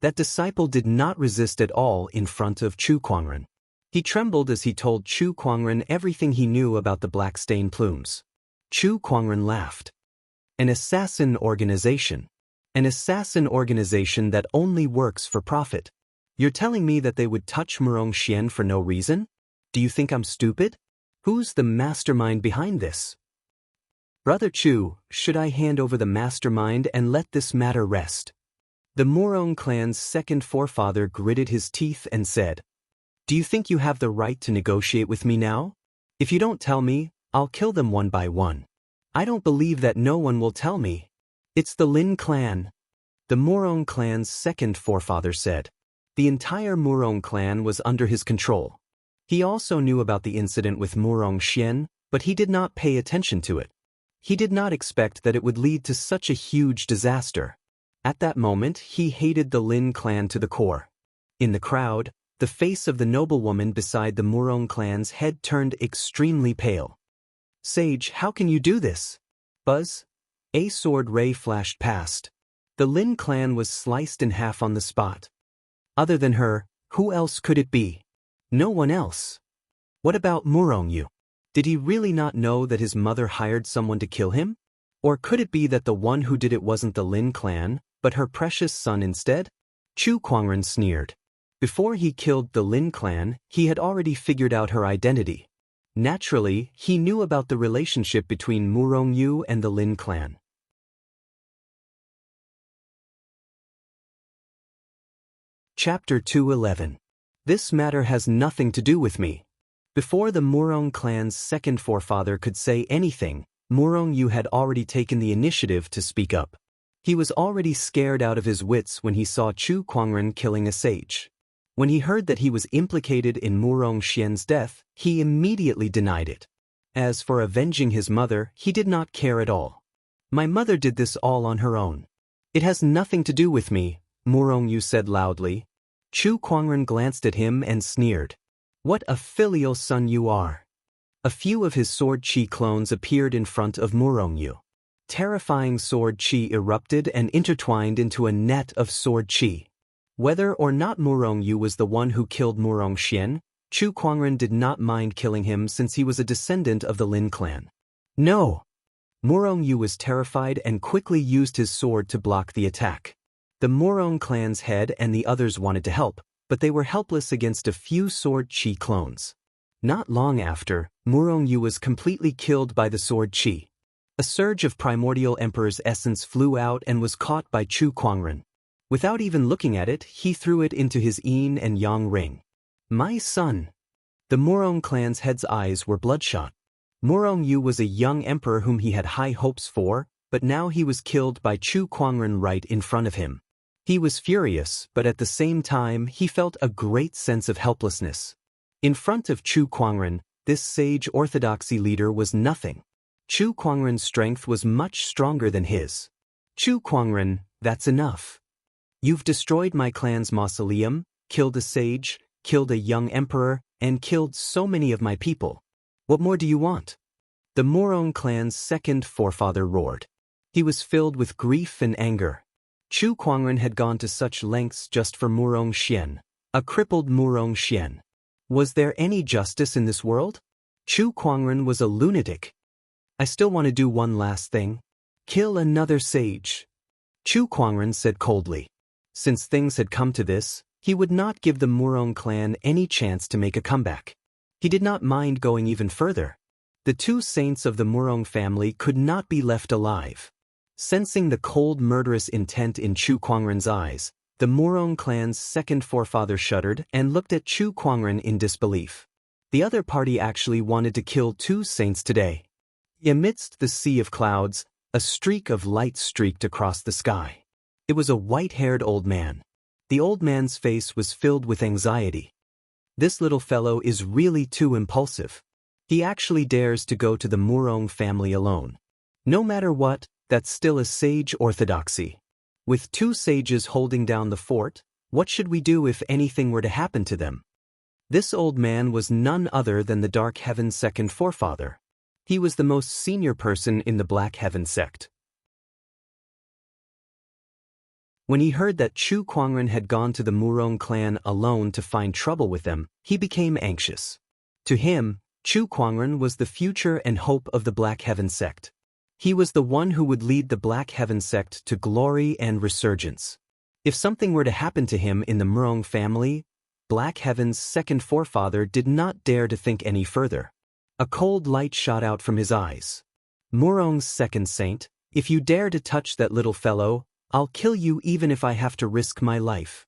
That disciple did not resist at all in front of Chu Kuangren. He trembled as he told Chu Kuangren everything he knew about the Black Stain Plumes. Chu Kuangren laughed. An assassin organization. An assassin organization that only works for profit. You're telling me that they would touch Murong Xian for no reason? Do you think I'm stupid? Who's the mastermind behind this? Brother Chu, should I hand over the mastermind and let this matter rest? The Murong clan's 2nd forefather gritted his teeth and said, "Do you think you have the right to negotiate with me now? If you don't tell me, I'll kill them one by one." "I don't believe that no one will tell me. It's the Lin clan." The Murong clan's 2nd forefather said. The entire Murong clan was under his control. He also knew about the incident with Murong Xian, but he did not pay attention to it. He did not expect that it would lead to such a huge disaster. At that moment, he hated the Lin clan to the core. In the crowd, the face of the noblewoman beside the Murong clan's head turned extremely pale. "Sage, how can you do this?" Buzz. A sword ray flashed past. The Lin clan was sliced in half on the spot. Other than her, who else could it be? No one else. What about Murong Yu? Did he really not know that his mother hired someone to kill him? Or could it be that the one who did it wasn't the Lin clan, but her precious son instead? Chu Kuangren sneered. Before he killed the Lin clan, he had already figured out her identity. Naturally, he knew about the relationship between Murong Yu and the Lin clan. Chapter 211. This matter has nothing to do with me. Before the Murong clan's 2nd forefather could say anything, Murong Yu had already taken the initiative to speak up. He was already scared out of his wits when he saw Chu Kuangren killing a sage. When he heard that he was implicated in Murong Xian's death, he immediately denied it. As for avenging his mother, he did not care at all. "My mother did this all on her own. It has nothing to do with me," Murong Yu said loudly. Chu Kuangren glanced at him and sneered. "What a filial son you are." A few of his sword chi clones appeared in front of Murong Yu. Terrifying sword chi erupted and intertwined into a net of sword chi. Whether or not Murong Yu was the one who killed Murong Xian, Chu Kuangren did not mind killing him since he was a descendant of the Lin clan. "No! Murong Yu was terrified and quickly used his sword to block the attack. The Murong clan's head and the others wanted to help, but they were helpless against a few sword chi clones. Not long after, Murong Yu was completely killed by the sword chi. A surge of primordial emperor's essence flew out and was caught by Chu Kuangren. Without even looking at it, he threw it into his yin and yang ring. My son! The Murong clan's head's eyes were bloodshot. Murong Yu was a young emperor whom he had high hopes for, but now he was killed by Chu Kuangren right in front of him. He was furious, but at the same time he felt a great sense of helplessness. In front of Chu Kuangren, this sage orthodoxy leader was nothing. Chu Kuangren's strength was much stronger than his. Chu Kuangren, that's enough. You've destroyed my clan's mausoleum, killed a sage, killed a young emperor, and killed so many of my people. What more do you want? The Murong clan's second forefather roared. He was filled with grief and anger. Chu Kuangren had gone to such lengths just for Murong Xian, a crippled Murong Xian. Was there any justice in this world? Chu Kuangren was a lunatic. I still want to do one last thing. Kill another sage. Chu Kuangren said coldly. Since things had come to this, he would not give the Murong clan any chance to make a comeback. He did not mind going even further. The two saints of the Murong family could not be left alive. Sensing the cold murderous intent in Chu Kuangren's eyes, the Murong clan's second forefather shuddered and looked at Chu Kuangren in disbelief. The other party actually wanted to kill two saints today. Amidst the sea of clouds, a streak of light streaked across the sky. It was a white-haired old man. The old man's face was filled with anxiety. This little fellow is really too impulsive. He actually dares to go to the Murong family alone. No matter what, that's still a sage orthodoxy. With two sages holding down the fort, what should we do if anything were to happen to them? This old man was none other than the Dark Heaven's second forefather. He was the most senior person in the Black Heaven sect. When he heard that Chu Kuangren had gone to the Murong clan alone to find trouble with them, he became anxious. To him, Chu Kuangren was the future and hope of the Black Heaven sect. He was the one who would lead the Black Heaven sect to glory and resurgence. If something were to happen to him in the Murong family, Black Heaven's second forefather did not dare to think any further. A cold light shot out from his eyes. Murong's second saint, if you dare to touch that little fellow, I'll kill you even if I have to risk my life.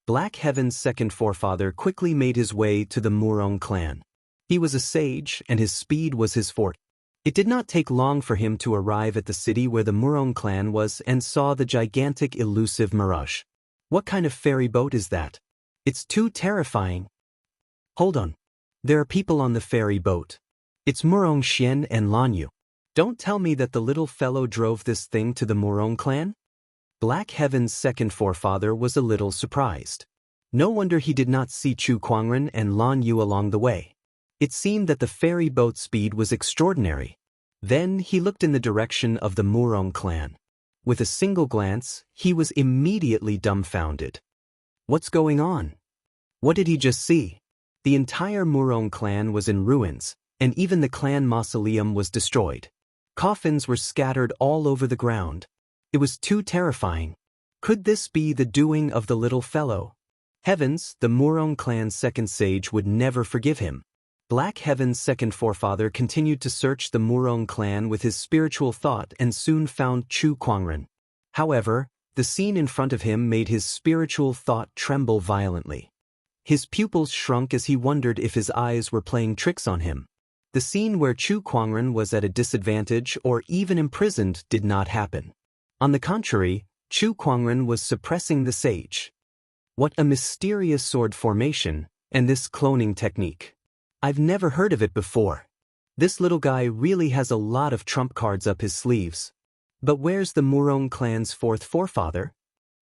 Black Heaven's second forefather quickly made his way to the Murong clan. He was a sage, and his speed was his forte. It did not take long for him to arrive at the city where the Murong clan was and saw the gigantic elusive mirage. What kind of ferry boat is that? It's too terrifying. Hold on. There are people on the ferry boat. It's Murong Xian and Lanyu. Don't tell me that the little fellow drove this thing to the Murong clan? Black Heaven's second forefather was a little surprised. No wonder he did not see Chu Kuangren and Lan Yu along the way. It seemed that the ferry boat's speed was extraordinary. Then he looked in the direction of the Murong clan. With a single glance, he was immediately dumbfounded. What's going on? What did he just see? The entire Murong clan was in ruins, and even the clan mausoleum was destroyed. Coffins were scattered all over the ground. It was too terrifying. Could this be the doing of the little fellow? Heavens, the Murong clan's second sage would never forgive him. Black Heaven's second forefather continued to search the Murong clan with his spiritual thought and soon found Chu Kuangren. However, the scene in front of him made his spiritual thought tremble violently. His pupils shrunk as he wondered if his eyes were playing tricks on him. The scene where Chu Kuangren was at a disadvantage or even imprisoned did not happen. On the contrary, Chu Kuangren was suppressing the sage. What a mysterious sword formation, and this cloning technique. I've never heard of it before. This little guy really has a lot of trump cards up his sleeves. But where's the Murong clan's fourth forefather?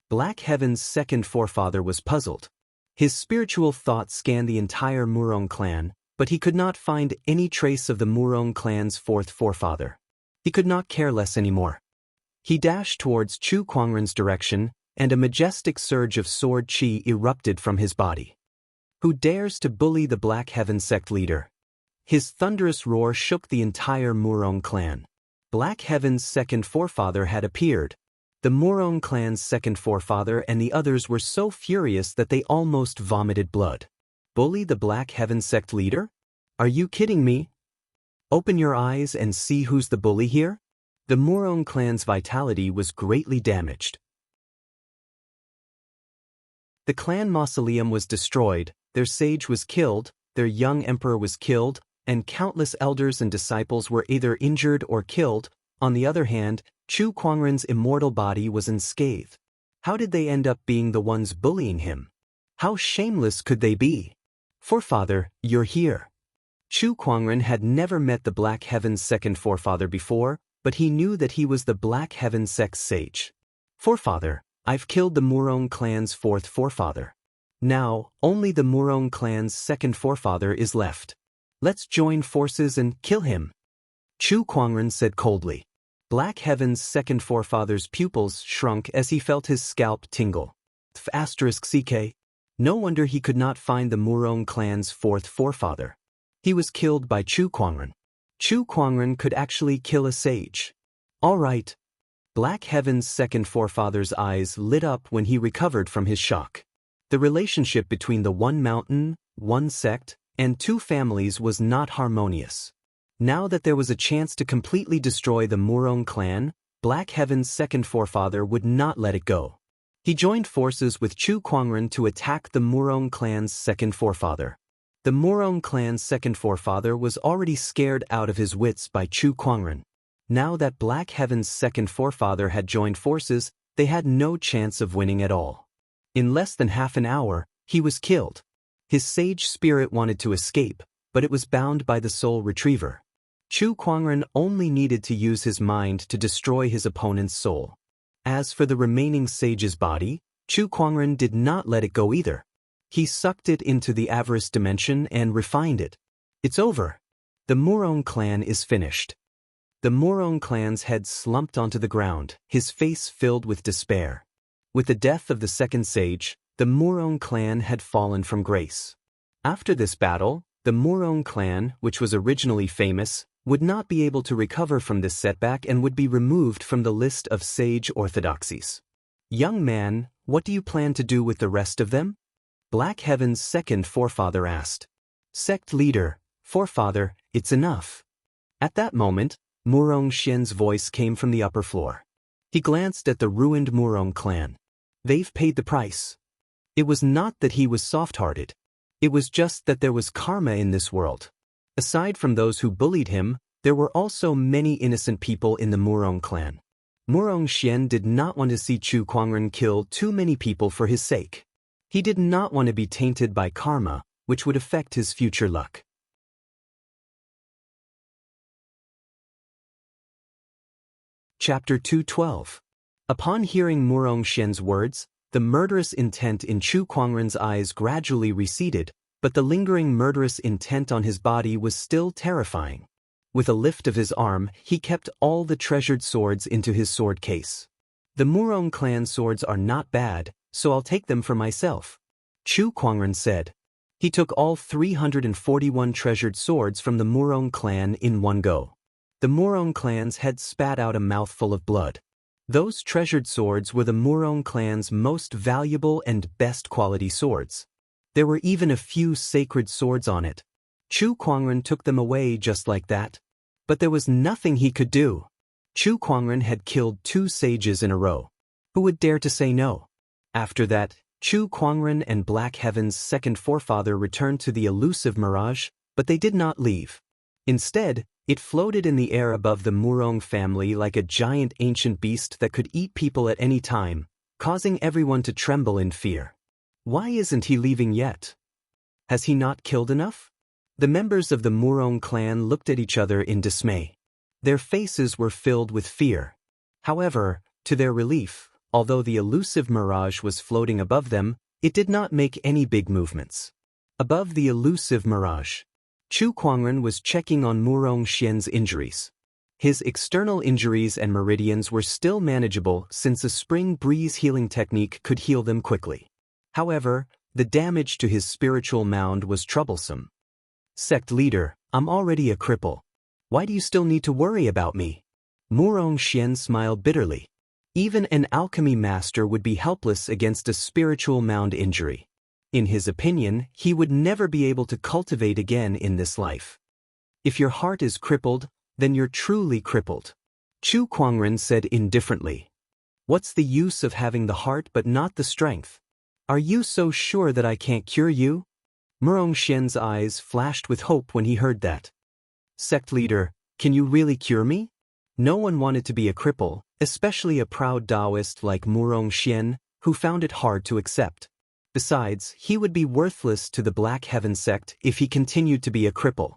Black Heaven's second forefather was puzzled. His spiritual thought scanned the entire Murong clan, but he could not find any trace of the Murong clan's fourth forefather. He could not care less anymore. He dashed towards Chu Kuangren's direction, and a majestic surge of sword chi erupted from his body. Who dares to bully the Black Heaven sect leader? His thunderous roar shook the entire Murong clan. Black Heaven's second forefather had appeared. The Murong clan's second forefather and the others were so furious that they almost vomited blood. Bully the Black Heaven sect leader? Are you kidding me? Open your eyes and see who's the bully here? The Murong clan's vitality was greatly damaged. The clan mausoleum was destroyed, their sage was killed, their young emperor was killed, and countless elders and disciples were either injured or killed. On the other hand, Chu Kuangren's immortal body was unscathed. How did they end up being the ones bullying him? How shameless could they be? Forefather, you're here. Chu Kuangren had never met the Black Heaven's second forefather before, but he knew that he was the Black Heaven sect's sage. Forefather, I've killed the Murong clan's fourth forefather. Now, only the Murong clan's second forefather is left. Let's join forces and kill him. Chu Kuangren said coldly. Black Heaven's second forefather's pupils shrunk as he felt his scalp tingle. *CK. No wonder he could not find the Murong clan's fourth forefather. He was killed by Chu Kuangren. Chu Kuangren could actually kill a sage. All right. Black Heaven's second forefather's eyes lit up when he recovered from his shock. The relationship between the one mountain, one sect, and two families was not harmonious. Now that there was a chance to completely destroy the Murong clan, Black Heaven's second forefather would not let it go. He joined forces with Chu Kuangren to attack the Murong clan's second forefather. The Murong clan's second forefather was already scared out of his wits by Chu Kuangren. Now that Black Heaven's second forefather had joined forces, they had no chance of winning at all. In less than half an hour, he was killed. His sage spirit wanted to escape, but it was bound by the soul retriever. Chu Kuangren only needed to use his mind to destroy his opponent's soul. As for the remaining sage's body, Chu Kuangren did not let it go either. He sucked it into the avarice dimension and refined it. It's over. The Murong clan is finished. The Murong clan's head slumped onto the ground, his face filled with despair. With the death of the second sage, the Murong clan had fallen from grace. After this battle, the Murong clan, which was originally famous, would not be able to recover from this setback and would be removed from the list of sage orthodoxies. Young man, what do you plan to do with the rest of them? Black Heaven's second forefather asked. Sect leader, forefather, it's enough. At that moment, Murong Xian's voice came from the upper floor. He glanced at the ruined Murong clan. They've paid the price. It was not that he was soft-hearted. It was just that there was karma in this world. Aside from those who bullied him, there were also many innocent people in the Murong clan. Murong Xian did not want to see Chu Kuangren kill too many people for his sake. He did not want to be tainted by karma, which would affect his future luck. Chapter 212. Upon hearing Murong Xian's words, the murderous intent in Chu Kuangren's eyes gradually receded, but the lingering murderous intent on his body was still terrifying. With a lift of his arm, he kept all the treasured swords into his sword case. The Murong clan swords are not bad, so I'll take them for myself. Chu Kuangren said. He took all 341 treasured swords from the Murong clan in one go. The Murong clan's head spat out a mouthful of blood. Those treasured swords were the Murong clan's most valuable and best quality swords. There were even a few sacred swords on it. Chu Kuangren took them away just like that. But there was nothing he could do. Chu Kuangren had killed 2 sages in a row. Who would dare to say no? After that, Chu Kuangren and Black Heaven's second forefather returned to the elusive mirage, but they did not leave. Instead, it floated in the air above the Murong family like a giant ancient beast that could eat people at any time, causing everyone to tremble in fear. Why isn't he leaving yet? Has he not killed enough? The members of the Murong clan looked at each other in dismay. Their faces were filled with fear. However, to their relief, although the elusive mirage was floating above them, it did not make any big movements. Above the elusive mirage, Chu Kuangren was checking on Murong Xian's injuries. His external injuries and meridians were still manageable since a spring breeze healing technique could heal them quickly. However, the damage to his spiritual mound was troublesome. Sect leader, I'm already a cripple. Why do you still need to worry about me? Murong Xian smiled bitterly. Even an alchemy master would be helpless against a spiritual mound injury. In his opinion, he would never be able to cultivate again in this life. If your heart is crippled, then you're truly crippled. Chu Kuangren said indifferently. What's the use of having the heart but not the strength? Are you so sure that I can't cure you? Murong Xian's eyes flashed with hope when he heard that. Sect leader, can you really cure me? No one wanted to be a cripple, especially a proud Daoist like Murong Xian, who found it hard to accept. Besides, he would be worthless to the Black Heaven sect if he continued to be a cripple.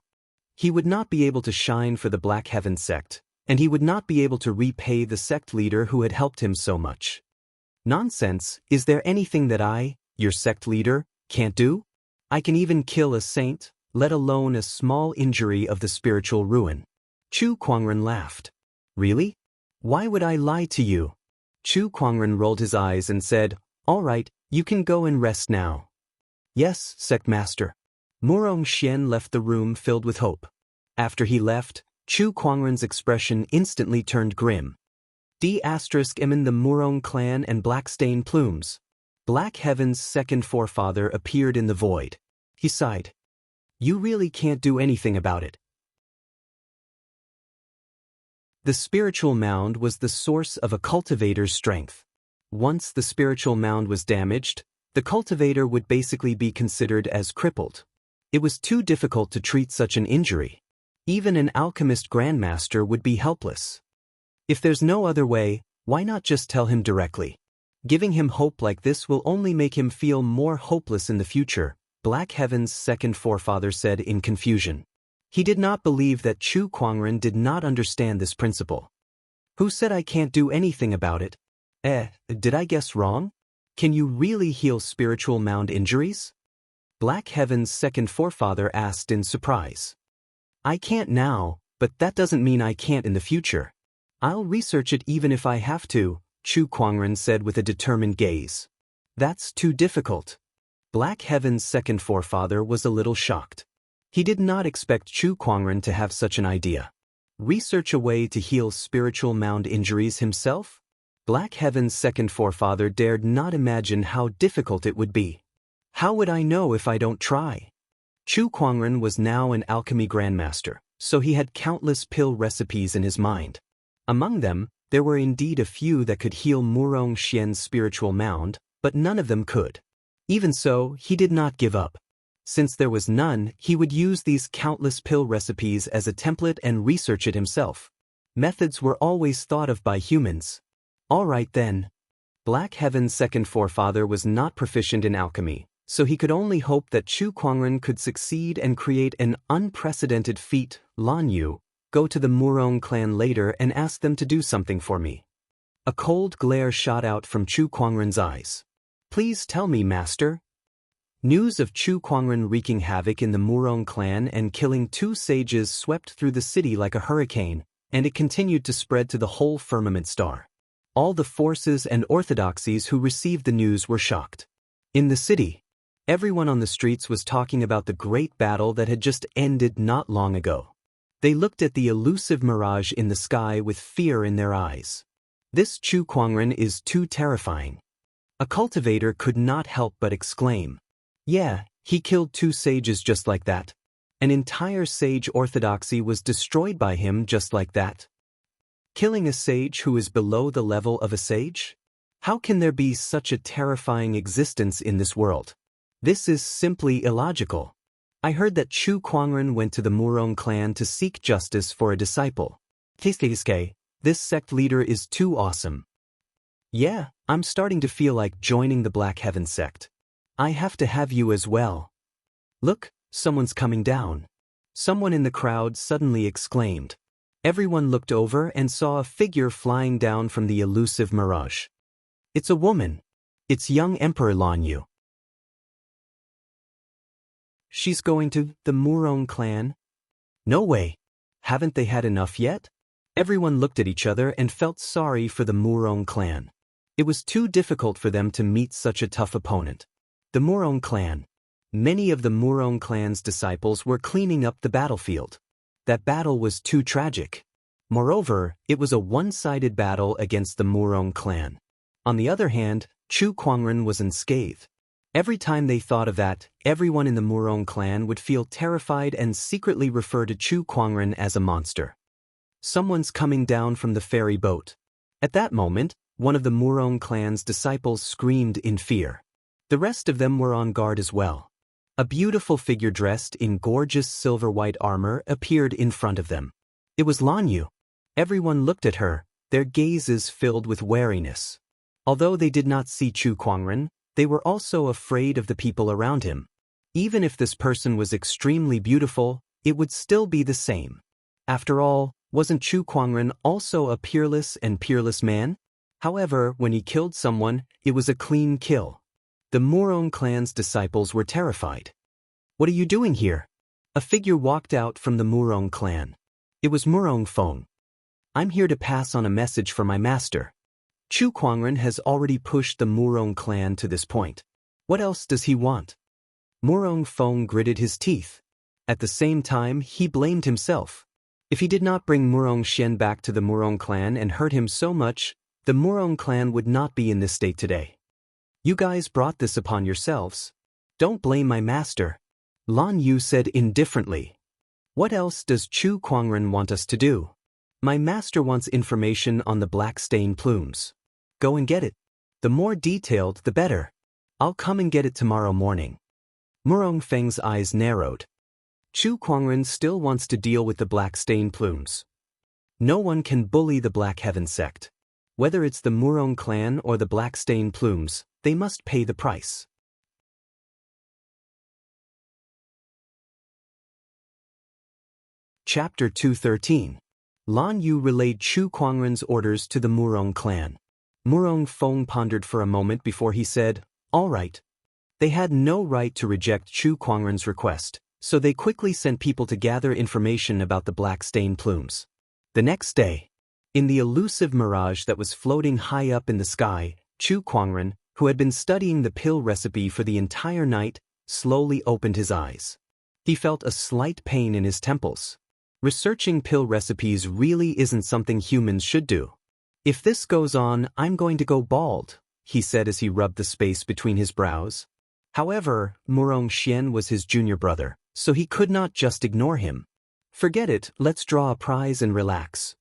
He would not be able to shine for the Black Heaven sect, and he would not be able to repay the sect leader who had helped him so much. Nonsense, is there anything that I, your sect leader, can't do? I can even kill a saint, let alone a small injury of the spiritual ruin. Chu Kuangren laughed. Really? Why would I lie to you? Chu Kuangren rolled his eyes and said, all right, you can go and rest now. Yes, sect master. Murong Xian left the room filled with hope. After he left, Chu Kuangren's expression instantly turned grim. D*****in the Murong clan and Blackstain plumes. Black Heaven's second forefather appeared in the void. He sighed. You really can't do anything about it. The spiritual mound was the source of a cultivator's strength. Once the spiritual mound was damaged, the cultivator would basically be considered as crippled. It was too difficult to treat such an injury. Even an alchemist grandmaster would be helpless. If there's no other way, why not just tell him directly? Giving him hope like this will only make him feel more hopeless in the future, Black Heaven's second forefather said in confusion. He did not believe that Chu Kuangren did not understand this principle. Who said I can't do anything about it? Did I guess wrong? Can you really heal spiritual mound injuries? Black Heaven's second forefather asked in surprise. I can't now, but that doesn't mean I can't in the future. I'll research it even if I have to, Chu Kuangren said with a determined gaze. That's too difficult. Black Heaven's second forefather was a little shocked. He did not expect Chu Kuangren to have such an idea. Research a way to heal spiritual mound injuries himself? Black Heaven's second forefather dared not imagine how difficult it would be. How would I know if I don't try? Chu Kuangren was now an alchemy grandmaster, so he had countless pill recipes in his mind. Among them, there were indeed a few that could heal Murong Xian's spiritual mound, but none of them could. Even so, he did not give up. Since there was none, he would use these countless pill recipes as a template and research it himself. Methods were always thought of by humans. All right then. Black Heaven's second forefather was not proficient in alchemy, so he could only hope that Chu Kuangren could succeed and create an unprecedented feat. Lan Yu, go to the Murong clan later and ask them to do something for me. A cold glare shot out from Chu Kuangren's eyes. Please tell me, master. News of Chu Kuangren wreaking havoc in the Murong clan and killing 2 sages swept through the city like a hurricane, and it continued to spread to the whole firmament star. All the forces and orthodoxies who received the news were shocked. In the city, everyone on the streets was talking about the great battle that had just ended not long ago. They looked at the elusive mirage in the sky with fear in their eyes. This Chu Kuangren is too terrifying. A cultivator could not help but exclaim. Yeah, he killed 2 sages just like that. An entire sage orthodoxy was destroyed by him just like that. Killing a sage who is below the level of a sage? How can there be such a terrifying existence in this world? This is simply illogical. I heard that Chu Kuangren went to the Murong clan to seek justice for a disciple. Kiske, this sect leader is too awesome. Yeah, I'm starting to feel like joining the Black Heaven sect. I have to have you as well. Look, someone's coming down. Someone in the crowd suddenly exclaimed. Everyone looked over and saw a figure flying down from the elusive mirage. It's a woman. It's young Emperor Lan Yu. She's going to the Murong clan? No way. Haven't they had enough yet? Everyone looked at each other and felt sorry for the Murong clan. It was too difficult for them to meet such a tough opponent. The Murong clan. Many of the Murong clan's disciples were cleaning up the battlefield. That battle was too tragic. Moreover, it was a one-sided battle against the Murong clan. On the other hand, Chu Kuangren was unscathed. Every time they thought of that, everyone in the Murong clan would feel terrified and secretly refer to Chu Kuangren as a monster. Someone's coming down from the ferry boat. At that moment, one of the Murong clan's disciples screamed in fear. The rest of them were on guard as well. A beautiful figure dressed in gorgeous silver-white armor appeared in front of them. It was Lan Yu. Everyone looked at her, their gazes filled with wariness. Although they did not see Chu Kuangren, they were also afraid of the people around him. Even if this person was extremely beautiful, it would still be the same. After all, wasn't Chu Kuangren also a peerless man? However, when he killed someone, it was a clean kill. The Murong clan's disciples were terrified. "What are you doing here?" A figure walked out from the Murong clan. It was Murong Feng. "I'm here to pass on a message for my master. Chu Kuangren has already pushed the Murong clan to this point. What else does he want?" Murong Feng gritted his teeth. At the same time, he blamed himself. If he did not bring Murong Xian back to the Murong clan and hurt him so much, the Murong clan would not be in this state today. "You guys brought this upon yourselves. Don't blame my master," Lan Yu said indifferently. "What else does Chu Kuangren want us to do?" "My master wants information on the black stain plumes." "Go and get it. The more detailed, the better. I'll come and get it tomorrow morning." Murong Feng's eyes narrowed. Chu Kuangren still wants to deal with the black stain plumes. No one can bully the Black Heaven sect. Whether it's the Murong clan or the black stain plumes, they must pay the price. Chapter 213. Lan Yu relayed Chu Kuangren's orders to the Murong clan. Murong Feng pondered for a moment before he said, "All right." They had no right to reject Chu Kuangren's request, so they quickly sent people to gather information about the black stain plumes. The next day, in the elusive mirage that was floating high up in the sky, Chu Kuangren, who had been studying the pill recipe for the entire night, slowly opened his eyes. He felt a slight pain in his temples. Researching pill recipes really isn't something humans should do. "If this goes on, I'm going to go bald," he said as he rubbed the space between his brows. However, Murong Xian was his junior brother, so he could not just ignore him. "Forget it, let's draw a prize and relax,"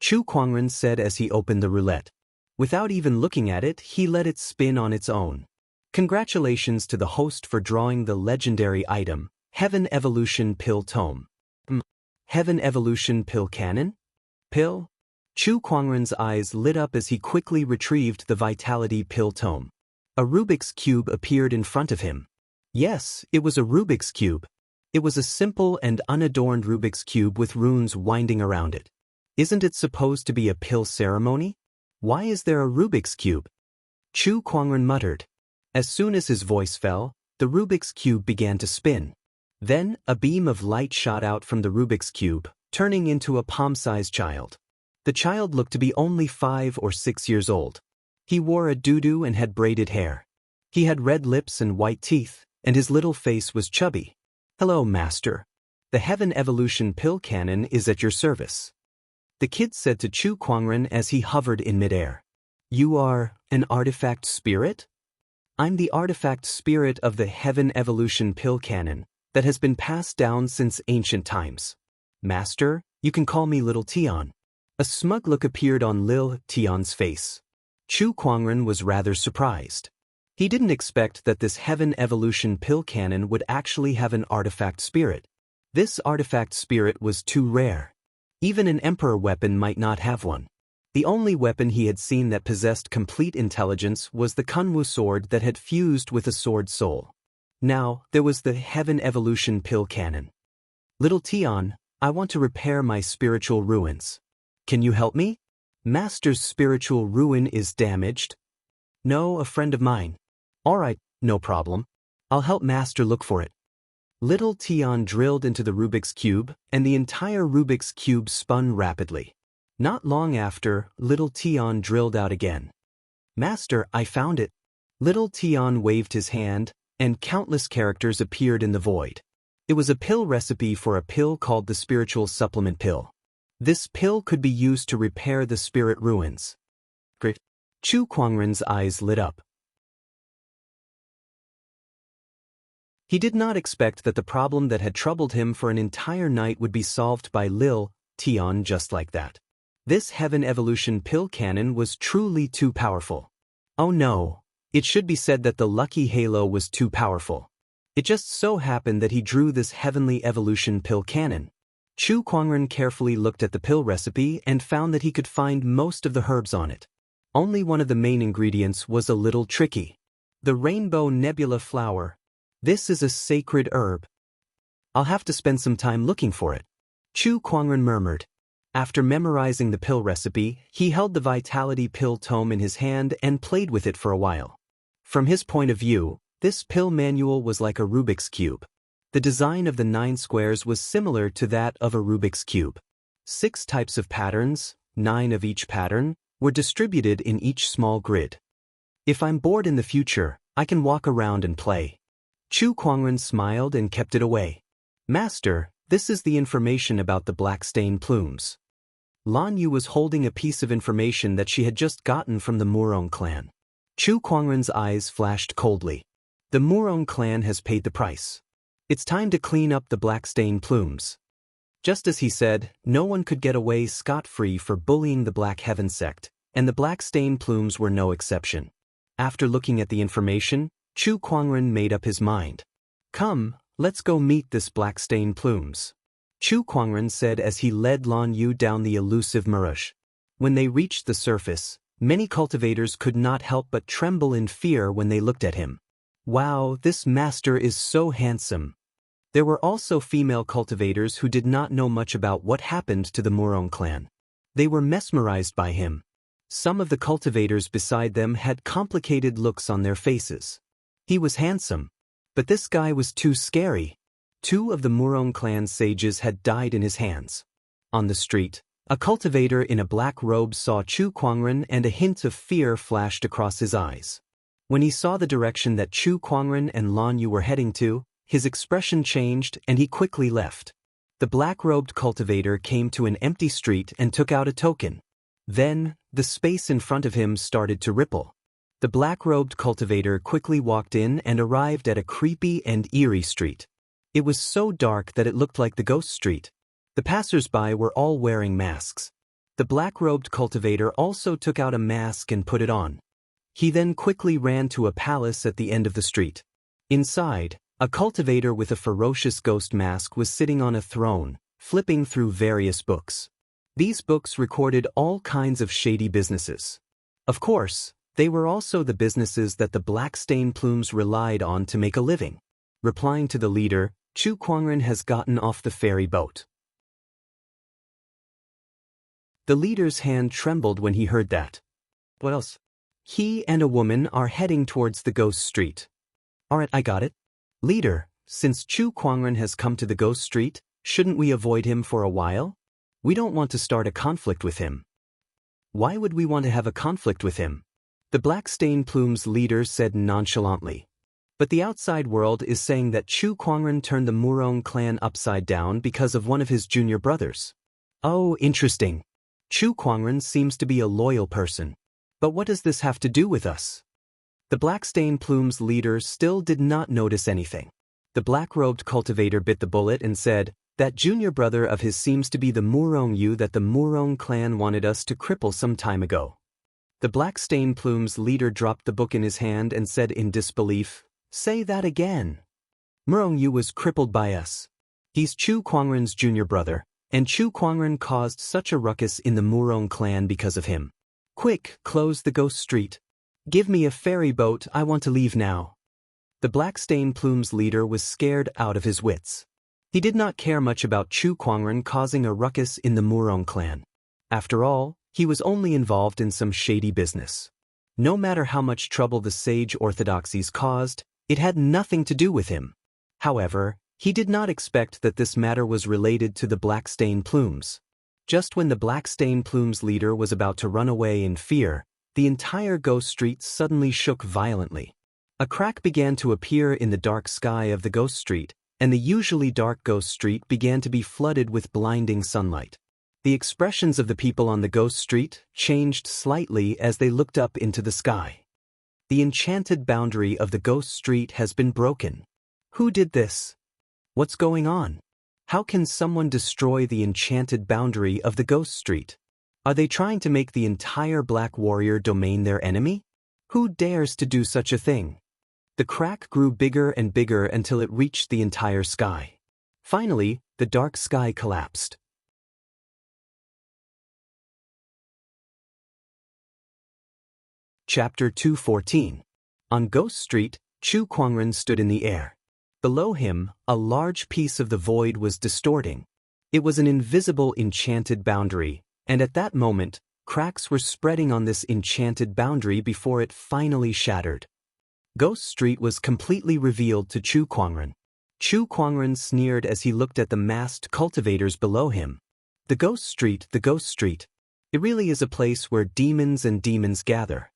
Chu Kuangren said as he opened the roulette. Without even looking at it, he let it spin on its own. Congratulations to the host for drawing the legendary item, Heaven Evolution Pill Tome. Heaven Evolution Pill Cannon? Pill? Chu Kuangren's eyes lit up as he quickly retrieved the Vitality Pill Tome. A Rubik's Cube appeared in front of him. Yes, it was a Rubik's Cube. It was a simple and unadorned Rubik's Cube with runes winding around it. Isn't it supposed to be a pill ceremony? Why is there a Rubik's Cube? Chu Kuangren muttered. As soon as his voice fell, the Rubik's Cube began to spin. Then, a beam of light shot out from the Rubik's Cube, turning into a palm-sized child. The child looked to be only 5 or 6 years old. He wore a doo-doo and had braided hair. He had red lips and white teeth, and his little face was chubby. "Hello, Master. The Heaven Evolution Pill Cannon is at your service," the kid said to Chu Kuangren as he hovered in midair. "You are an artifact spirit?" "I'm the artifact spirit of the Heaven Evolution Pill Cannon that has been passed down since ancient times. Master, you can call me Little Tian." A smug look appeared on Lil Tian's face. Chu Kuangren was rather surprised. He didn't expect that this Heaven Evolution Pill Cannon would actually have an artifact spirit. This artifact spirit was too rare. Even an emperor weapon might not have one. The only weapon he had seen that possessed complete intelligence was the Kunwu sword that had fused with a sword soul. Now, there was the Heaven Evolution Pill Cannon. "Little Tian, I want to repair my spiritual ruins. Can you help me?" "Master's spiritual ruin is damaged." "No, a friend of mine." "All right, no problem. I'll help Master look for it." Little Tian drilled into the Rubik's Cube, and the entire Rubik's Cube spun rapidly. Not long after, Little Tian drilled out again. "Master, I found it." Little Tian waved his hand, and countless characters appeared in the void. It was a pill recipe for a pill called the Spiritual Supplement Pill. This pill could be used to repair the spirit ruins. Great. Chu Kuangren's eyes lit up. He did not expect that the problem that had troubled him for an entire night would be solved by Lil Tian just like that. This heaven evolution pill cannon was truly too powerful. Oh no, it should be said that the lucky halo was too powerful. It just so happened that he drew this heavenly evolution pill cannon. Chu Kuangren carefully looked at the pill recipe and found that he could find most of the herbs on it. Only one of the main ingredients was a little tricky. The rainbow nebula flower. This is a sacred herb. I'll have to spend some time looking for it. Chu Kuangren murmured. After memorizing the pill recipe, he held the vitality pill tome in his hand and played with it for a while. From his point of view, this pill manual was like a Rubik's Cube. The design of the 9 squares was similar to that of a Rubik's Cube. 6 types of patterns, 9 of each pattern, were distributed in each small grid. If I'm bored in the future, I can walk around and play. Chu Kuangren smiled and kept it away. Master, this is the information about the black stain plumes. Lan Yu was holding a piece of information that she had just gotten from the Murong clan. Chu Kuangren's eyes flashed coldly. The Murong clan has paid the price. It's time to clean up the black stain plumes. Just as he said, no one could get away scot-free for bullying the Black Heaven sect, and the black stain plumes were no exception. After looking at the information, Chu Kuangren made up his mind. Come, let's go meet this black stain plumes. Chu Kuangren said as he led Lan Yu down the elusive mirage. When they reached the surface, many cultivators could not help but tremble in fear when they looked at him. Wow, this master is so handsome. There were also female cultivators who did not know much about what happened to the Murong clan. They were mesmerized by him. Some of the cultivators beside them had complicated looks on their faces. He was handsome, but this guy was too scary. 2 of the Murong clan sages had died in his hands. On the street, a cultivator in a black robe saw Chu Kuangren and a hint of fear flashed across his eyes. When he saw the direction that Chu Kuangren and Lan Yu were heading to, his expression changed and he quickly left. The black-robed cultivator came to an empty street and took out a token. Then, the space in front of him started to ripple. The black-robed cultivator quickly walked in and arrived at a creepy and eerie street. It was so dark that it looked like the ghost street. The passers-by were all wearing masks. The black-robed cultivator also took out a mask and put it on. He then quickly ran to a palace at the end of the street. Inside, a cultivator with a ferocious ghost mask was sitting on a throne, flipping through various books. These books recorded all kinds of shady businesses. Of course, they were also the businesses that the black stain plumes relied on to make a living. Replying to the leader, Chu Kuangren has gotten off the ferry boat. The leader's hand trembled when he heard that. What else? He and a woman are heading towards the ghost street. Alright, I got it. Leader, since Chu Kuangren has come to the ghost street, shouldn't we avoid him for a while? We don't want to start a conflict with him. Why would we want to have a conflict with him? The Black Stain Plume's leader said nonchalantly. But the outside world is saying that Chu Kuangren turned the Murong clan upside down because of one of his junior brothers. Oh, interesting. Chu Kuangren seems to be a loyal person. But what does this have to do with us? The Black Stain Plume's leader still did not notice anything. The black-robed cultivator bit the bullet and said, that junior brother of his seems to be the Murong Yu that the Murong clan wanted us to cripple some time ago. The Black Stain Plume's leader dropped the book in his hand and said in disbelief, Say that again. Murong Yu was crippled by us. He's Chu Kuangren's junior brother, and Chu Kuangren caused such a ruckus in the Murong clan because of him. Quick, close the ghost street. Give me a ferry boat, I want to leave now. The Black Stain Plume's leader was scared out of his wits. He did not care much about Chu Kuangren causing a ruckus in the Murong clan. After all, he was only involved in some shady business. No matter how much trouble the sage orthodoxies caused, it had nothing to do with him. However, he did not expect that this matter was related to the Black Stain Plumes. Just when the Black Stain Plume's leader was about to run away in fear, the entire ghost street suddenly shook violently. A crack began to appear in the dark sky of the ghost street, and the usually dark ghost street began to be flooded with blinding sunlight. The expressions of the people on the ghost street changed slightly as they looked up into the sky. The enchanted boundary of the ghost street has been broken. Who did this? What's going on? How can someone destroy the enchanted boundary of the ghost street? Are they trying to make the entire Black Warrior domain their enemy? Who dares to do such a thing? The crack grew bigger and bigger until it reached the entire sky. Finally, the dark sky collapsed. Chapter 214. On Ghost Street, Chu Kuangren stood in the air. Below him, a large piece of the void was distorting. It was an invisible enchanted boundary, and at that moment, cracks were spreading on this enchanted boundary before it finally shattered. Ghost Street was completely revealed to Chu Kuangren. Chu Kuangren sneered as he looked at the masked cultivators below him. The Ghost Street, the Ghost Street. It really is a place where demons and demons gather.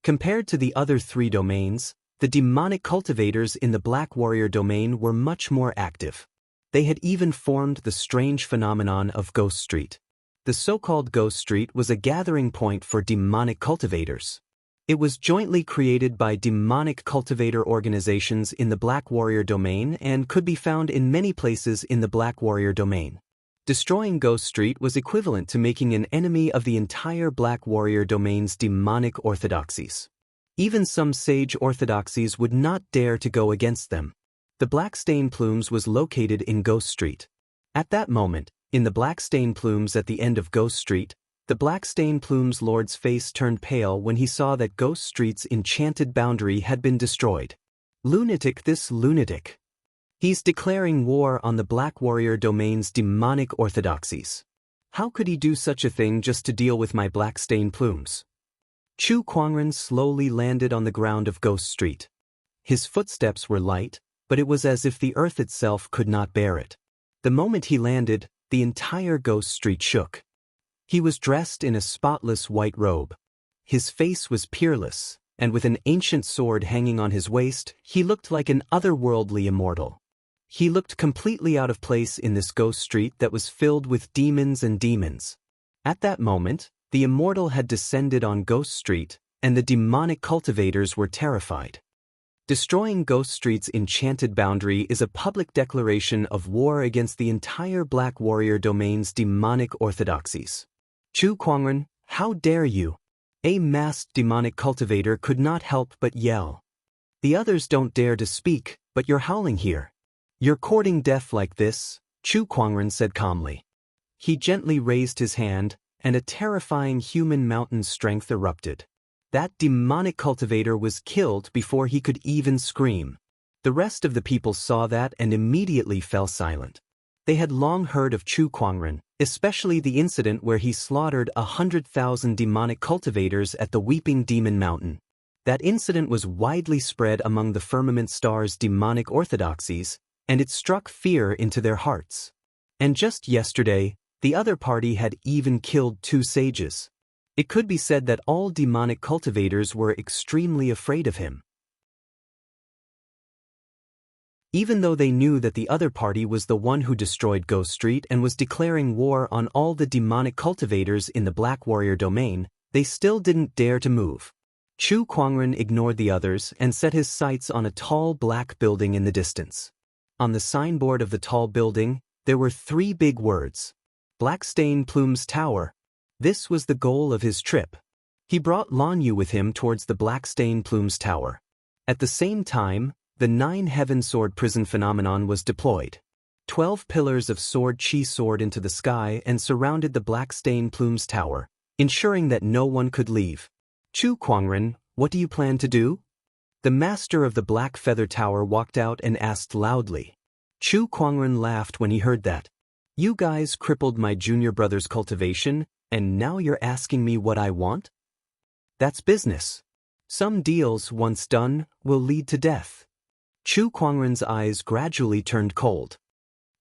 Compared to the other three domains, the demonic cultivators in the Black Warrior domain were much more active. They had even formed the strange phenomenon of Ghost Street. The so-called Ghost Street was a gathering point for demonic cultivators. It was jointly created by demonic cultivator organizations in the Black Warrior domain and could be found in many places in the Black Warrior domain. Destroying Ghost Street was equivalent to making an enemy of the entire Black Warrior domain's demonic orthodoxies. Even some sage orthodoxies would not dare to go against them. The Black Stain Plumes was located in Ghost Street. At that moment, in the Black Stain Plumes at the end of Ghost Street, the Black Stain Plumes Lord's face turned pale when he saw that Ghost Street's enchanted boundary had been destroyed. Lunatic, this lunatic. He's declaring war on the Black Warrior domain's demonic orthodoxies. How could he do such a thing just to deal with my Black Stain Plumes? Chu Kuangren slowly landed on the ground of Ghost Street. His footsteps were light, but it was as if the earth itself could not bear it. The moment he landed, the entire Ghost Street shook. He was dressed in a spotless white robe. His face was peerless, and with an ancient sword hanging on his waist, he looked like an otherworldly immortal. He looked completely out of place in this Ghost Street that was filled with demons and demons. At that moment, the Immortal had descended on Ghost Street, and the demonic cultivators were terrified. Destroying Ghost Street's enchanted boundary is a public declaration of war against the entire Black Warrior domain's demonic orthodoxies. Chu Kuangren, how dare you? A masked demonic cultivator could not help but yell. The others don't dare to speak, but you're howling here. You're courting death like this, Chu Kuangren said calmly. He gently raised his hand, and a terrifying human mountain strength erupted. That demonic cultivator was killed before he could even scream. The rest of the people saw that and immediately fell silent. They had long heard of Chu Kuangren, especially the incident where he slaughtered 100,000 demonic cultivators at the Weeping Demon Mountain. That incident was widely spread among the Firmament Star's demonic orthodoxies, and it struck fear into their hearts. And just yesterday, the other party had even killed 2 sages. It could be said that all demonic cultivators were extremely afraid of him. Even though they knew that the other party was the one who destroyed Ghost Street and was declaring war on all the demonic cultivators in the Black Warrior domain, they still didn't dare to move. Chu Kuangren ignored the others and set his sights on a tall black building in the distance. On the signboard of the tall building, there were 3 big words. Black Stain Plumes Tower. This was the goal of his trip. He brought Lan Yu with him towards the Black Stain Plumes Tower. At the same time, the 9 Heaven Sword Prison phenomenon was deployed. 12 pillars of sword chi soared into the sky and surrounded the Black Stain Plumes Tower, ensuring that no one could leave. Chu Kuangren, what do you plan to do? The master of the Black Feather Tower walked out and asked loudly. Chu Kuangren laughed when he heard that. You guys crippled my junior brother's cultivation, and now you're asking me what I want? That's business. Some deals, once done, will lead to death. Chu Kuangren's eyes gradually turned cold.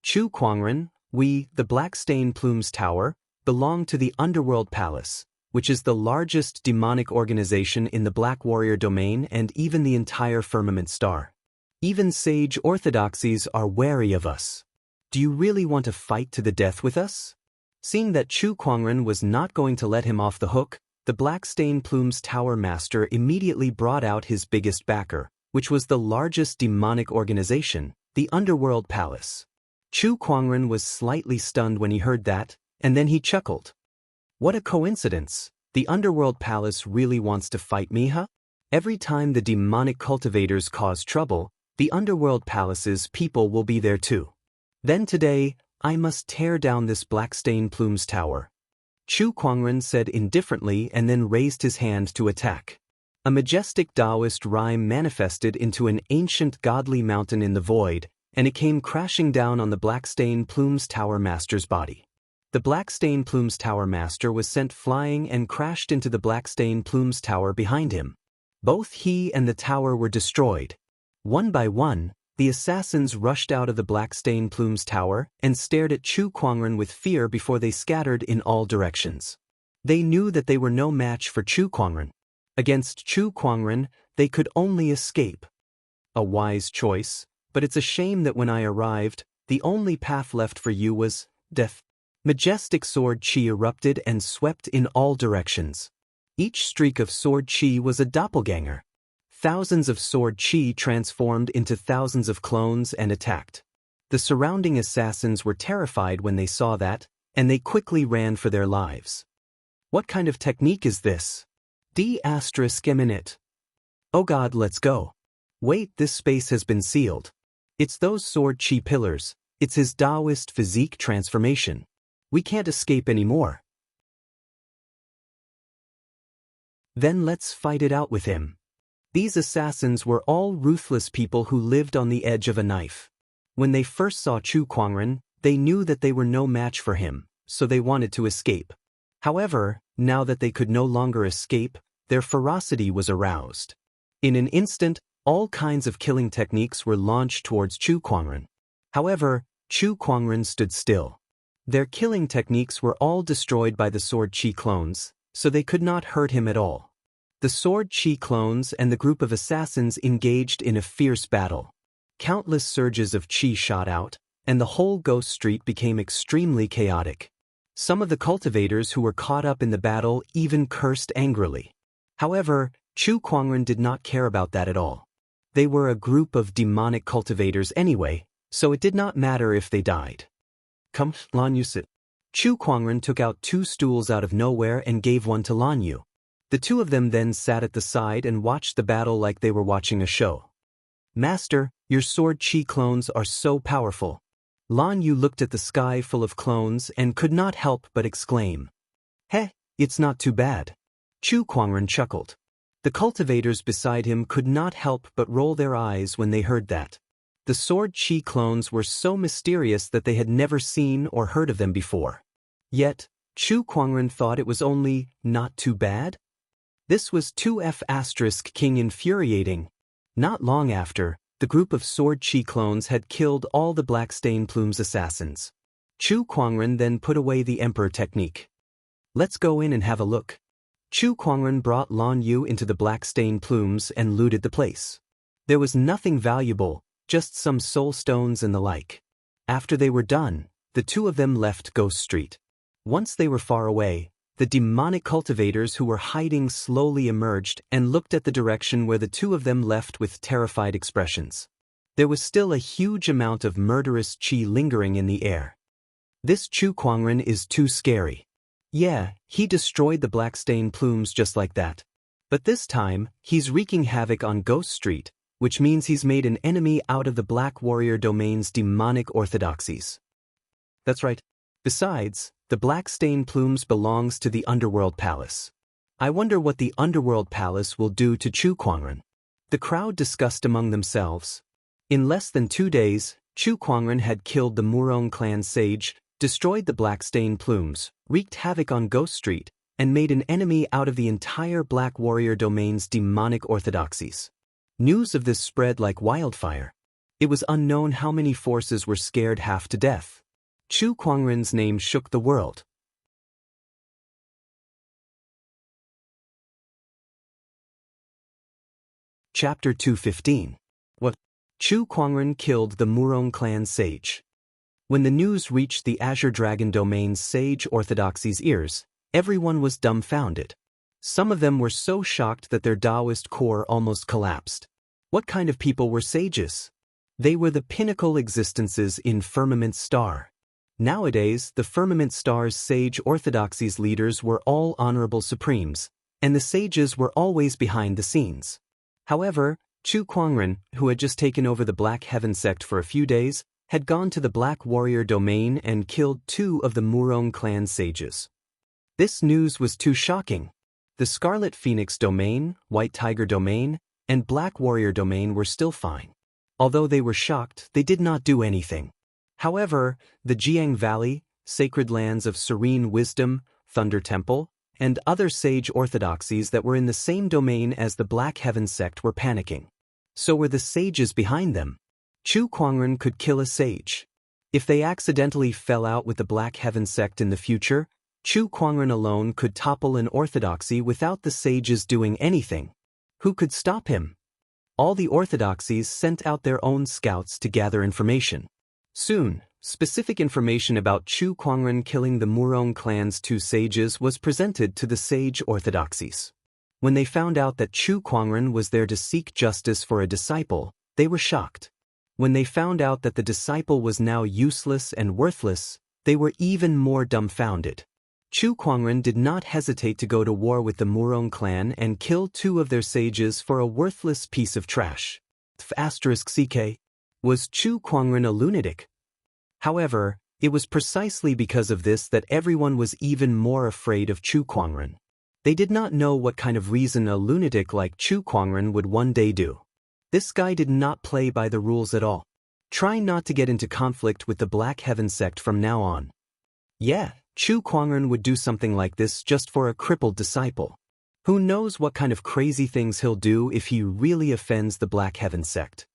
Chu Kuangren, we, the Black Stain Plumes Tower, belong to the Underworld Palace, which is the largest demonic organization in the Black Warrior domain and even the entire Firmament Star. Even sage orthodoxies are wary of us. Do you really want to fight to the death with us? Seeing that Chu Kuangren was not going to let him off the hook, the Black Stain Plume's Tower Master immediately brought out his biggest backer, which was the largest demonic organization, the Underworld Palace. Chu Kuangren was slightly stunned when he heard that, and then he chuckled. What a coincidence! The Underworld Palace really wants to fight me, huh? Every time the demonic cultivators cause trouble, the Underworld Palace's people will be there too. Then today, I must tear down this Black Stain Plume's tower. Chu Kuangren said indifferently and then raised his hand to attack. A majestic Daoist rhyme manifested into an ancient godly mountain in the void, and it came crashing down on the Black Stain Plume's Tower Master's body. The Black Stain Plume's Tower Master was sent flying and crashed into the Black Stain Plume's tower behind him. Both he and the tower were destroyed. One by one, the assassins rushed out of the Black Stain Plume's tower and stared at Chu Kuangren with fear before they scattered in all directions. They knew that they were no match for Chu Kuangren. Against Chu Kuangren, they could only escape. A wise choice, but it's a shame that when I arrived, the only path left for you was death. Majestic sword chi erupted and swept in all directions. Each streak of sword chi was a doppelganger. Thousands of sword chi transformed into thousands of clones and attacked. The surrounding assassins were terrified when they saw that, and they quickly ran for their lives. What kind of technique is this? D****. Oh God, let's go. Wait, this space has been sealed. It's those sword chi pillars, it's his Daoist physique transformation. We can't escape anymore. Then let's fight it out with him. These assassins were all ruthless people who lived on the edge of a knife. When they first saw Chu Kuangren, they knew that they were no match for him, so they wanted to escape. However, now that they could no longer escape, their ferocity was aroused. In an instant, all kinds of killing techniques were launched towards Chu Kuangren. However, Chu Kuangren stood still. Their killing techniques were all destroyed by the sword chi clones, so they could not hurt him at all. The sword chi clones and the group of assassins engaged in a fierce battle. Countless surges of chi shot out, and the whole ghost street became extremely chaotic. Some of the cultivators who were caught up in the battle even cursed angrily. However, Chu Kuangren did not care about that at all. They were a group of demonic cultivators anyway, so it did not matter if they died. Come, Lan Yu sit. Chu Kuangren took out 2 stools out of nowhere and gave one to Lan Yu. The 2 of them then sat at the side and watched the battle like they were watching a show. Master, your sword chi clones are so powerful. Lan Yu looked at the sky full of clones and could not help but exclaim. Heh, it's not too bad. Chu Kuangren chuckled. The cultivators beside him could not help but roll their eyes when they heard that. The sword chi clones were so mysterious that they had never seen or heard of them before. Yet, Chu Kuangren thought it was only not too bad? This was 2F** king infuriating. Not long after, the group of sword chi clones had killed all the Black Stain Plume's assassins. Chu Kuangren then put away the Emperor technique. Let's go in and have a look. Chu Kuangren brought Lan Yu into the Black Stain Plumes and looted the place. There was nothing valuable, just some soul stones and the like. After they were done, the 2 of them left Ghost Street. Once they were far away, the demonic cultivators who were hiding slowly emerged and looked at the direction where the 2 of them left with terrified expressions. There was still a huge amount of murderous chi lingering in the air. This Chu Kuangren is too scary. Yeah, he destroyed the Black Stain Plumes just like that. But this time, he's wreaking havoc on Ghost Street, which means he's made an enemy out of the Black Warrior Domain's demonic orthodoxies. That's right. Besides, the Black Stain Plumes belongs to the Underworld Palace. I wonder what the Underworld Palace will do to Chu Kuangren. The crowd discussed among themselves. In less than 2 days, Chu Kuangren had killed the Murong clan sage, destroyed the Black Stain Plumes, wreaked havoc on Ghost Street, and made an enemy out of the entire Black Warrior Domain's demonic orthodoxies. News of this spread like wildfire. It was unknown how many forces were scared half to death. Chu Kuangren's name shook the world. Chapter 215. What? Chu Kuangren killed the Murong clan sage. When the news reached the Azure Dragon Domain's sage orthodoxy's ears, everyone was dumbfounded. Some of them were so shocked that their Daoist core almost collapsed. What kind of people were sages? They were the pinnacle existences in Firmament Star. Nowadays, the Firmament Star's sage orthodoxy's leaders were all honorable supremes, and the sages were always behind the scenes. However, Chu Kuangren, who had just taken over the Black Heaven sect for a few days, had gone to the Black Warrior domain and killed 2 of the Murong clan sages. This news was too shocking. The Scarlet Phoenix domain, White Tiger domain, and Black Warrior domain were still fine. Although they were shocked, they did not do anything. However, the Jiang Valley, Sacred Lands of Serene Wisdom, Thunder Temple, and other sage orthodoxies that were in the same domain as the Black Heaven sect were panicking. So were the sages behind them. Chu Kuangren could kill a sage. If they accidentally fell out with the Black Heaven sect in the future, Chu Kuangren alone could topple an orthodoxy without the sages doing anything. Who could stop him? All the orthodoxies sent out their own scouts to gather information. Soon, specific information about Chu Kuangren killing the Murong clan's 2 sages was presented to the sage orthodoxies. When they found out that Chu Kuangren was there to seek justice for a disciple, they were shocked. When they found out that the disciple was now useless and worthless, they were even more dumbfounded. Chu Kuangren did not hesitate to go to war with the Murong clan and kill 2 of their sages for a worthless piece of trash. *CK. Was Chu Kuangren a lunatic? However, it was precisely because of this that everyone was even more afraid of Chu Kuangren. They did not know what kind of reason a lunatic like Chu Kuangren would one day do. This guy did not play by the rules at all. Try not to get into conflict with the Black Heaven sect from now on. Yeah, Chu Kuangren would do something like this just for a crippled disciple. Who knows what kind of crazy things he'll do if he really offends the Black Heaven sect.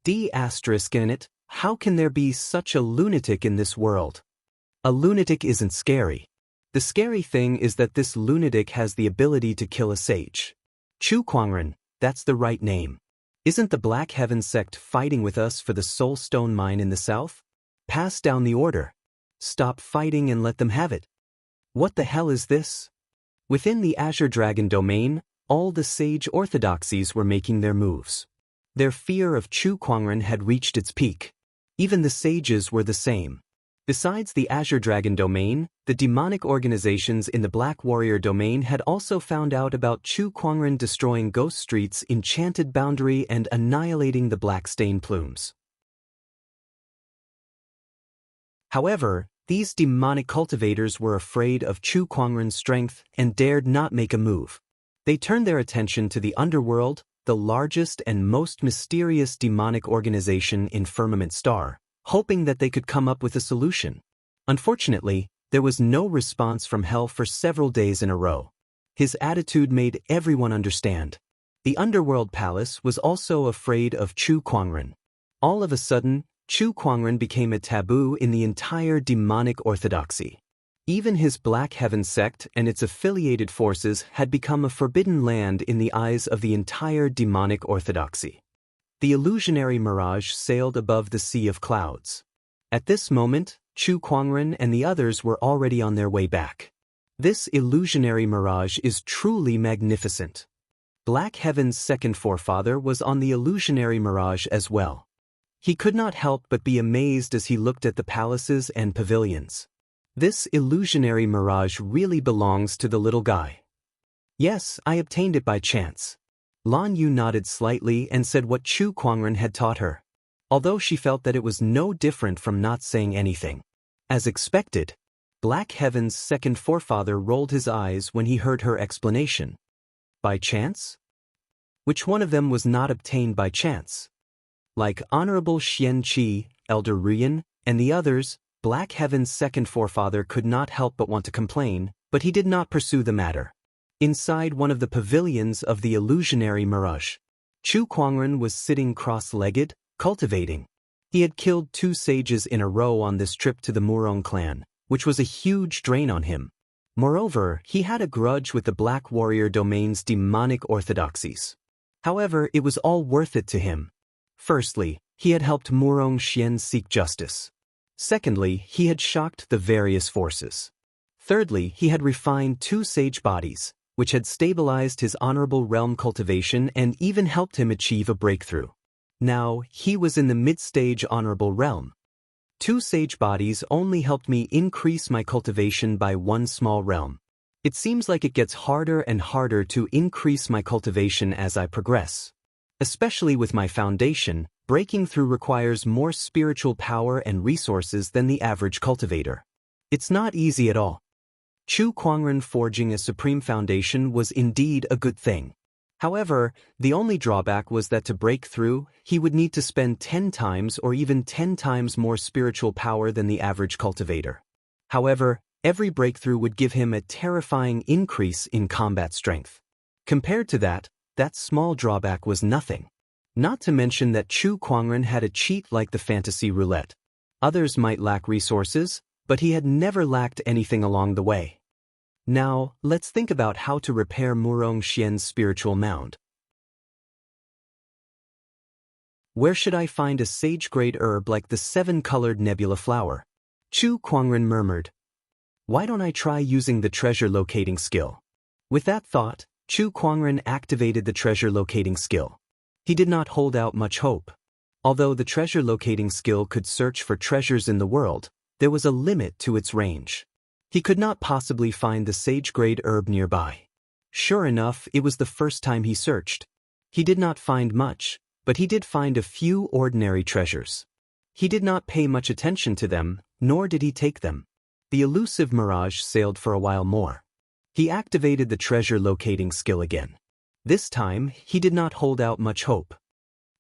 In it, how can there be such a lunatic in this world? A lunatic isn't scary. The scary thing is that this lunatic has the ability to kill a sage. Chu Kuangren, that's the right name. Isn't the Black Heaven sect fighting with us for the Soul Stone mine in the south? Pass down the order. Stop fighting and let them have it. What the hell is this? Within the Azure Dragon domain, all the sage orthodoxies were making their moves. Their fear of Chu Kuangren had reached its peak. Even the sages were the same. Besides the Azure Dragon domain, the demonic organizations in the Black Warrior domain had also found out about Chu Kuangren destroying Ghost Street's enchanted boundary and annihilating the Black Stain plumes. However, these demonic cultivators were afraid of Chu Kuangren's strength and dared not make a move. They turned their attention to the underworld, the largest and most mysterious demonic organization in Firmament Star, hoping that they could come up with a solution. Unfortunately, there was no response from Hell for several days in a row. His attitude made everyone understand. The Underworld Palace was also afraid of Chu Kuangren. All of a sudden, Chu Kuangren became a taboo in the entire demonic orthodoxy. Even his Black Heaven sect and its affiliated forces had become a forbidden land in the eyes of the entire demonic orthodoxy. The illusionary mirage sailed above the sea of clouds. At this moment, Chu Kuangren and the others were already on their way back. This illusionary mirage is truly magnificent. Black Heaven's second forefather was on the illusionary mirage as well. He could not help but be amazed as he looked at the palaces and pavilions. This illusionary mirage really belongs to the little guy. Yes, I obtained it by chance. Lan Yu nodded slightly and said what Chu Kuangren had taught her, although she felt that it was no different from not saying anything. As expected, Black Heaven's second forefather rolled his eyes when he heard her explanation. By chance? Which one of them was not obtained by chance? Like Honorable Xianxia, Elder Ruyan, and the others, Black Heaven's second forefather could not help but want to complain, but he did not pursue the matter. Inside one of the pavilions of the illusionary mirage, Chu Kuangren was sitting cross-legged, cultivating. He had killed 2 sages in a row on this trip to the Murong clan, which was a huge drain on him. Moreover, he had a grudge with the Black Warrior domain's demonic orthodoxies. However, it was all worth it to him. Firstly, he had helped Murong Xian seek justice. Secondly, he had shocked the various forces. Thirdly, he had refined 2 sage bodies, which had stabilized his honorable realm cultivation and even helped him achieve a breakthrough. Now, he was in the mid-stage honorable realm. 2 sage bodies only helped me increase my cultivation by 1 small realm. It seems like it gets harder and harder to increase my cultivation as I progress. Especially with my foundation, breaking through requires more spiritual power and resources than the average cultivator. It's not easy at all. Chu Kuangren forging a supreme foundation was indeed a good thing. However, the only drawback was that to break through, he would need to spend 10 times or even 10 times more spiritual power than the average cultivator. However, every breakthrough would give him a terrifying increase in combat strength. Compared to that small drawback was nothing. Not to mention that Chu Kuangren had a cheat like the fantasy roulette. Others might lack resources, but he had never lacked anything along the way. Now, let's think about how to repair Murong Xian's spiritual mound. Where should I find a sage-grade herb like the 7-colored nebula flower? Chu Kuangren murmured. Why don't I try using the treasure locating skill? With that thought, Chu Kuangren activated the treasure locating skill. He did not hold out much hope. Although the treasure locating skill could search for treasures in the world, there was a limit to its range. He could not possibly find the sage-grade herb nearby. Sure enough, it was the first time he searched. He did not find much, but he did find a few ordinary treasures. He did not pay much attention to them, nor did he take them. The elusive mirage sailed for a while more. He activated the treasure locating skill again. This time, he did not hold out much hope.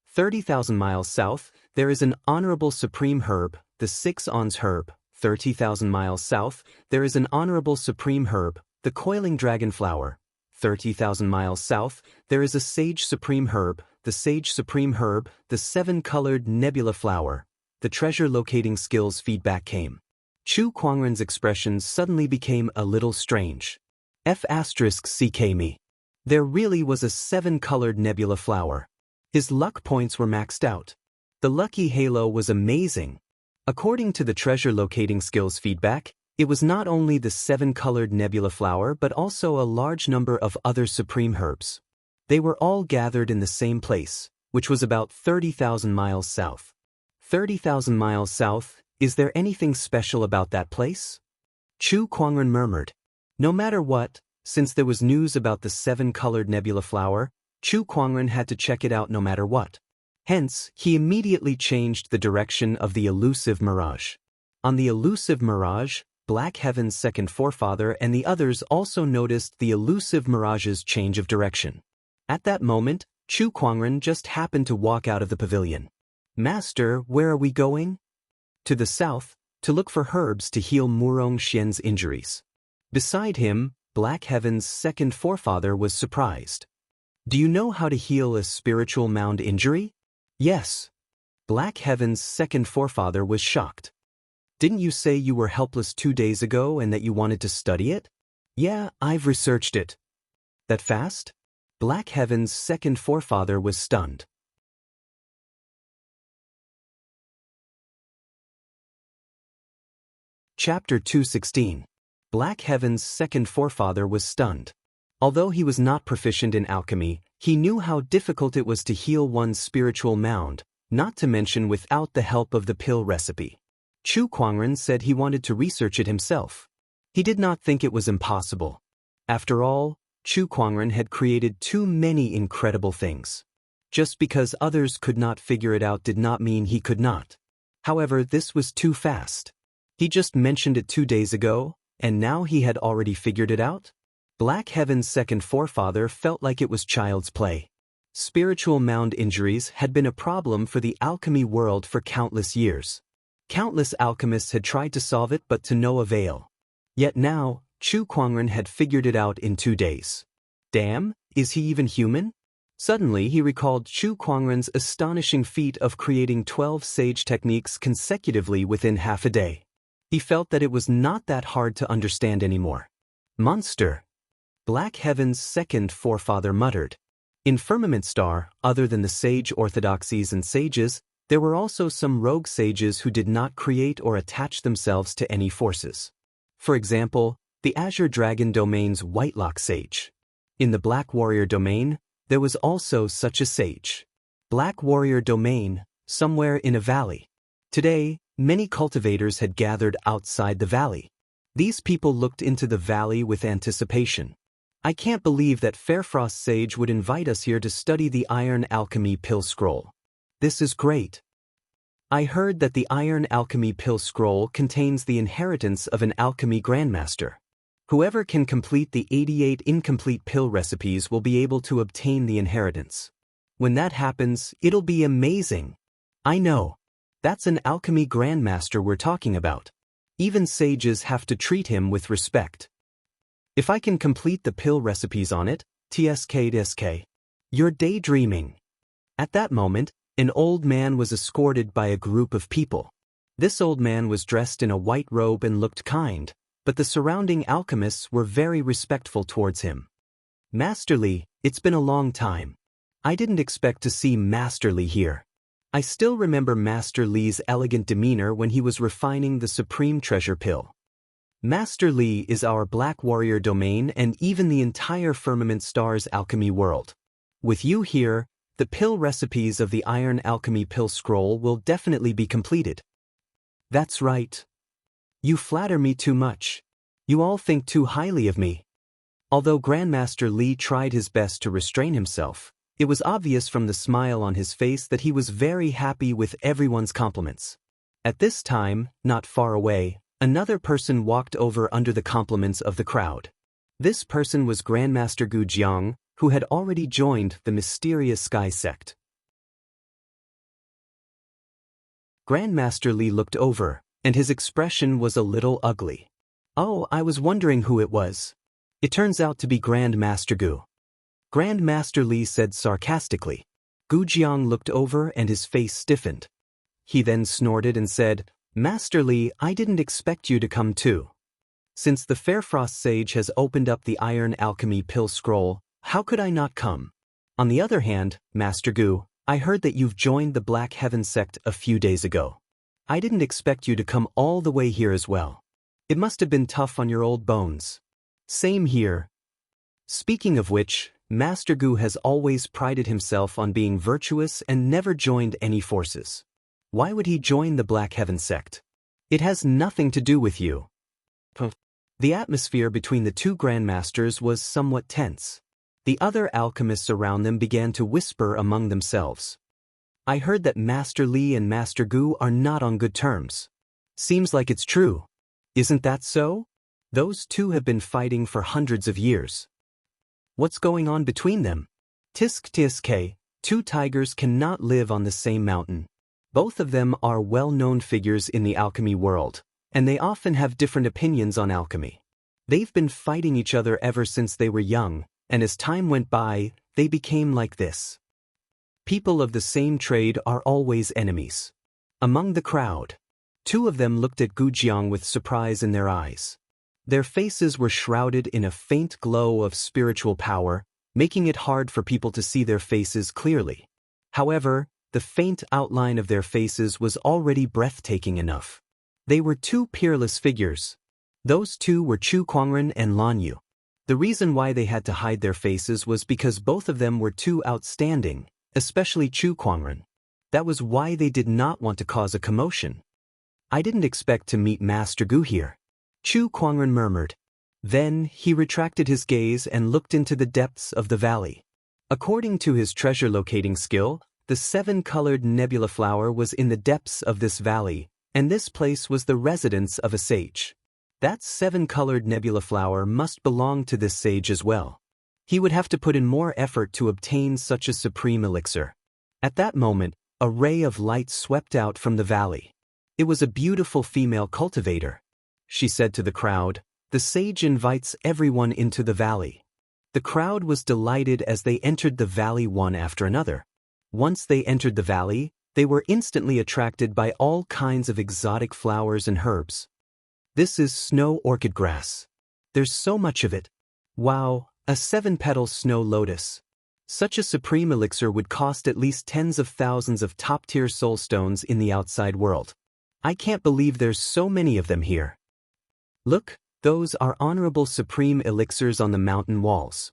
30,000 miles south, there is an honorable supreme herb, the 6 ons herb. 30,000 miles south, there is an honorable supreme herb, the coiling dragon flower. 30,000 miles south, there is a sage supreme herb, the sage supreme herb, the 7-colored nebula flower. The treasure locating skills feedback came. Chu Kuangren's expression suddenly became a little strange. F***ck me. There really was a 7-colored nebula flower. His luck points were maxed out. The lucky halo was amazing. According to the treasure locating skills feedback, it was not only the 7-colored nebula flower but also a large number of other supreme herbs. They were all gathered in the same place, which was about 30,000 miles south. 30,000 miles south, is there anything special about that place? Chu Kuangren murmured. No matter what, since there was news about the 7-colored nebula flower, Chu Kuangren had to check it out no matter what. Hence, he immediately changed the direction of the elusive mirage. On the elusive mirage, Black Heaven's second forefather and the others also noticed the elusive mirage's change of direction. At that moment, Chu Kuangren just happened to walk out of the pavilion. Master, where are we going? To the south, to look for herbs to heal Murong Xian's injuries. Beside him, Black Heaven's second forefather was surprised. Do you know how to heal a spiritual mound injury? Yes. Black Heaven's second forefather was shocked. Didn't you say you were helpless 2 days ago and that you wanted to study it? Yeah, I've researched it. That fast? Black Heaven's second forefather was stunned. Chapter 216. Black Heaven's second forefather was stunned. Although he was not proficient in alchemy, he knew how difficult it was to heal one's spiritual mound, not to mention without the help of the pill recipe. Chu Kuangren said he wanted to research it himself. He did not think it was impossible. After all, Chu Kuangren had created too many incredible things. Just because others could not figure it out did not mean he could not. However, this was too fast. He just mentioned it 2 days ago, and now he had already figured it out? Black Heaven's second forefather felt like it was child's play. Spiritual mound injuries had been a problem for the alchemy world for countless years. Countless alchemists had tried to solve it but to no avail. Yet now, Chu Kuangren had figured it out in 2 days. Damn, is he even human? Suddenly he recalled Chu Kuangren's astonishing feat of creating 12 sage techniques consecutively within half a day. He felt that it was not that hard to understand anymore. Monster. Black Heaven's second forefather muttered. In Firmament Star, other than the sage orthodoxies and sages, There were also some rogue sages who did not create or attach themselves to any forces. For example, the Azure Dragon domain's Whitelock sage. In the Black Warrior domain, there was also such a sage. Black Warrior domain, somewhere in a valley. Today, many cultivators had gathered outside the valley. These people looked into the valley with anticipation. I can't believe that Fairfrost Sage would invite us here to study the Iron Alchemy Pill Scroll. This is great. I heard that the Iron Alchemy Pill Scroll contains the inheritance of an alchemy grandmaster. Whoever can complete the 88 incomplete pill recipes will be able to obtain the inheritance. When that happens, it'll be amazing. I know. That's an alchemy grandmaster we're talking about. Even sages have to treat him with respect. If I can complete the pill recipes on it, tsk. You're daydreaming. At that moment, an old man was escorted by a group of people. This old man was dressed in a white robe and looked kind, but the surrounding alchemists were very respectful towards him. Master Li, it's been a long time. I didn't expect to see Master Li here. I still remember Master Li's elegant demeanor when he was refining the Supreme Treasure Pill. Master Li is our Black Warrior domain and even the entire Firmament Star's alchemy world. With you here, the pill recipes of the Iron Alchemy Pill Scroll will definitely be completed. That's right. You flatter me too much. You all think too highly of me. Although Grandmaster Li tried his best to restrain himself, it was obvious from the smile on his face that he was very happy with everyone's compliments. At this time, not far away, another person walked over under the compliments of the crowd. This person was Grandmaster Gu Jiang, who had already joined the mysterious Sky Sect. Grandmaster Li looked over, and his expression was a little ugly. Oh, I was wondering who it was. It turns out to be Grandmaster Gu. Grandmaster Li said sarcastically. Gu Jiang looked over and his face stiffened. He then snorted and said, Master Li, I didn't expect you to come too. Since the Fairfrost Sage has opened up the Iron Alchemy Pill Scroll, how could I not come? On the other hand, Master Gu, I heard that you've joined the Black Heaven sect a few days ago. I didn't expect you to come all the way here as well. It must have been tough on your old bones. Same here. Speaking of which, Master Gu has always prided himself on being virtuous and never joined any forces. Why would he join the Black Heaven sect? It has nothing to do with you. The atmosphere between the two grandmasters was somewhat tense. The other alchemists around them began to whisper among themselves. I heard that Master Li and Master Gu are not on good terms. Seems like it's true. Isn't that so? Those two have been fighting for hundreds of years. What's going on between them? Tisk, two tigers cannot live on the same mountain. Both of them are well-known figures in the alchemy world, and they often have different opinions on alchemy. They've been fighting each other ever since they were young, and as time went by, they became like this. People of the same trade are always enemies. Among the crowd, two of them looked at Gu Jiang with surprise in their eyes. Their faces were shrouded in a faint glow of spiritual power, making it hard for people to see their faces clearly. However, the faint outline of their faces was already breathtaking enough. They were two peerless figures. Those two were Chu Kuangren and Lan Yu. The reason why they had to hide their faces was because both of them were too outstanding, especially Chu Kuangren. That was why they did not want to cause a commotion. I didn't expect to meet Master Gu here. Chu Kuangren murmured. Then he retracted his gaze and looked into the depths of the valley. According to his treasure locating skill, the 7-colored nebula flower was in the depths of this valley, and this place was the residence of a sage. That 7-colored nebula flower must belong to this sage as well. He would have to put in more effort to obtain such a supreme elixir. At that moment, a ray of light swept out from the valley. It was a beautiful female cultivator. She said to the crowd, "The sage invites everyone into the valley." The crowd was delighted as they entered the valley one after another. Once they entered the valley, they were instantly attracted by all kinds of exotic flowers and herbs. This is snow orchid grass. There's so much of it. Wow, a 7-petal snow lotus. Such a supreme elixir would cost at least tens of thousands of top-tier soul stones in the outside world. I can't believe there's so many of them here. Look, those are honorable supreme elixirs on the mountain walls.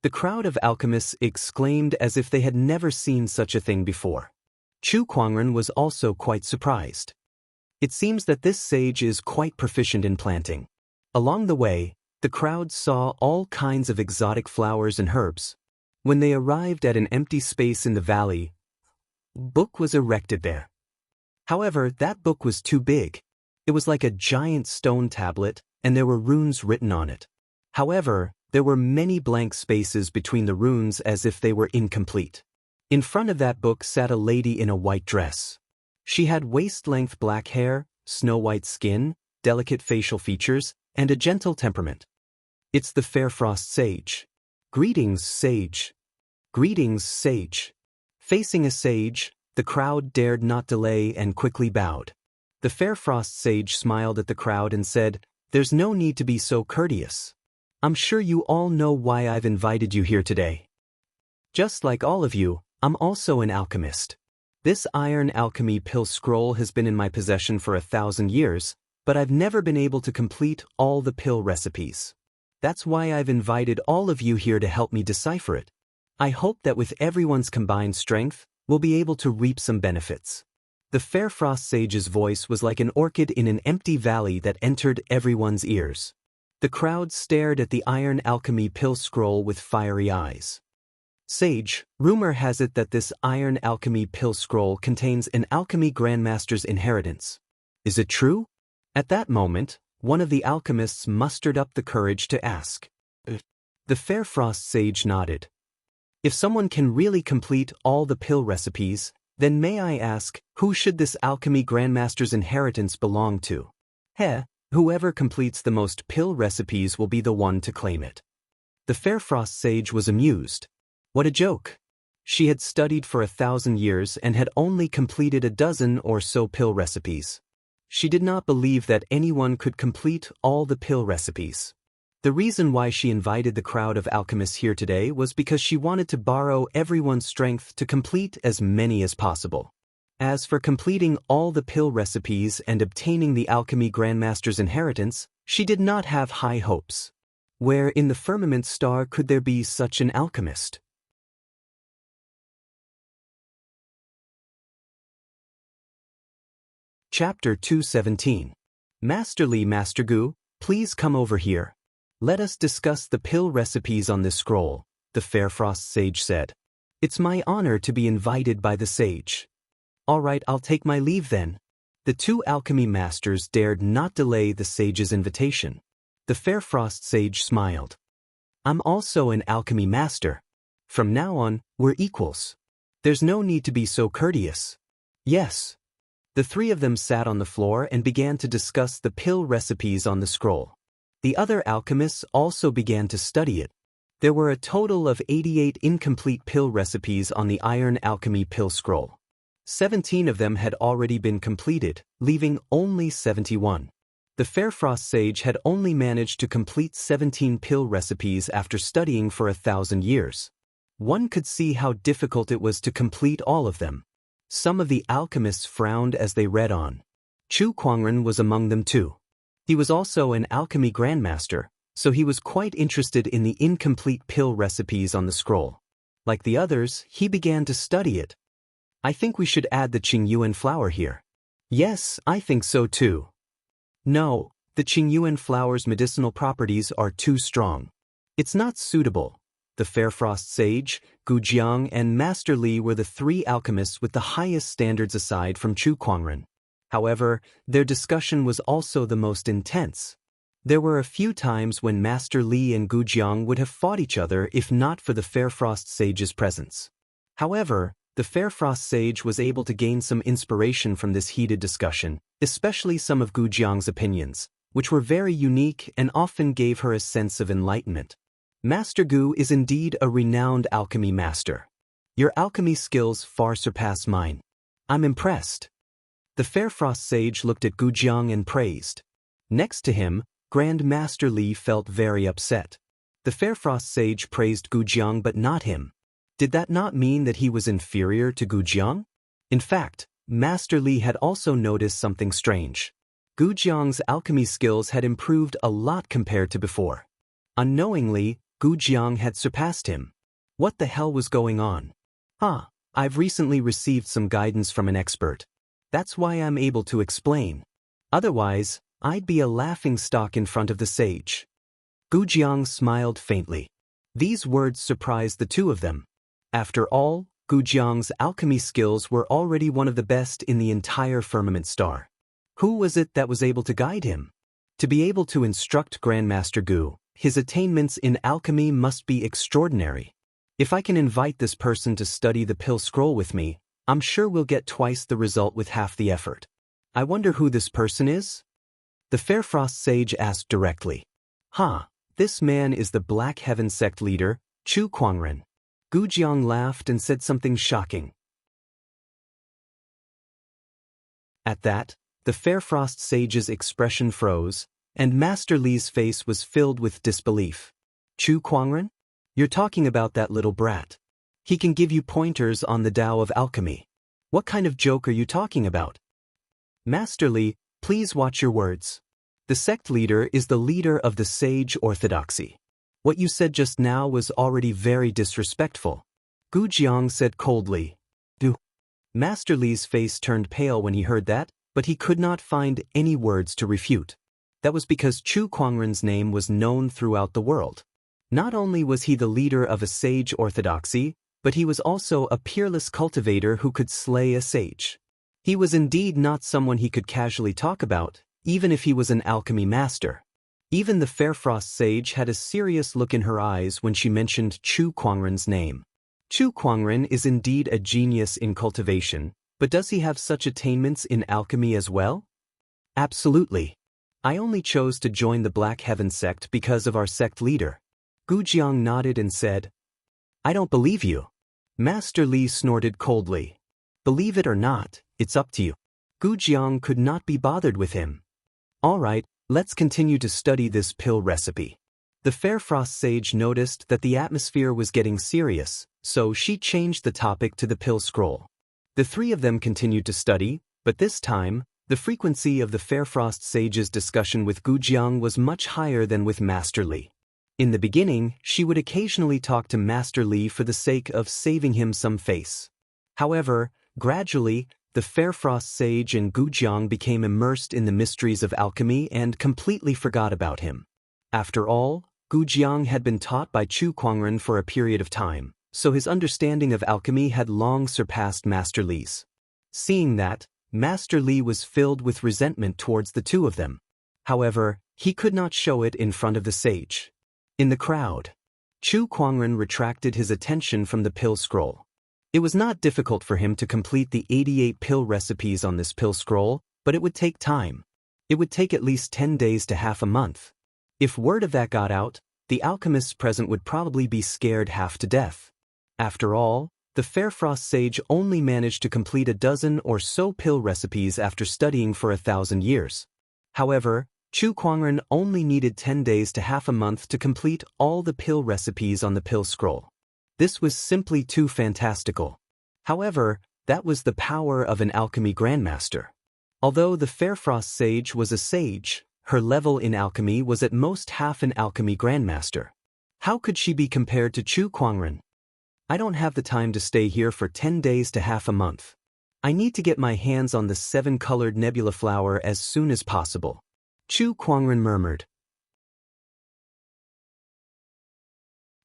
The crowd of alchemists exclaimed as if they had never seen such a thing before. Chu Kuangren was also quite surprised. It seems that this sage is quite proficient in planting. Along the way, the crowd saw all kinds of exotic flowers and herbs. When they arrived at an empty space in the valley, a book was erected there. However, that book was too big. It was like a giant stone tablet, and there were runes written on it. However, there were many blank spaces between the runes as if they were incomplete. In front of that book sat a lady in a white dress. She had waist-length black hair, snow-white skin, delicate facial features, and a gentle temperament. It's the Fair Frost Sage. Greetings, Sage. Greetings, Sage. Facing a sage, the crowd dared not delay and quickly bowed. The Fair Frost Sage smiled at the crowd and said, "There's no need to be so courteous. I'm sure you all know why I've invited you here today. Just like all of you, I'm also an alchemist. This iron alchemy pill scroll has been in my possession for 1,000 years, but I've never been able to complete all the pill recipes. That's why I've invited all of you here to help me decipher it. I hope that with everyone's combined strength, we'll be able to reap some benefits." The Fair Frost Sage's voice was like an orchid in an empty valley that entered everyone's ears. The crowd stared at the iron alchemy pill scroll with fiery eyes. "Sage, rumor has it that this iron alchemy pill scroll contains an alchemy grandmaster's inheritance. Is it true?" At that moment, one of the alchemists mustered up the courage to ask. The Fair Frost Sage nodded. "If someone can really complete all the pill recipes, then may I ask, who should this alchemy grandmaster's inheritance belong to?" Whoever completes the most pill recipes will be the one to claim it." The Fair Frost Sage was amused. What a joke! She had studied for 1,000 years and had only completed a dozen or so pill recipes. She did not believe that anyone could complete all the pill recipes. The reason why she invited the crowd of alchemists here today was because she wanted to borrow everyone's strength to complete as many as possible. As for completing all the pill recipes and obtaining the alchemy grandmaster's inheritance, she did not have high hopes. Where in the firmament star could there be such an alchemist? Chapter 217. Master Li, Master Gu, please come over here. Let us discuss the pill recipes on this scroll, the Fair Frost Sage said. It's my honor to be invited by the sage. All right, I'll take my leave then. The two alchemy masters dared not delay the sage's invitation. The Fair Frost Sage smiled. I'm also an alchemy master. From now on, we're equals. There's no need to be so courteous. Yes. The three of them sat on the floor and began to discuss the pill recipes on the scroll. The other alchemists also began to study it. There were a total of 88 incomplete pill recipes on the iron alchemy pill scroll. 17 of them had already been completed, leaving only 71. The Fair Frost Sage had only managed to complete 17 pill recipes after studying for 1,000 years. One could see how difficult it was to complete all of them. Some of the alchemists frowned as they read on. Chu Kuangren was among them too. He was also an alchemy grandmaster, so he was quite interested in the incomplete pill recipes on the scroll. Like the others, he began to study it. I think we should add the Qingyuan flower here. Yes, I think so too. No, the Qingyuan flower's medicinal properties are too strong. It's not suitable. The Fair Frost Sage, Gu Jiang, and Master Li were the three alchemists with the highest standards aside from Chu Kuangren. However, their discussion was also the most intense. There were a few times when Master Li and Gu Jiang would have fought each other if not for the Fair Frost Sage's presence. However, the Fair Frost Sage was able to gain some inspiration from this heated discussion, especially some of Gu Jiang's opinions, which were very unique and often gave her a sense of enlightenment. Master Gu is indeed a renowned alchemy master. Your alchemy skills far surpass mine. I'm impressed. The Fair Frost Sage looked at Gu Jiang and praised. Next to him, Grand Master Li felt very upset. The Fairfrost sage praised Gujiang but not him. Did that not mean that he was inferior to Gujiang? In fact, Master Li had also noticed something strange. Gujiang's alchemy skills had improved a lot compared to before. Unknowingly, Gujiang had surpassed him. What the hell was going on? I've recently received some guidance from an expert. That's why I'm able to explain. Otherwise, I'd be a laughingstock in front of the sage. Gujiang smiled faintly. These words surprised the two of them. After all, Gujiang's alchemy skills were already one of the best in the entire firmament star. Who was it that was able to guide him? To be able to instruct Grandmaster Gu, his attainments in alchemy must be extraordinary. If I can invite this person to study the pill scroll with me, I'm sure we'll get twice the result with half the effort. I wonder who this person is? The Fairfrost sage asked directly. This man is the Black Heaven sect leader, Chu Kuangren. Gujiang laughed and said something shocking. At that, the Fairfrost sage's expression froze, and Master Li's face was filled with disbelief. Chu Kuangren? You're talking about that little brat. He can give you pointers on the Tao of alchemy. What kind of joke are you talking about? Master Li, please watch your words. The sect leader is the leader of the sage orthodoxy. What you said just now was already very disrespectful. Gujiang said coldly. Master Li's face turned pale when he heard that, but he could not find any words to refute. That was because Chu Kuangren's name was known throughout the world. Not only was he the leader of a sage orthodoxy, but he was also a peerless cultivator who could slay a sage. He was indeed not someone he could casually talk about, even if he was an alchemy master. Even the Fairfrost sage had a serious look in her eyes when she mentioned Chu Kuangren's name. Chu Kuangren is indeed a genius in cultivation, but does he have such attainments in alchemy as well? Absolutely. I only chose to join the Black Heaven sect because of our sect leader. Gujiang nodded and said, I don't believe you. Master Li snorted coldly. Believe it or not, it's up to you. Gujiang could not be bothered with him. All right, let's continue to study this pill recipe. The Fairfrost sage noticed that the atmosphere was getting serious, so she changed the topic to the pill scroll. The three of them continued to study, but this time, the frequency of the Fairfrost sage's discussion with Gujiang was much higher than with Master Li. In the beginning, she would occasionally talk to Master Li for the sake of saving him some face. However, gradually, the Fairfrost sage and Gujiang became immersed in the mysteries of alchemy and completely forgot about him. After all, Gujiang had been taught by Chu Kuangren for a period of time, so his understanding of alchemy had long surpassed Master Li's. Seeing that, Master Li was filled with resentment towards the two of them. However, he could not show it in front of the sage. In the crowd, Chu Kuangren retracted his attention from the pill scroll. It was not difficult for him to complete the 88 pill recipes on this pill scroll, but it would take time. It would take at least 10 days to half a month. If word of that got out, the alchemists present would probably be scared half to death. After all, the Fairfrost sage only managed to complete a dozen or so pill recipes after studying for 1,000 years. However, Chu Kuangren only needed 10 days to half a month to complete all the pill recipes on the pill scroll. This was simply too fantastical. However, that was the power of an alchemy grandmaster. Although the Fairfrost sage was a sage, her level in alchemy was at most half an alchemy grandmaster. How could she be compared to Chu Kuangren? I don't have the time to stay here for 10 days to half a month. I need to get my hands on the 7-colored nebula flower as soon as possible. Chu Kuangren murmured.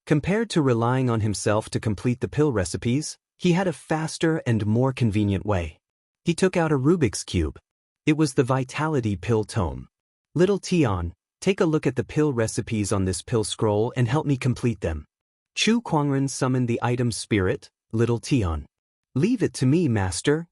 Compared to relying on himself to complete the pill recipes, he had a faster and more convenient way. He took out a Rubik's Cube. It was the Vitality Pill Tome. Little Tian, take a look at the pill recipes on this pill scroll and help me complete them. Chu Kuangren summoned the item spirit, Little Tian. Leave it to me, master.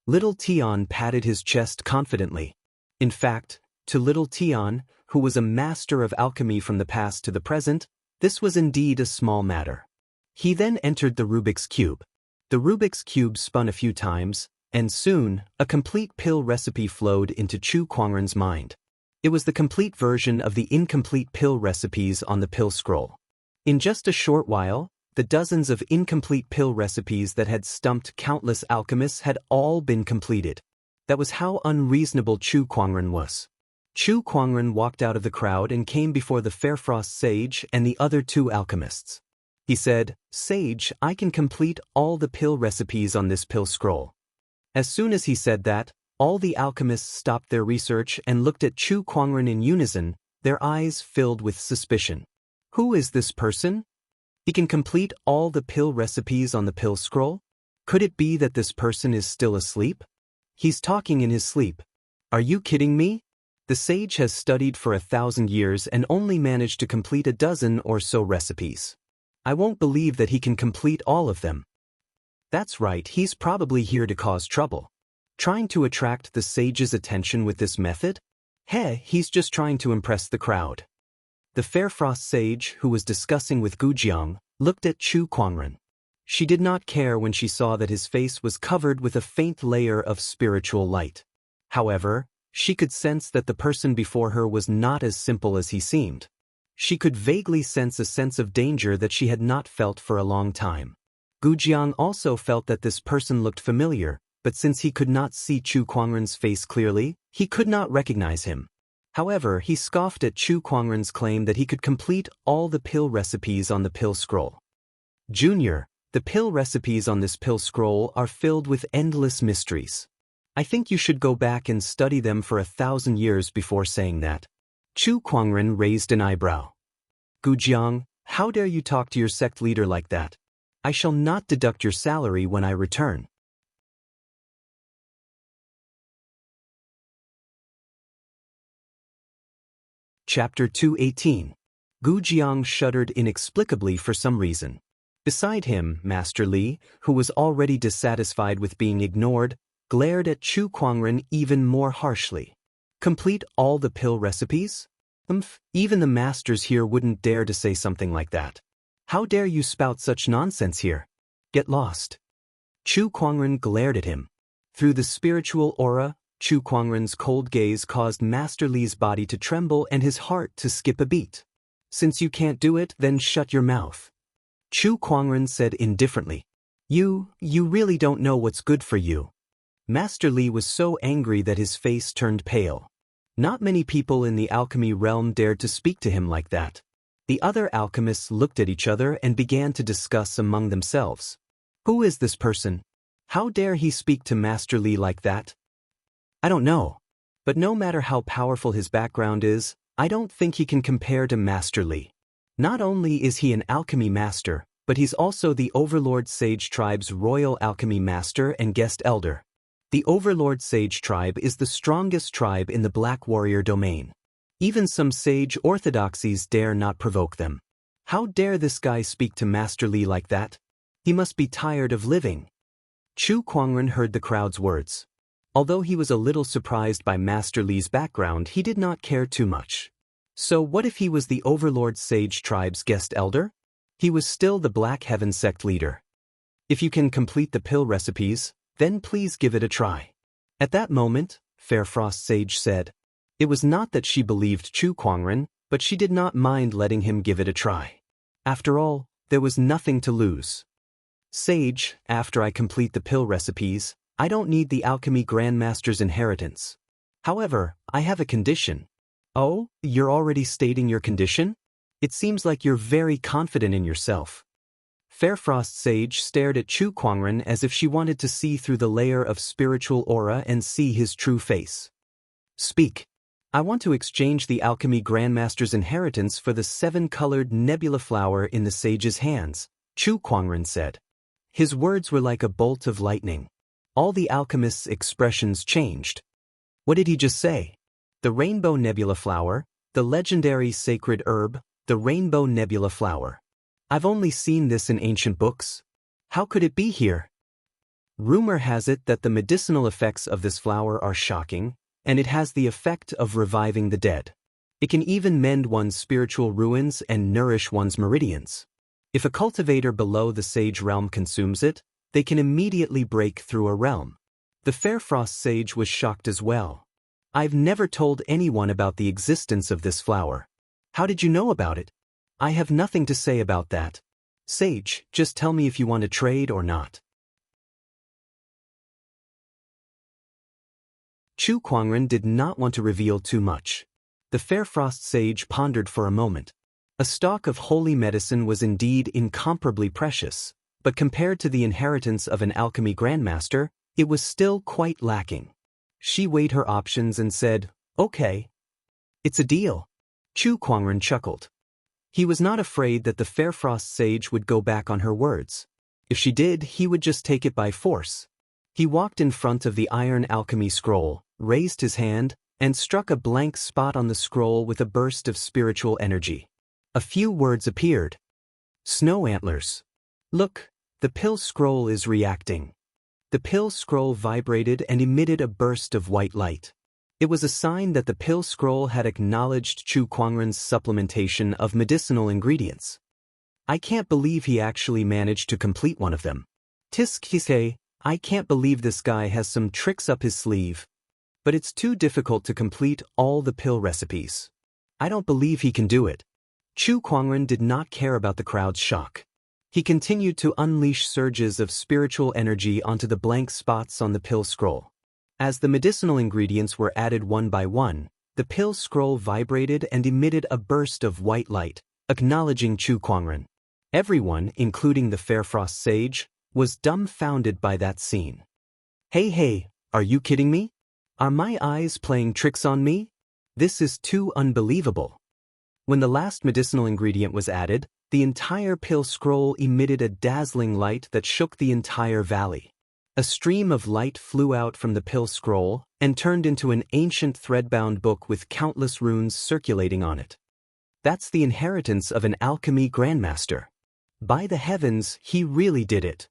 Little Tian patted his chest confidently. In fact, to Little Tian, who was a master of alchemy from the past to the present, this was indeed a small matter. He then entered the Rubik's Cube. The Rubik's Cube spun a few times, and soon, a complete pill recipe flowed into Chu Kuangren's mind. It was the complete version of the incomplete pill recipes on the pill scroll. In just a short while, the dozens of incomplete pill recipes that had stumped countless alchemists had all been completed. That was how unreasonable Chu Kuangren was. Chu Kuangren walked out of the crowd and came before the Fairfrost sage and the other two alchemists. He said, "Sage, I can complete all the pill recipes on this pill scroll." As soon as he said that, all the alchemists stopped their research and looked at Chu Kuangren in unison, their eyes filled with suspicion. Who is this person? He can complete all the pill recipes on the pill scroll? Could it be that this person is still asleep? He's talking in his sleep. Are you kidding me? The sage has studied for 1,000 years and only managed to complete a dozen or so recipes. I won't believe that he can complete all of them. That's right, he's probably here to cause trouble. Trying to attract the sage's attention with this method? He's just trying to impress the crowd. The Fairfrost sage, who was discussing with Gujiang, looked at Chu Kuangren. She did not care when she saw that his face was covered with a faint layer of spiritual light. However, she could sense that the person before her was not as simple as he seemed. She could vaguely sense a sense of danger that she had not felt for a long time. Gujiang also felt that this person looked familiar, but since he could not see Chu Kuangren's face clearly, he could not recognize him. However, he scoffed at Chu Kuangren's claim that he could complete all the pill recipes on the pill scroll. Junior, the pill recipes on this pill scroll are filled with endless mysteries. I think you should go back and study them for 1,000 years before saying that. Chu Kuangren raised an eyebrow. Gujiang, how dare you talk to your sect leader like that? I shall not deduct your salary when I return. Chapter 218. Gujiang shuddered inexplicably for some reason. Beside him, Master Li, who was already dissatisfied with being ignored, glared at Chu Kuangren even more harshly. Complete all the pill recipes? Even the masters here wouldn't dare to say something like that. How dare you spout such nonsense here? Get lost. Chu Kuangren glared at him. Through the spiritual aura, Chu Kuangren's cold gaze caused Master Li's body to tremble and his heart to skip a beat. Since you can't do it, then shut your mouth. Chu Kuangren said indifferently. You really don't know what's good for you. Master Li was so angry that his face turned pale. Not many people in the alchemy realm dared to speak to him like that. The other alchemists looked at each other and began to discuss among themselves. Who is this person? How dare he speak to Master Li like that? I don't know. But no matter how powerful his background is, I don't think he can compare to Master Li. Not only is he an alchemy master, but he's also the Overlord Sage Tribe's royal alchemy master and guest elder. The Overlord Sage Tribe is the strongest tribe in the Black Warrior domain. Even some sage orthodoxies dare not provoke them. How dare this guy speak to Master Li like that? He must be tired of living. Chu Kuangren heard the crowd's words. Although he was a little surprised by Master Li's background, he did not care too much. So what if he was the Overlord Sage Tribe's guest elder? He was still the Black Heaven sect leader. If you can complete the pill recipes, then please give it a try. At that moment, Fairfrost Sage said. It was not that she believed Chu Kuangren, but she did not mind letting him give it a try. After all, there was nothing to lose. Sage, after I complete the pill recipes, I don't need the Alchemy Grandmaster's inheritance. However, I have a condition. Oh, you're already stating your condition? It seems like you're very confident in yourself. Fairfrost Sage stared at Chu Kuangren as if she wanted to see through the layer of spiritual aura and see his true face. Speak. I want to exchange the Alchemy Grandmaster's inheritance for the 7-colored nebula flower in the sage's hands, Chu Kuangren said. His words were like a bolt of lightning. All the alchemists' expressions changed. What did he just say? The rainbow nebula flower, the legendary sacred herb, the rainbow nebula flower. I've only seen this in ancient books. How could it be here? Rumor has it that the medicinal effects of this flower are shocking, and it has the effect of reviving the dead. It can even mend one's spiritual ruins and nourish one's meridians. If a cultivator below the sage realm consumes it, they can immediately break through a realm. The Fairfrost sage was shocked as well. I've never told anyone about the existence of this flower. How did you know about it? I have nothing to say about that. Sage, just tell me if you want to trade or not. Chu Kuangren did not want to reveal too much. The Fair Frost Sage pondered for a moment. A stock of holy medicine was indeed incomparably precious, but compared to the inheritance of an alchemy grandmaster, it was still quite lacking. She weighed her options and said, "Okay. It's a deal." Chu Kuangren chuckled. He was not afraid that the Fair Frost Sage would go back on her words. If she did, he would just take it by force. He walked in front of the iron alchemy scroll, raised his hand, and struck a blank spot on the scroll with a burst of spiritual energy. A few words appeared. Snow antlers. Look, the pill scroll is reacting. The pill scroll vibrated and emitted a burst of white light. It was a sign that the pill scroll had acknowledged Chu Kuangren's supplementation of medicinal ingredients. I can't believe he actually managed to complete one of them. Tisk, I can't believe this guy has some tricks up his sleeve. But it's too difficult to complete all the pill recipes. I don't believe he can do it. Chu Kuangren did not care about the crowd's shock. He continued to unleash surges of spiritual energy onto the blank spots on the pill scroll. As the medicinal ingredients were added one by one, the pill scroll vibrated and emitted a burst of white light, acknowledging Chu Kuangren. Everyone, including the Fair Frost Sage, was dumbfounded by that scene. Hey, are you kidding me? Are my eyes playing tricks on me? This is too unbelievable. When the last medicinal ingredient was added, the entire pill scroll emitted a dazzling light that shook the entire valley. A stream of light flew out from the pill scroll and turned into an ancient thread-bound book with countless runes circulating on it. That's the inheritance of an alchemy grandmaster. By the heavens, he really did it.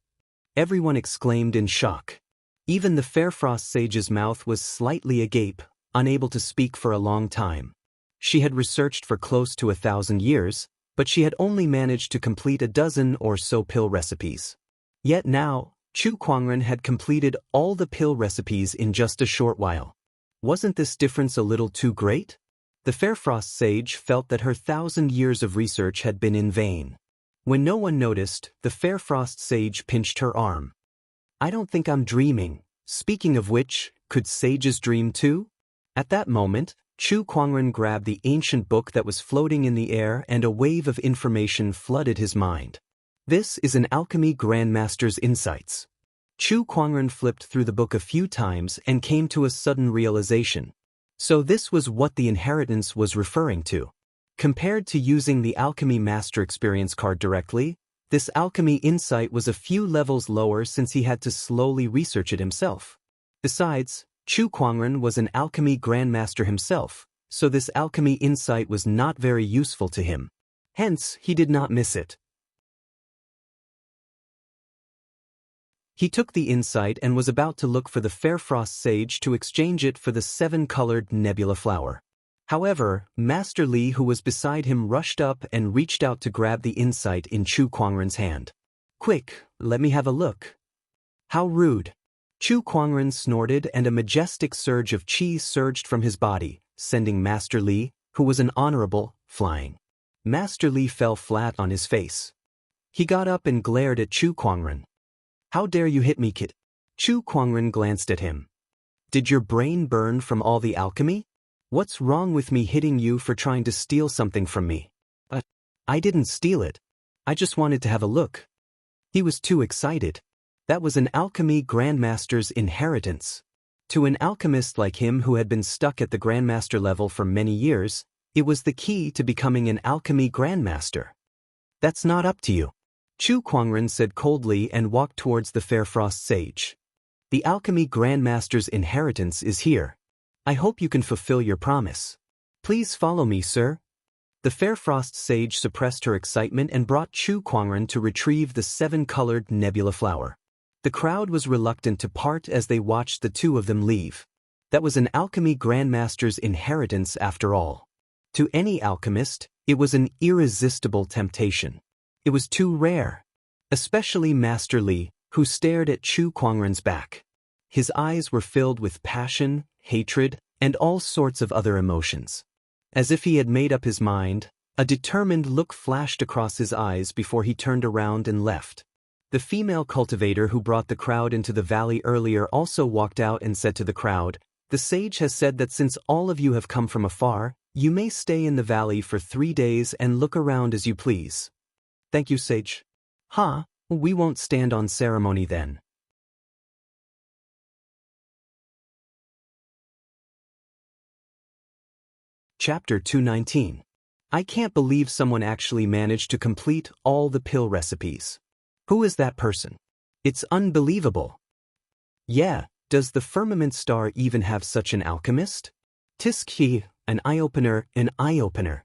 Everyone exclaimed in shock. Even the Fair Frost Sage's mouth was slightly agape, unable to speak for a long time. She had researched for close to 1,000 years, but she had only managed to complete a dozen or so pill recipes. Yet now, Chu Kuangren had completed all the pill recipes in just a short while. Wasn't this difference a little too great? The Fair Frost Sage felt that her 1,000 years of research had been in vain. When no one noticed, the Fair Frost Sage pinched her arm. I don't think I'm dreaming. Speaking of which, could sages dream too? At that moment, Chu Kuangren grabbed the ancient book that was floating in the air and a wave of information flooded his mind. This is an alchemy grandmaster's insights. Chu Kuangren flipped through the book a few times and came to a sudden realization. So this was what the inheritance was referring to. Compared to using the Alchemy Master Experience card directly, this alchemy insight was a few levels lower since he had to slowly research it himself. Besides, Chu Kuangren was an alchemy grandmaster himself, so this alchemy insight was not very useful to him. Hence, he did not miss it. He took the insight and was about to look for the Fair Frost Sage to exchange it for the 7-colored nebula flower. However, Master Li, who was beside him, rushed up and reached out to grab the insight in Chu Kuangren's hand. Quick, let me have a look. How rude. Chu Kuangren snorted and a majestic surge of qi surged from his body, sending Master Li, who was an honorable, flying. Master Li fell flat on his face. He got up and glared at Chu Kuangren. How dare you hit me, kid? Chu Kuangren glanced at him. Did your brain burn from all the alchemy? What's wrong with me hitting you for trying to steal something from me? But I didn't steal it. I just wanted to have a look. He was too excited. That was an alchemy grandmaster's inheritance. To an alchemist like him who had been stuck at the grandmaster level for many years, it was the key to becoming an alchemy grandmaster. That's not up to you. Chu Kuangren said coldly and walked towards the Fair Frost Sage. The alchemy grandmaster's inheritance is here. I hope you can fulfill your promise. Please follow me, sir. The Fair Frost Sage suppressed her excitement and brought Chu Kuangren to retrieve the 7-colored nebula flower. The crowd was reluctant to part as they watched the two of them leave. That was an alchemy grandmaster's inheritance after all. To any alchemist, it was an irresistible temptation. It was too rare. Especially Master Li, who stared at Chu Kuangren's back. His eyes were filled with passion, hatred, and all sorts of other emotions. As if he had made up his mind, A determined look flashed across his eyes before he turned around and left. The female cultivator who brought the crowd into the valley earlier also walked out and said to the crowd, "The sage has said that since all of you have come from afar, you may stay in the valley for 3 days and look around as you please." "Thank you, sage." "Ha, we won't stand on ceremony then." Chapter 219. I can't believe someone actually managed to complete all the pill recipes. Who is that person? It's unbelievable. Yeah, does the firmament star even have such an alchemist? Tiski, an eye-opener, an eye-opener.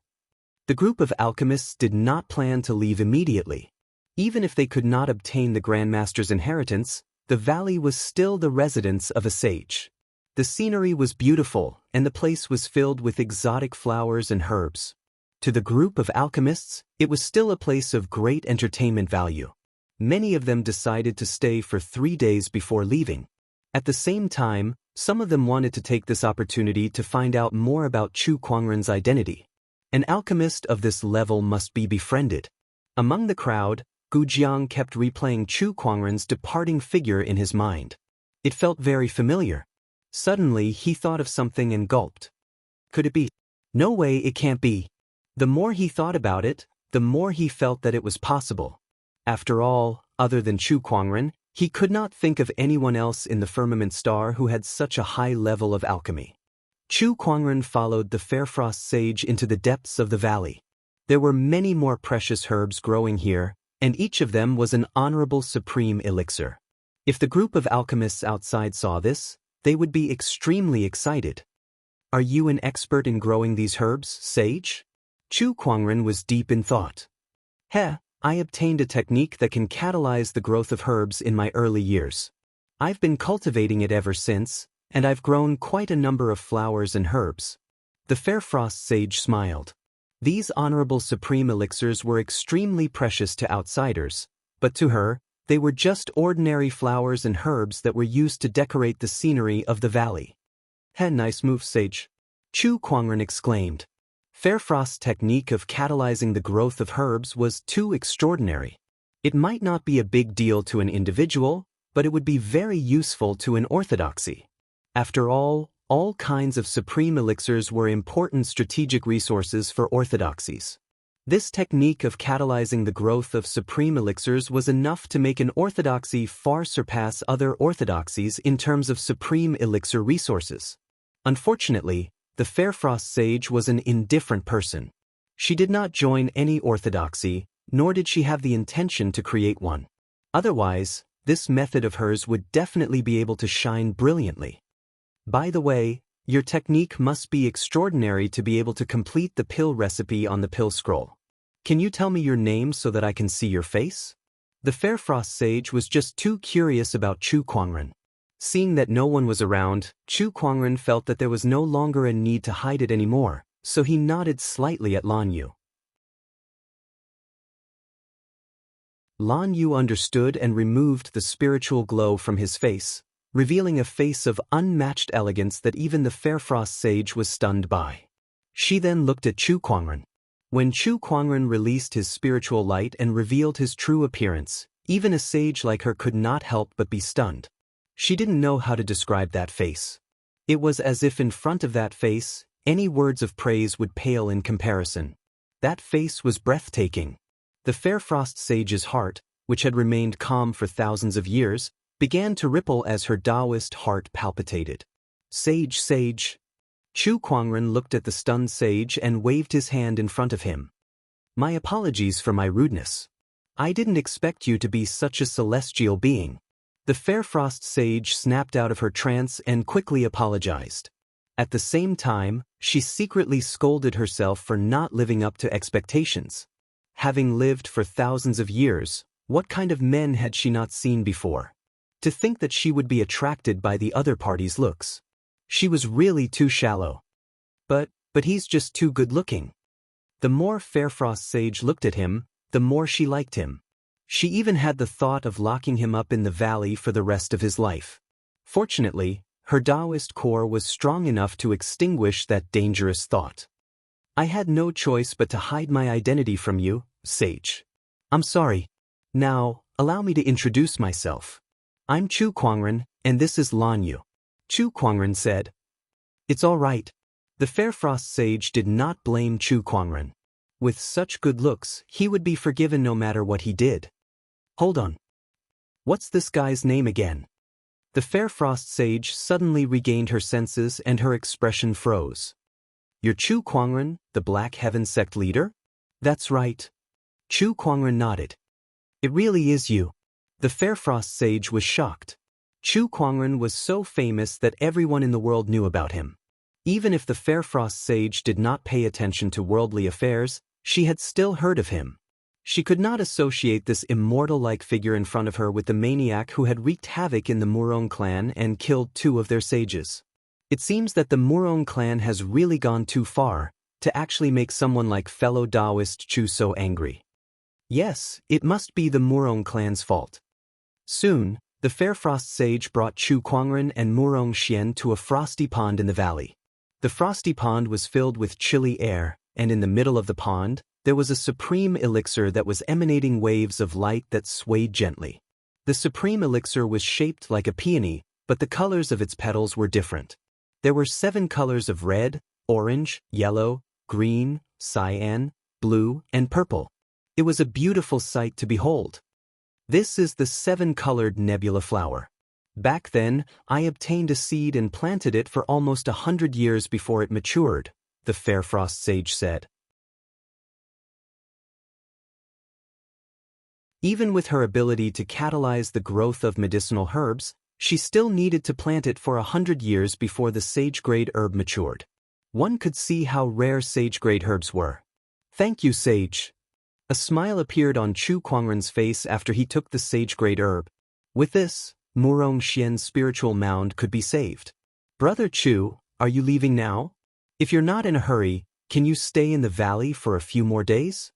The group of alchemists did not plan to leave immediately. Even if they could not obtain the Grandmaster's inheritance, the valley was still the residence of a sage. The scenery was beautiful, and the place was filled with exotic flowers and herbs. To the group of alchemists, it was still a place of great entertainment value. Many of them decided to stay for 3 days before leaving. At the same time, some of them wanted to take this opportunity to find out more about Chu Kuangren's identity. An alchemist of this level must be befriended. Among the crowd, Gu Jiang kept replaying Chu Kuangren's departing figure in his mind. It felt very familiar. Suddenly, he thought of something and gulped. Could it be? No way, it can't be. The more he thought about it, the more he felt that it was possible. After all, other than Chu Kuangren, he could not think of anyone else in the firmament star who had such a high level of alchemy. Chu Kuangren followed the Fairfrost sage into the depths of the valley. There were many more precious herbs growing here, and each of them was an honorable supreme elixir. If the group of alchemists outside saw this, they would be extremely excited. Are you an expert in growing these herbs, sage? Chu Kuangren was deep in thought. I obtained a technique that can catalyze the growth of herbs in my early years. I've been cultivating it ever since, and I've grown quite a number of flowers and herbs. The Fairfrost sage smiled. These honorable supreme elixirs were extremely precious to outsiders, but to her, they were just ordinary flowers and herbs that were used to decorate the scenery of the valley. Nice move, sage. Chu Kuangren exclaimed. Fairfrost's technique of catalyzing the growth of herbs was too extraordinary. It might not be a big deal to an individual, but it would be very useful to an orthodoxy. After all kinds of supreme elixirs were important strategic resources for orthodoxies. This technique of catalyzing the growth of supreme elixirs was enough to make an orthodoxy far surpass other orthodoxies in terms of supreme elixir resources. Unfortunately, the Fairfrost sage was an indifferent person. She did not join any orthodoxy, nor did she have the intention to create one. Otherwise, this method of hers would definitely be able to shine brilliantly. By the way, your technique must be extraordinary to be able to complete the pill recipe on the pill scroll. Can you tell me your name so that I can see your face? The Fairfrost sage was just too curious about Chu Kuangren. Seeing that no one was around, Chu Kuangren felt that there was no longer a need to hide it anymore, so he nodded slightly at Lan Yu. Lan Yu understood and removed the spiritual glow from his face, revealing a face of unmatched elegance that even the Fairfrost sage was stunned by. She then looked at Chu Kuangren. When Chu Kuangren released his spiritual light and revealed his true appearance, even a sage like her could not help but be stunned. She didn't know how to describe that face. It was as if in front of that face, any words of praise would pale in comparison. That face was breathtaking. The Fairfrost sage's heart, which had remained calm for thousands of years, began to ripple as her Daoist heart palpitated. Sage, sage. Chu Kuangren looked at the stunned sage and waved his hand in front of him. My apologies for my rudeness. I didn't expect you to be such a celestial being. The Fairfrost sage snapped out of her trance and quickly apologized. At the same time, she secretly scolded herself for not living up to expectations. Having lived for thousands of years, what kind of men had she not seen before? To think that she would be attracted by the other party's looks. She was really too shallow. But he's just too good-looking. The more Fairfrost sage looked at him, the more she liked him. She even had the thought of locking him up in the valley for the rest of his life. Fortunately, her Daoist core was strong enough to extinguish that dangerous thought. I had no choice but to hide my identity from you, sage. I'm sorry. Now, allow me to introduce myself. I'm Chu Kuangren, and this is Lan Yu. Chu Kuangren said. It's all right. The Fairfrost sage did not blame Chu Kuangren. With such good looks, he would be forgiven no matter what he did. Hold on. What's this guy's name again? The Fairfrost sage suddenly regained her senses and her expression froze. You're Chu Kuangren, the Black Heaven sect leader? That's right. Chu Kuangren nodded. It really is you. The Fairfrost sage was shocked. Chu Kuangren was so famous that everyone in the world knew about him. Even if the Fairfrost sage did not pay attention to worldly affairs, she had still heard of him. She could not associate this immortal-like figure in front of her with the maniac who had wreaked havoc in the Murong clan and killed 2 of their sages. It seems that the Murong clan has really gone too far to actually make someone like fellow Daoist Chu so angry. Yes, it must be the Murong clan's fault. Soon, the Fairfrost sage brought Chu Kuangren and Murong Xian to a frosty pond in the valley. The frosty pond was filled with chilly air, and in the middle of the pond, there was a supreme elixir that was emanating waves of light that swayed gently. The supreme elixir was shaped like a peony, but the colors of its petals were different. There were 7 colors of red, orange, yellow, green, cyan, blue, and purple. It was a beautiful sight to behold. This is the 7-colored nebula flower. Back then, I obtained a seed and planted it for almost 100 years before it matured, the Fairfrost sage said. Even with her ability to catalyze the growth of medicinal herbs, she still needed to plant it for 100 years before the sage-grade herb matured. One could see how rare sage-grade herbs were. Thank you, sage. A smile appeared on Chu Kuangren's face after he took the sage-grade herb. With this, Murong Xian's spiritual mound could be saved. Brother Chu, are you leaving now? If you're not in a hurry, can you stay in the valley for a few more days?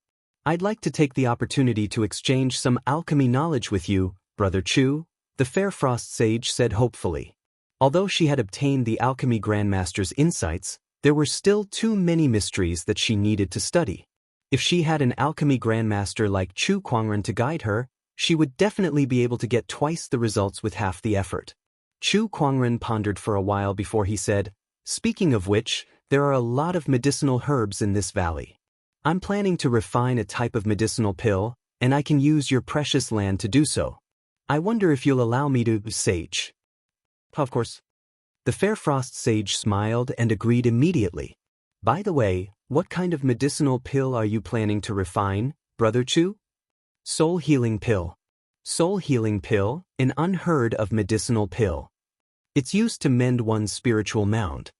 I'd like to take the opportunity to exchange some alchemy knowledge with you, Brother Chu, the Fairfrost sage said hopefully. Although she had obtained the alchemy grandmaster's insights, there were still too many mysteries that she needed to study. If she had an alchemy grandmaster like Chu Kuangren to guide her, she would definitely be able to get twice the results with half the effort. Chu Kuangren pondered for a while before he said, Speaking of which, there are a lot of medicinal herbs in this valley. I'm planning to refine a type of medicinal pill, and I can use your precious land to do so. I wonder if you'll allow me to, sage. Of course. The Fairfrost sage smiled and agreed immediately. By the way, what kind of medicinal pill are you planning to refine, Brother Chu? Soul Healing Pill. Soul Healing Pill, an unheard of medicinal pill. It's used to mend one's spiritual mound.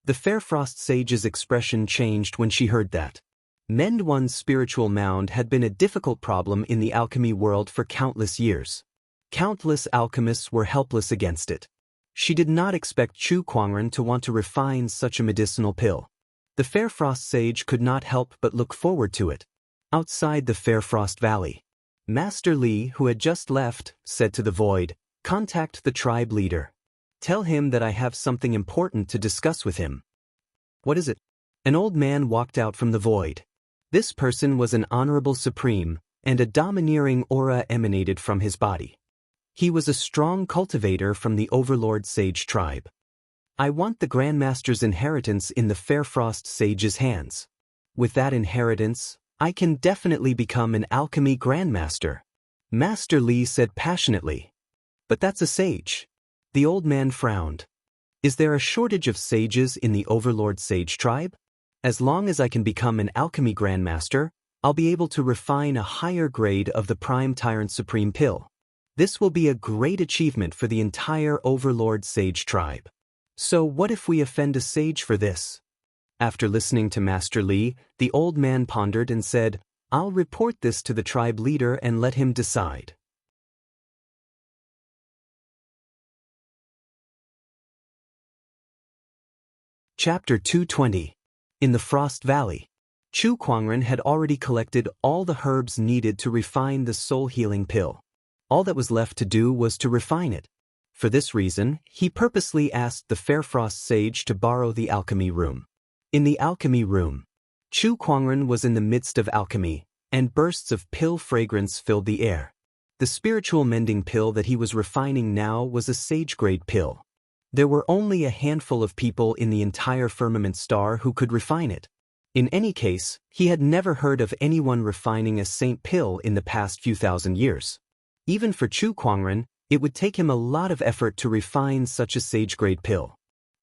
The Fairfrost sage's expression changed when she heard that. Mend one's spiritual mound had been a difficult problem in the alchemy world for countless years. Countless alchemists were helpless against it. She did not expect Chu Kuangren to want to refine such a medicinal pill. The Fairfrost sage could not help but look forward to it. Outside the Fairfrost Valley, Master Li, who had just left, said to the void, Contact the tribe leader. Tell him that I have something important to discuss with him. What is it? An old man walked out from the void. This person was an honorable supreme, and a domineering aura emanated from his body. He was a strong cultivator from the Overlord Sage tribe. I want the Grandmaster's inheritance in the Fairfrost Sage's hands. With that inheritance, I can definitely become an alchemy grandmaster, Master Li said passionately. But that's a sage. The old man frowned. Is there a shortage of sages in the Overlord Sage tribe? As long as I can become an alchemy grandmaster, I'll be able to refine a higher grade of the Prime Tyrant Supreme Pill. This will be a great achievement for the entire Overlord Sage tribe. So what if we offend a sage for this? After listening to Master Li, the old man pondered and said, I'll report this to the tribe leader and let him decide. Chapter 220. In the Frost Valley. Chu Kuangren had already collected all the herbs needed to refine the soul healing pill. All that was left to do was to refine it. For this reason, he purposely asked the Fairfrost sage to borrow the alchemy room. In the alchemy room, Chu Kuangren was in the midst of alchemy, and bursts of pill fragrance filled the air. The spiritual mending pill that he was refining now was a sage-grade pill. There were only a handful of people in the entire firmament star who could refine it. In any case, he had never heard of anyone refining a saint pill in the past few thousand years. Even for Chu Kuangren, it would take him a lot of effort to refine such a sage-grade pill.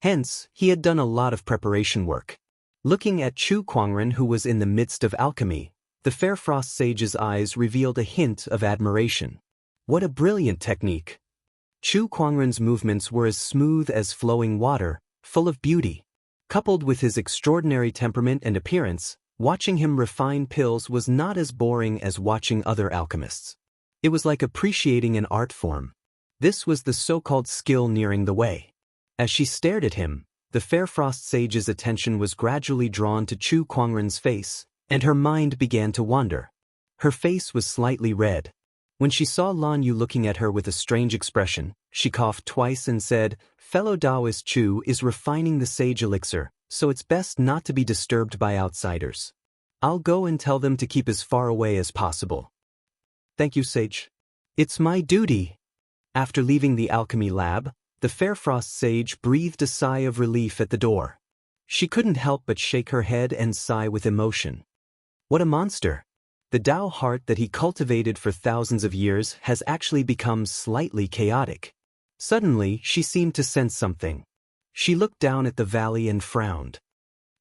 Hence, he had done a lot of preparation work. Looking at Chu Kuangren, who was in the midst of alchemy, the Fair Frost Sage's eyes revealed a hint of admiration. What a brilliant technique! Chu Kuangren's movements were as smooth as flowing water, full of beauty. Coupled with his extraordinary temperament and appearance, watching him refine pills was not as boring as watching other alchemists. It was like appreciating an art form. This was the so-called skill nearing the way. As she stared at him, the Fair Frost Sage's attention was gradually drawn to Chu Kuangren's face, and her mind began to wander. Her face was slightly red. When she saw Lan Yu looking at her with a strange expression, she coughed twice and said, "Fellow Daoist Chu is refining the sage elixir, so it's best not to be disturbed by outsiders. I'll go and tell them to keep as far away as possible." "Thank you, Sage. It's my duty." After leaving the alchemy lab, the Fair Frost Sage breathed a sigh of relief at the door. She couldn't help but shake her head and sigh with emotion. What a monster! The Dao heart that he cultivated for thousands of years has actually become slightly chaotic. Suddenly, she seemed to sense something. She looked down at the valley and frowned.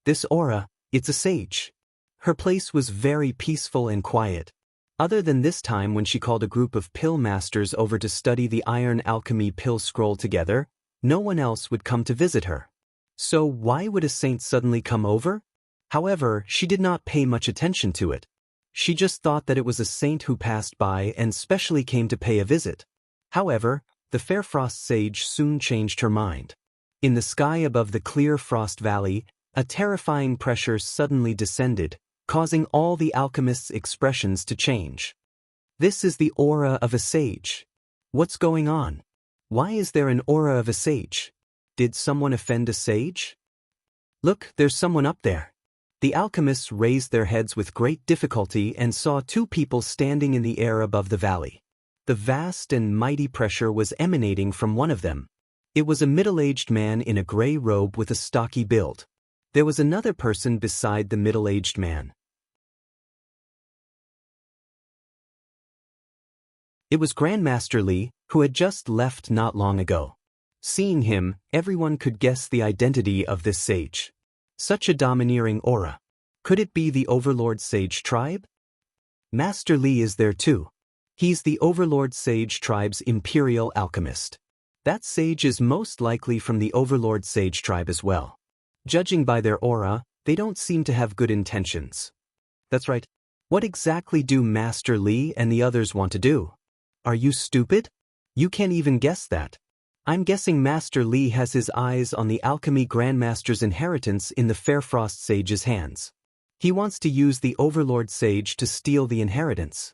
This aura, it's a sage. Her place was very peaceful and quiet. Other than this time when she called a group of pill masters over to study the iron alchemy pill scroll together, no one else would come to visit her. So why would a saint suddenly come over? However, she did not pay much attention to it. She just thought that it was a saint who passed by and specially came to pay a visit. However, the Fair Frost Sage soon changed her mind. In the sky above the clear Frost Valley, a terrifying pressure suddenly descended, causing all the alchemists' expressions to change. This is the aura of a sage. What's going on? Why is there an aura of a sage? Did someone offend a sage? Look, there's someone up there. The alchemists raised their heads with great difficulty and saw two people standing in the air above the valley. The vast and mighty pressure was emanating from one of them. It was a middle-aged man in a gray robe with a stocky build. There was another person beside the middle-aged man. It was Grandmaster Li, who had just left not long ago. Seeing him, everyone could guess the identity of this sage. Such a domineering aura. Could it be the Overlord Sage tribe? Master Li is there too. He's the Overlord Sage tribe's imperial alchemist. That sage is most likely from the Overlord Sage tribe as well. Judging by their aura, they don't seem to have good intentions. That's right. What exactly do Master Li and the others want to do? Are you stupid? You can't even guess that. I'm guessing Master Li has his eyes on the Alchemy Grandmaster's inheritance in the Fair Frost Sage's hands. He wants to use the Overlord Sage to steal the inheritance.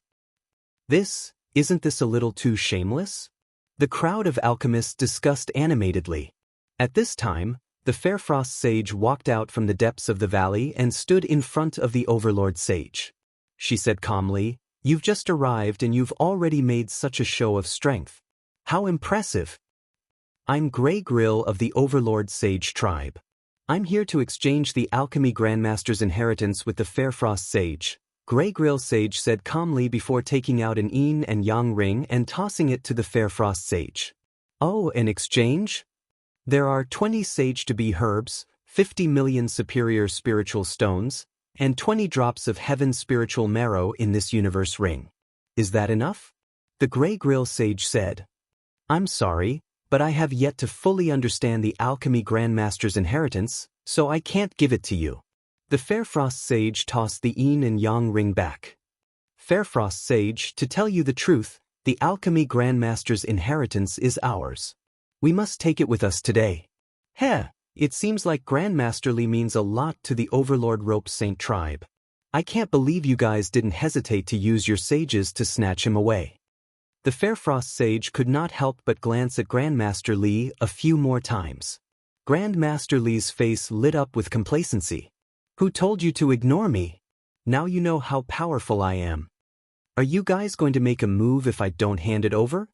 Isn't this a little too shameless? The crowd of alchemists discussed animatedly. At this time, the Fair Frost Sage walked out from the depths of the valley and stood in front of the Overlord Sage. She said calmly, "You've just arrived and you've already made such a show of strength. How impressive! I'm Grey Grill of the Overlord Sage tribe. I'm here to exchange the Alchemy Grandmaster's inheritance with the Fair Frost Sage," Grey Grill Sage said calmly before taking out an yin and yang ring and tossing it to the Fair Frost Sage. "Oh, an exchange? There are 20 sage-to-be herbs, 50 million superior spiritual stones, and 20 drops of heaven's spiritual marrow in this universe ring. Is that enough?" The Grey Grill Sage said. "I'm sorry, but I have yet to fully understand the Alchemy Grandmaster's inheritance, so I can't give it to you." The Fair Frost Sage tossed the yin and yang ring back. "Fair Frost Sage, to tell you the truth, the Alchemy Grandmaster's inheritance is ours. We must take it with us today." "Heh, it seems like Grandmaster Li means a lot to the Overlord Rope Saint tribe. I can't believe you guys didn't hesitate to use your sages to snatch him away." The Fair Frost Sage could not help but glance at Grandmaster Li a few more times. Grandmaster Li's face lit up with complacency. Who told you to ignore me? Now you know how powerful I am. Are you guys going to make a move if I don't hand it over?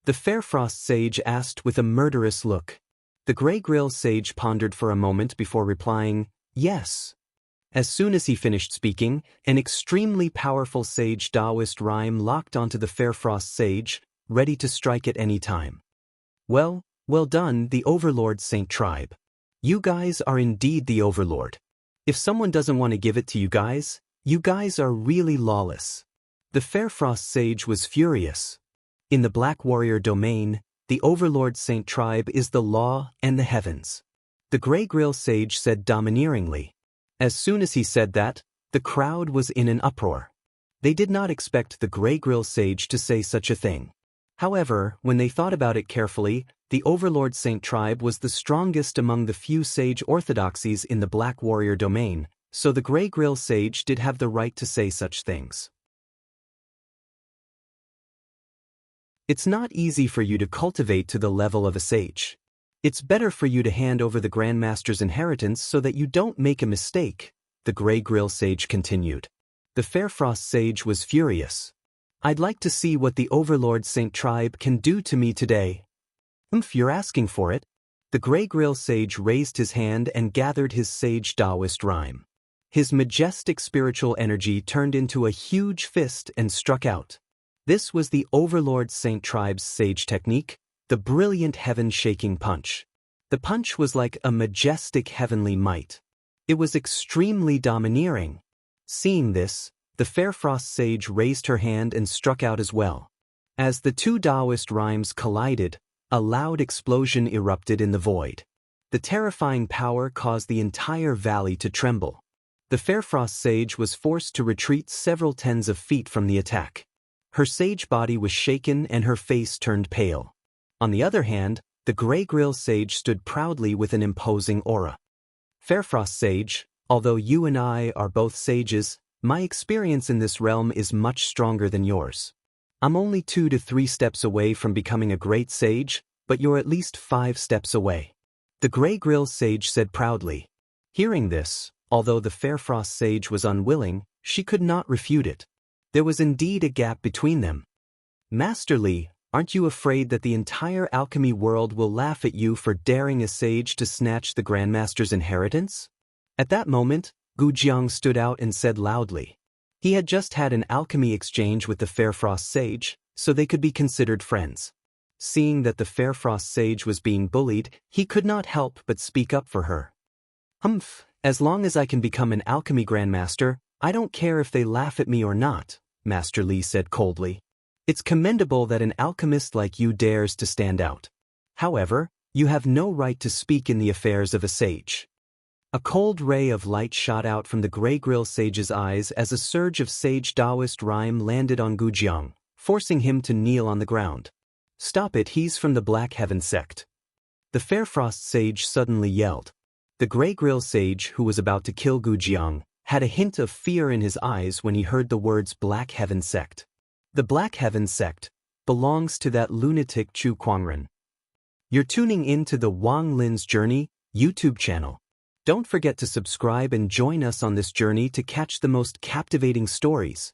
The Fairfrost sage asked with a murderous look. The Grey Grill sage pondered for a moment before replying, yes. As soon as he finished speaking, an extremely powerful sage Daoist rhyme locked onto the Fairfrost sage, ready to strike at any time. Well done, the Overlord Saint Tribe. You guys are indeed the Overlord. If someone doesn't want to give it to you guys are really lawless. The Fairfrost sage was furious. In the Black Warrior domain, the Overlord Saint Tribe is the law and the heavens. The Grey Grill sage said domineeringly. As soon as he said that, the crowd was in an uproar. They did not expect the Grey Grill sage to say such a thing. However, when they thought about it carefully, the Overlord Saint Tribe was the strongest among the few sage orthodoxies in the Black Warrior domain, so the Grey Grill sage did have the right to say such things. It's not easy for you to cultivate to the level of a sage. It's better for you to hand over the Grandmaster's inheritance so that you don't make a mistake, the Grey Grill sage continued. The Fairfrost sage was furious. I'd like to see what the Overlord Saint Tribe can do to me today. You're asking for it? The Grey Grill sage raised his hand and gathered his sage Daoist rhyme. His majestic spiritual energy turned into a huge fist and struck out. This was the Overlord Saint Tribe's sage technique, the brilliant heaven-shaking punch. The punch was like a majestic heavenly might. It was extremely domineering. Seeing this, the Fairfrost sage raised her hand and struck out as well. As the two Daoist rhymes collided, a loud explosion erupted in the void. The terrifying power caused the entire valley to tremble. The Fairfrost sage was forced to retreat several tens of feet from the attack. Her sage body was shaken and her face turned pale. On the other hand, the Grey Grill sage stood proudly with an imposing aura. Fairfrost sage, although you and I are both sages, my experience in this realm is much stronger than yours. I'm only 2 to 3 steps away from becoming a great sage, but you're at least 5 steps away. The Grey Grill sage said proudly. Hearing this, although the Fairfrost sage was unwilling, she could not refute it. There was indeed a gap between them. Master Li, aren't you afraid that the entire alchemy world will laugh at you for daring a sage to snatch the Grandmaster's inheritance? At that moment, Gujiang stood out and said loudly. He had just had an alchemy exchange with the Fairfrost sage, so they could be considered friends. Seeing that the Fairfrost sage was being bullied, he could not help but speak up for her. As long as I can become an alchemy Grandmaster, I don't care if they laugh at me or not, Master Li said coldly. It's commendable that an alchemist like you dares to stand out. However, you have no right to speak in the affairs of a sage. A cold ray of light shot out from the Grey Grill sage's eyes as a surge of sage Daoist rhyme landed on Gujiang, forcing him to kneel on the ground. Stop it, he's from the Black Heaven sect. The Fairfrost sage suddenly yelled. The Grey Grill sage, who was about to kill Gujiang, had a hint of fear in his eyes when he heard the words Black Heaven sect. The Black Heaven sect belongs to that lunatic Chu Kuangren. You're tuning in to the Wang Lin's Journey YouTube channel. Don't forget to subscribe and join us on this journey to catch the most captivating stories.